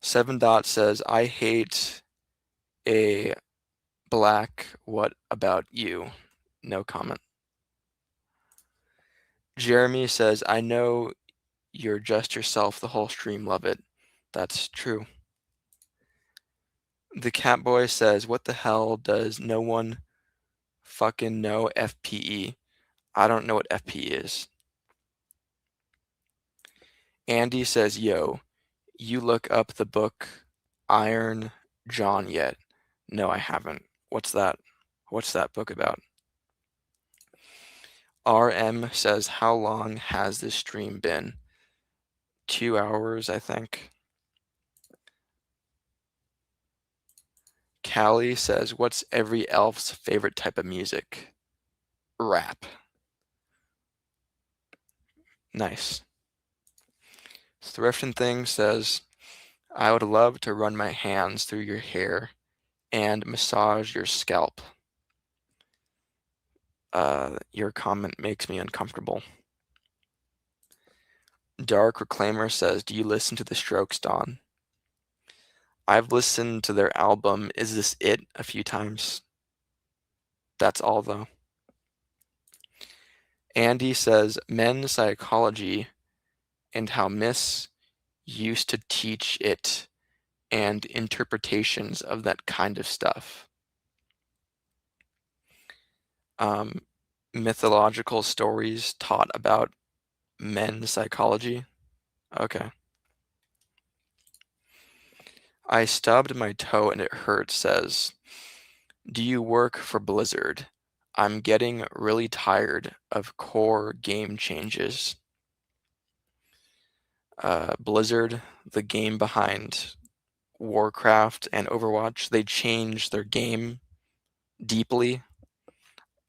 7 Dot says, I hate a black what about you? No comment. Jeremy says, I know you're just yourself the whole stream, love it. That's true. The Catboy says, what the hell does no one fucking know FPE? I don't know what FPE is. Andy says, yo, you look up the book Iron John yet? No, I haven't. What's that? What's that book about? RM says, how long has this stream been? 2 hours, I think. Callie says, what's every elf's favorite type of music? Rap. Nice. Thrifting Thing says, I would love to run my hands through your hair and massage your scalp. Your comment makes me uncomfortable. Dark Reclaimer says, do you listen to the Strokes, Don? I've listened to their album Is This It a few times. That's all, though. Andy says, men's psychology and how Miss used to teach it and interpretations of that kind of stuff. Mythological stories taught about men's psychology. Okay. I stubbed my toe and it hurt says, do you work for Blizzard? I'm getting really tired of core game changes. Blizzard, the game behind Warcraft and Overwatch, they changed their game deeply.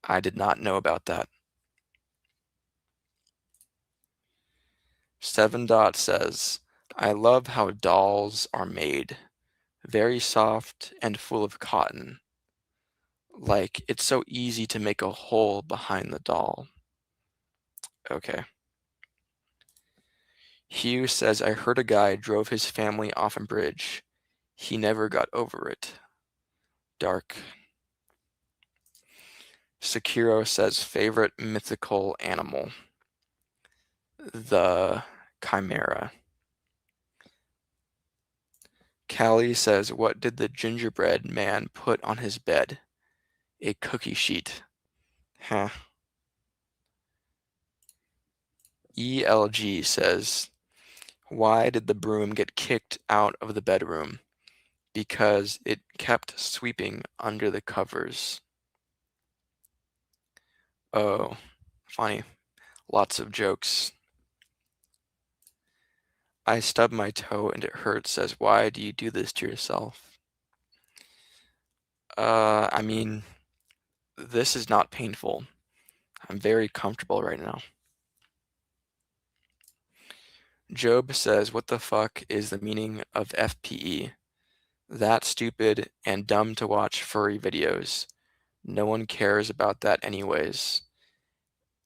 I did not know about that. 7 Dot says, I love how dolls are made. Very soft and full of cotton. Like, it's so easy to make a hole behind the doll. Okay. Hugh says, I heard a guy drove his family off a bridge. He never got over it. Dark. Sekiro says, favorite mythical animal. The Chimera. Callie says, what did the gingerbread man put on his bed? A cookie sheet. Huh. ELG says, why did the broom get kicked out of the bedroom? Because it kept sweeping under the covers. Oh, funny. Lots of jokes. I stubbed my toe and it hurts, says, why do you do this to yourself? I mean, this is not painful. I'm very comfortable right now. Job says, what the fuck is the meaning of FPE? That stupid and dumb to watch furry videos. No one cares about that anyways.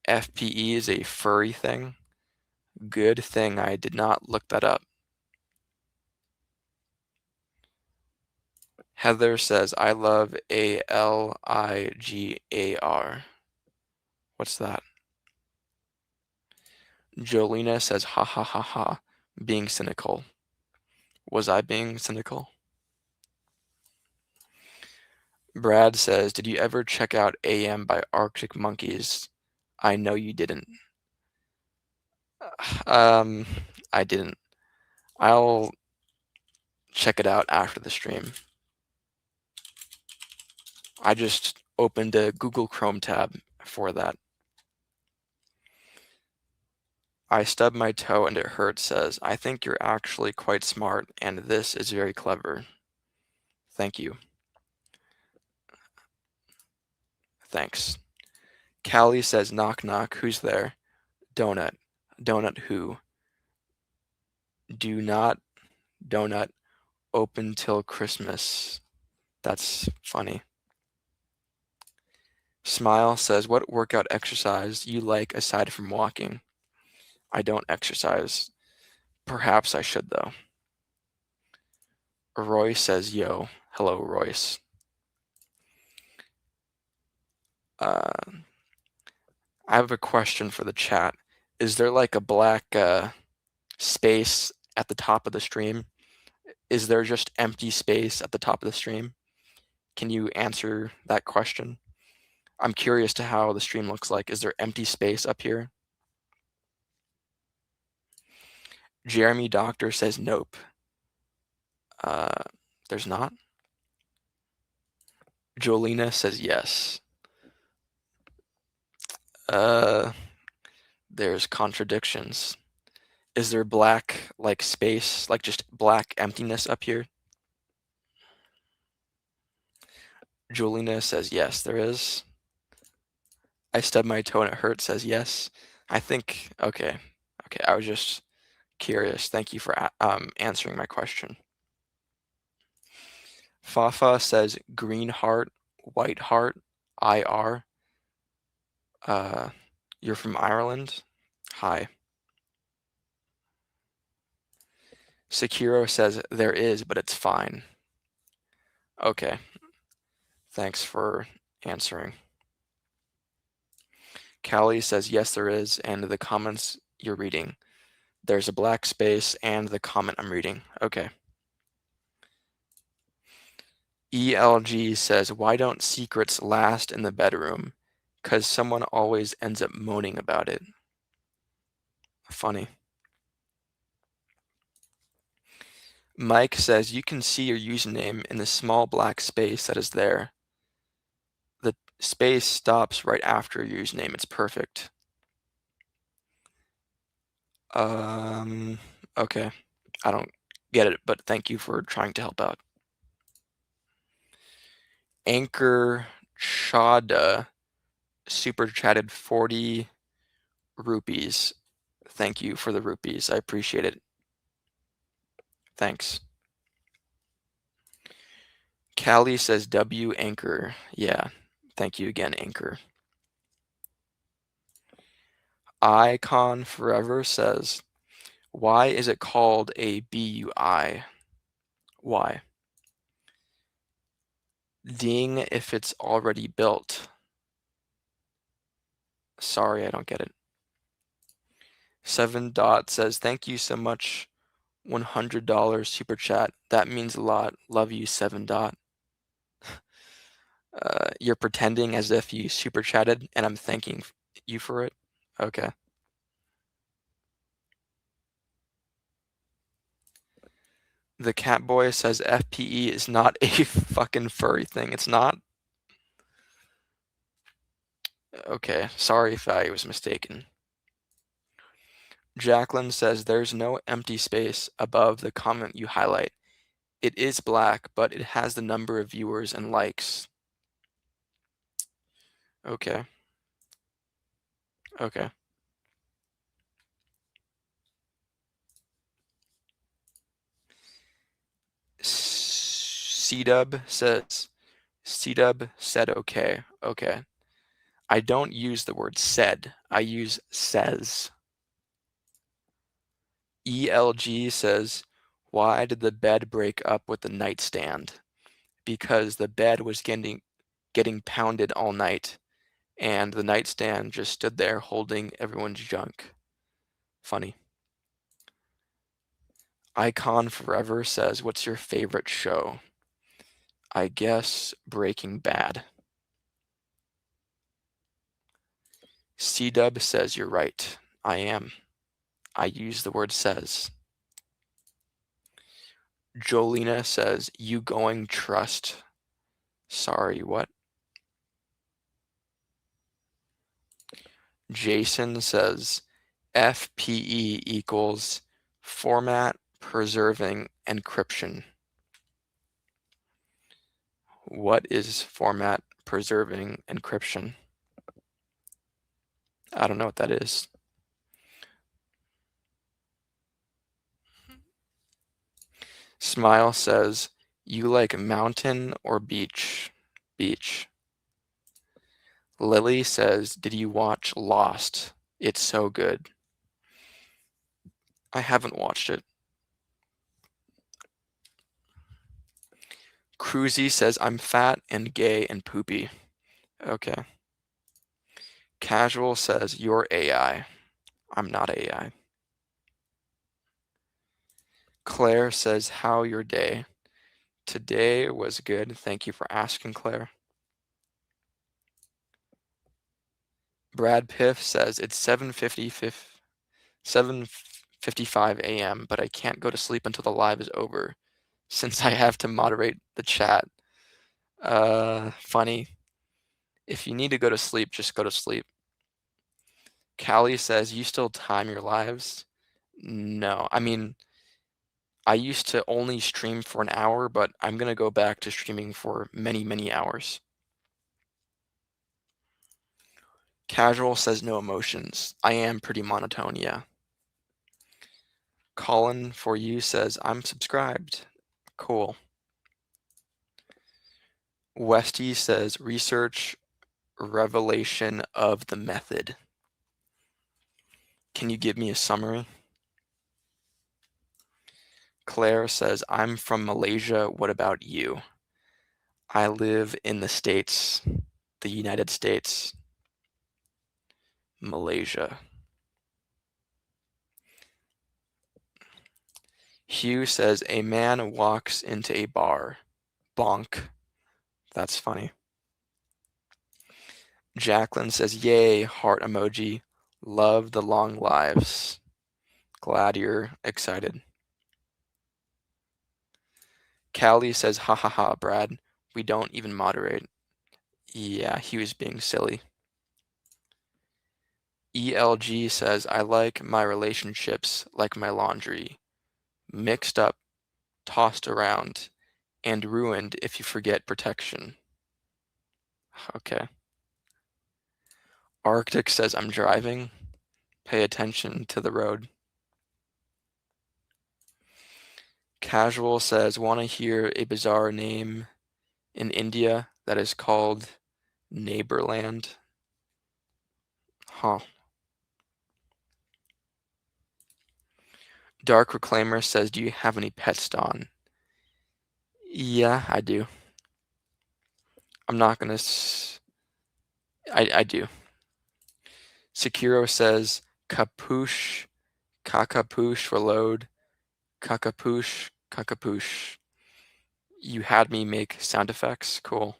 FPE is a furry thing? Good thing I did not look that up. Heather says, I love ALIGAR. What's that? Jolina says, ha ha ha ha, being cynical. Was I being cynical? Brad says, did you ever check out AM by Arctic Monkeys? I know you didn't. I didn't. I'll check it out after the stream. I just opened a Google Chrome tab for that. I stubbed my toe and it hurts says, I think you're actually quite smart and this is very clever. Thank you. Thanks. Callie says, knock knock, who's there? Donut. Donut who? Do not donut open till Christmas. That's funny. Smile says, what workout exercise you like aside from walking? I don't exercise. Perhaps I should though. Roy says, yo. Hello, Royce. I have a question for the chat. Is there like a black space at the top of the stream? Is there just empty space at the top of the stream? Can you answer that question? I'm curious to how the stream looks like. Is there empty space up here? Jeremy Doctor says nope. There's not. Jolina says yes. There's contradictions. Is there black like space, like just black emptiness up here? Jolina says yes, there is. I stubbed my toe and it hurts says yes. I think, okay, I was just curious. Thank you for answering my question. Fafa says green heart, white heart, IR. You're from Ireland? Hi. Sekiro says there is, but it's fine. Okay. Thanks for answering. Callie says yes, there is, and the comments you're reading. There's a black space and the comment I'm reading. Okay. ELG says, why don't secrets last in the bedroom? Because someone always ends up moaning about it. Funny. Mike says, you can see your username in the small black space that is there. The Space stops right after your username. It's perfect. Okay. I don't get it, but thank you for trying to help out. Anchor Chada super chatted 40 rupees. Thank you for the rupees. I appreciate it. Thanks. Callie says W Anchor. Yeah. Thank you again, Anchor. Icon Forever says, why is it called a BUI? Why? Ding if it's already built. Sorry, I don't get it. 7 Dot says, thank you so much. $100 super chat. That means a lot. Love you, 7 Dot. You're pretending as if you super chatted and I'm thanking you for it? Okay. The cat boy says FPE is not a fucking furry thing. It's not? Okay, sorry if I was mistaken. Jacqueline says there's no empty space above the comment you highlight. It is black, but it has the number of viewers and likes. Okay. Okay. C-Dub says, C-Dub said okay. Okay. I don't use the word said. I use says. ELG says, why did the bed break up with the nightstand? Because the bed was getting pounded all night, and the nightstand just stood there holding everyone's junk. Funny. Icon Forever says, what's your favorite show? I guess Breaking Bad. C-Dub says you're right. I am. I use the word says. Jolina says, you going trust. Sorry, what? Jason says, FPE equals format preserving encryption. What is format preserving encryption? I don't know what that is. Smile says, you like mountain or beach? Beach. Lily says, did you watch Lost? It's so good. I haven't watched it. Cruzy says, I'm fat and gay and poopy. Okay. Casual says, you're AI. I'm not AI. Claire says, how your day? Today was good. Thank you for asking, Claire. Brad Piff says, it's 7:55 a.m., but I can't go to sleep until the live is over since I have to moderate the chat. Funny. If you need to go to sleep, just go to sleep. Callie says, you still time your lives? No. I mean, I used to only stream for an hour, but I'm going to go back to streaming for many, many hours. Casual says no emotions. I am pretty monotone, yeah. Colin for you says, I'm subscribed. Cool. Westy says, research revelation of the method. Can you give me a summary? Claire says, I'm from Malaysia. What about you? I live in the States, the United States, Malaysia. Hugh says, a man walks into a bar. Bonk. That's funny. Jacqueline says, yay, heart emoji. Love the long lives. Glad you're excited. Callie says, ha ha ha, Brad. We don't even moderate. Yeah, he was being silly. ELG says, I like my relationships like my laundry. Mixed up, tossed around, and ruined if you forget protection. Okay. Arctic says, I'm driving. Pay attention to the road. Casual says, want to hear a bizarre name in India that is called Neighborland? Huh. Dark Reclaimer says, do you have any pets, Don? Yeah, I do. I'm not gonna. I do. Sekiro says, Kapoosh, Kakapoosh, reload, Kakapoosh, Kakapoosh. You had me make sound effects. Cool.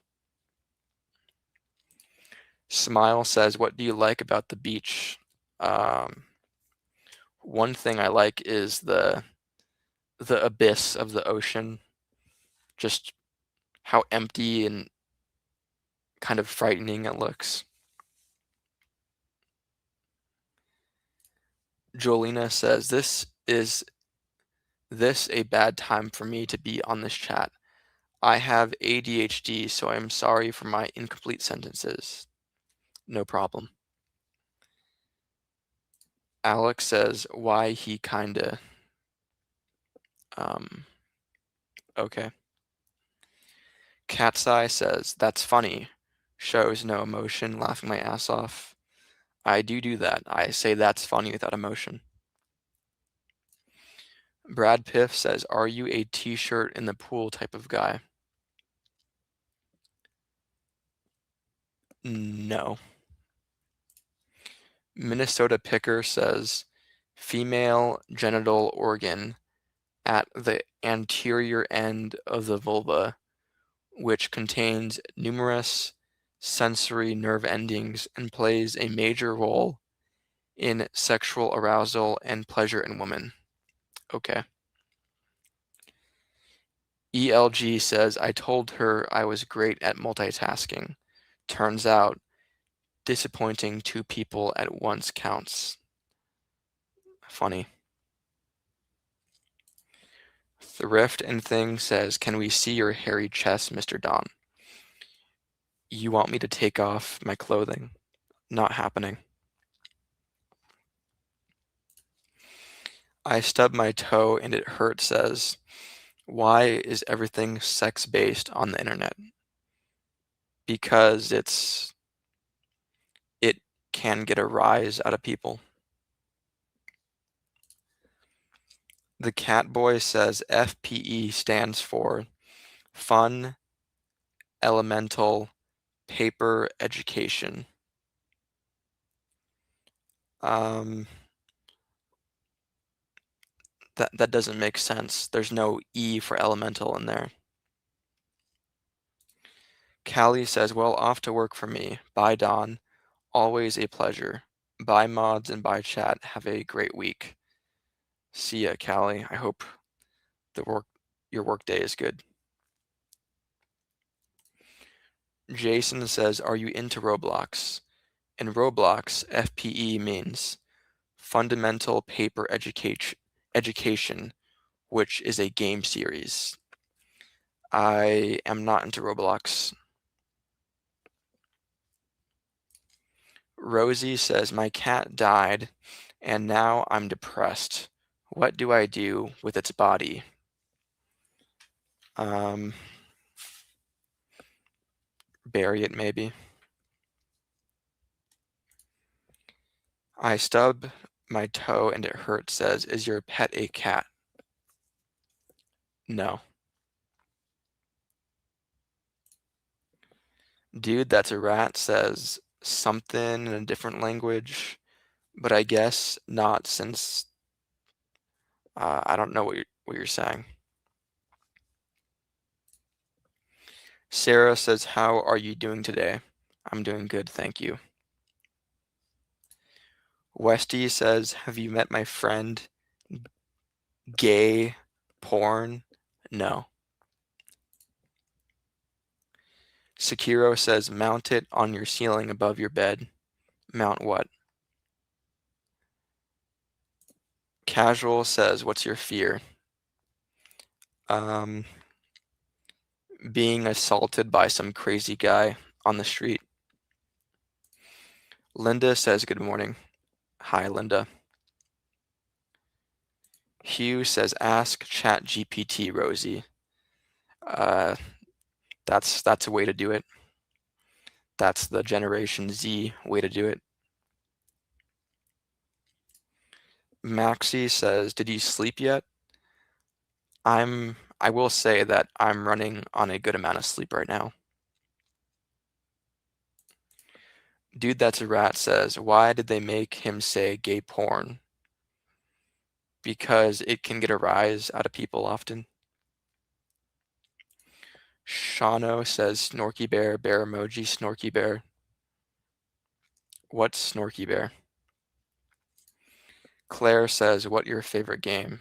Smile says, what do you like about the beach? Um, One thing I like is the abyss of the ocean. Just how empty and kind of frightening it looks. Jolina says, this a bad time for me to be on this chat. I have ADHD, so I am sorry for my incomplete sentences. No problem. Alex says, why he kinda. Okay. Cat's Eye says, that's funny. Shows no emotion, laughing my ass off. I do that. I say that's funny without emotion. Brad Piff says, are you a t-shirt in the pool type of guy? No. Minnesota Picker says, female genital organ at the anterior end of the vulva, which contains numerous sensory nerve endings and plays a major role in sexual arousal and pleasure in women. Okay. ELG says, I told her I was great at multitasking. Turns out, disappointing two people at once counts. Funny. Thrift and Thing says, can we see your hairy chest, Mr. Don? You want me to take off my clothing? Not happening. I stubbed my toe and it hurt says, why is everything sex-based on the internet? Because it can get a rise out of people. The Cat Boy says FPE stands for Fun Elemental Paper Education. That doesn't make sense. There's no E for elemental in there. Callie says, well, off to work for me. Bye, Don. Always a pleasure. Bye, mods, and bye, chat. Have a great week. See ya, Callie. I hope your work day is good. Jason says, are you into Roblox? In Roblox, FPE means Fundamental Paper Education, which is a game series. I am not into Roblox. Rosie says, my cat died and now I'm depressed. What do I do with its body? Bury it maybe. I stub my toe and it hurts says, is your pet a cat? No. Dude, that's a rat says something in a different language, but I guess not since I don't know what you're saying. Sarah says, how are you doing today? I'm doing good, thank you. Westy says, have you met my friend Gay Porn? No. Sekiro says mount it on your ceiling above your bed. Mount what? Casual says, what's your fear? Um, being assaulted by some crazy guy on the street. Linda says, good morning. Hi, Linda. Hugh says, ask ChatGPT, Rosie. Uh, that's a way to do it. That's the Generation Z way to do it. Maxie says, did you sleep yet? I will say that I'm running on a good amount of sleep right now. Dude That's a Rat says, why did they make him say gay porn? Because it can get a rise out of people often. Shano says, Snorky Bear, bear emoji, Snorky Bear. What's Snorky Bear? Claire says, what your favorite game?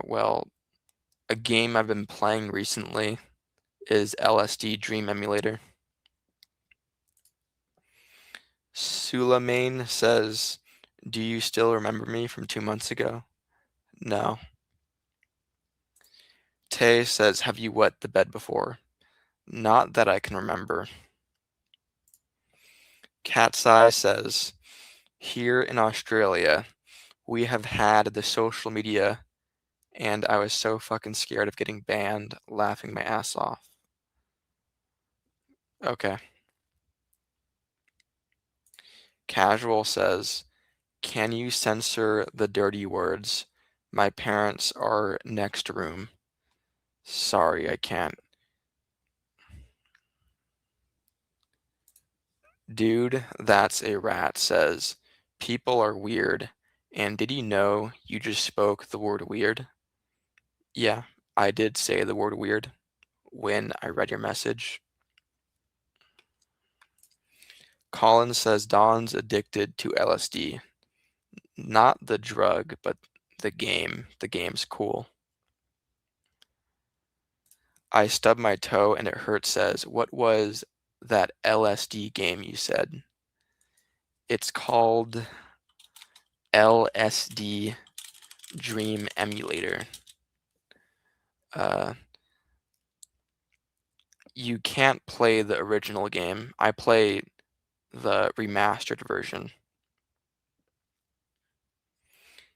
Well, a game I've been playing recently is LSD Dream Emulator. Sulamane says, do you still remember me from 2 months ago? No. Tay says, have you wet the bed before? Not that I can remember. Cat's Eye says, here in Australia, we have had the social media and I was so fucking scared of getting banned, laughing my ass off. Okay. Casual says, can you censor the dirty words? My parents are next room. Sorry, I can't. Dude That's a Rat says, people are weird. And did you know you just spoke the word weird? Yeah, I did say the word weird when I read your message. Colin says Don's addicted to LSD. Not the drug, but the game. The game's cool. I stubbed my toe and it hurt says, what was that LSD game you said? It's called LSD Dream Emulator. You can't play the original game. I play the remastered version.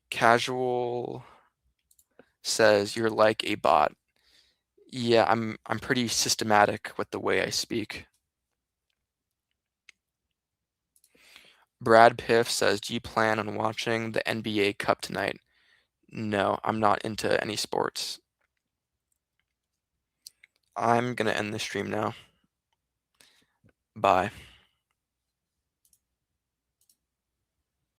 Casual says you're like a bot. Yeah, I'm pretty systematic with the way I speak. Brad Piff says, do you plan on watching the NBA Cup tonight? No, I'm not into any sports. I'm gonna end the stream now. Bye.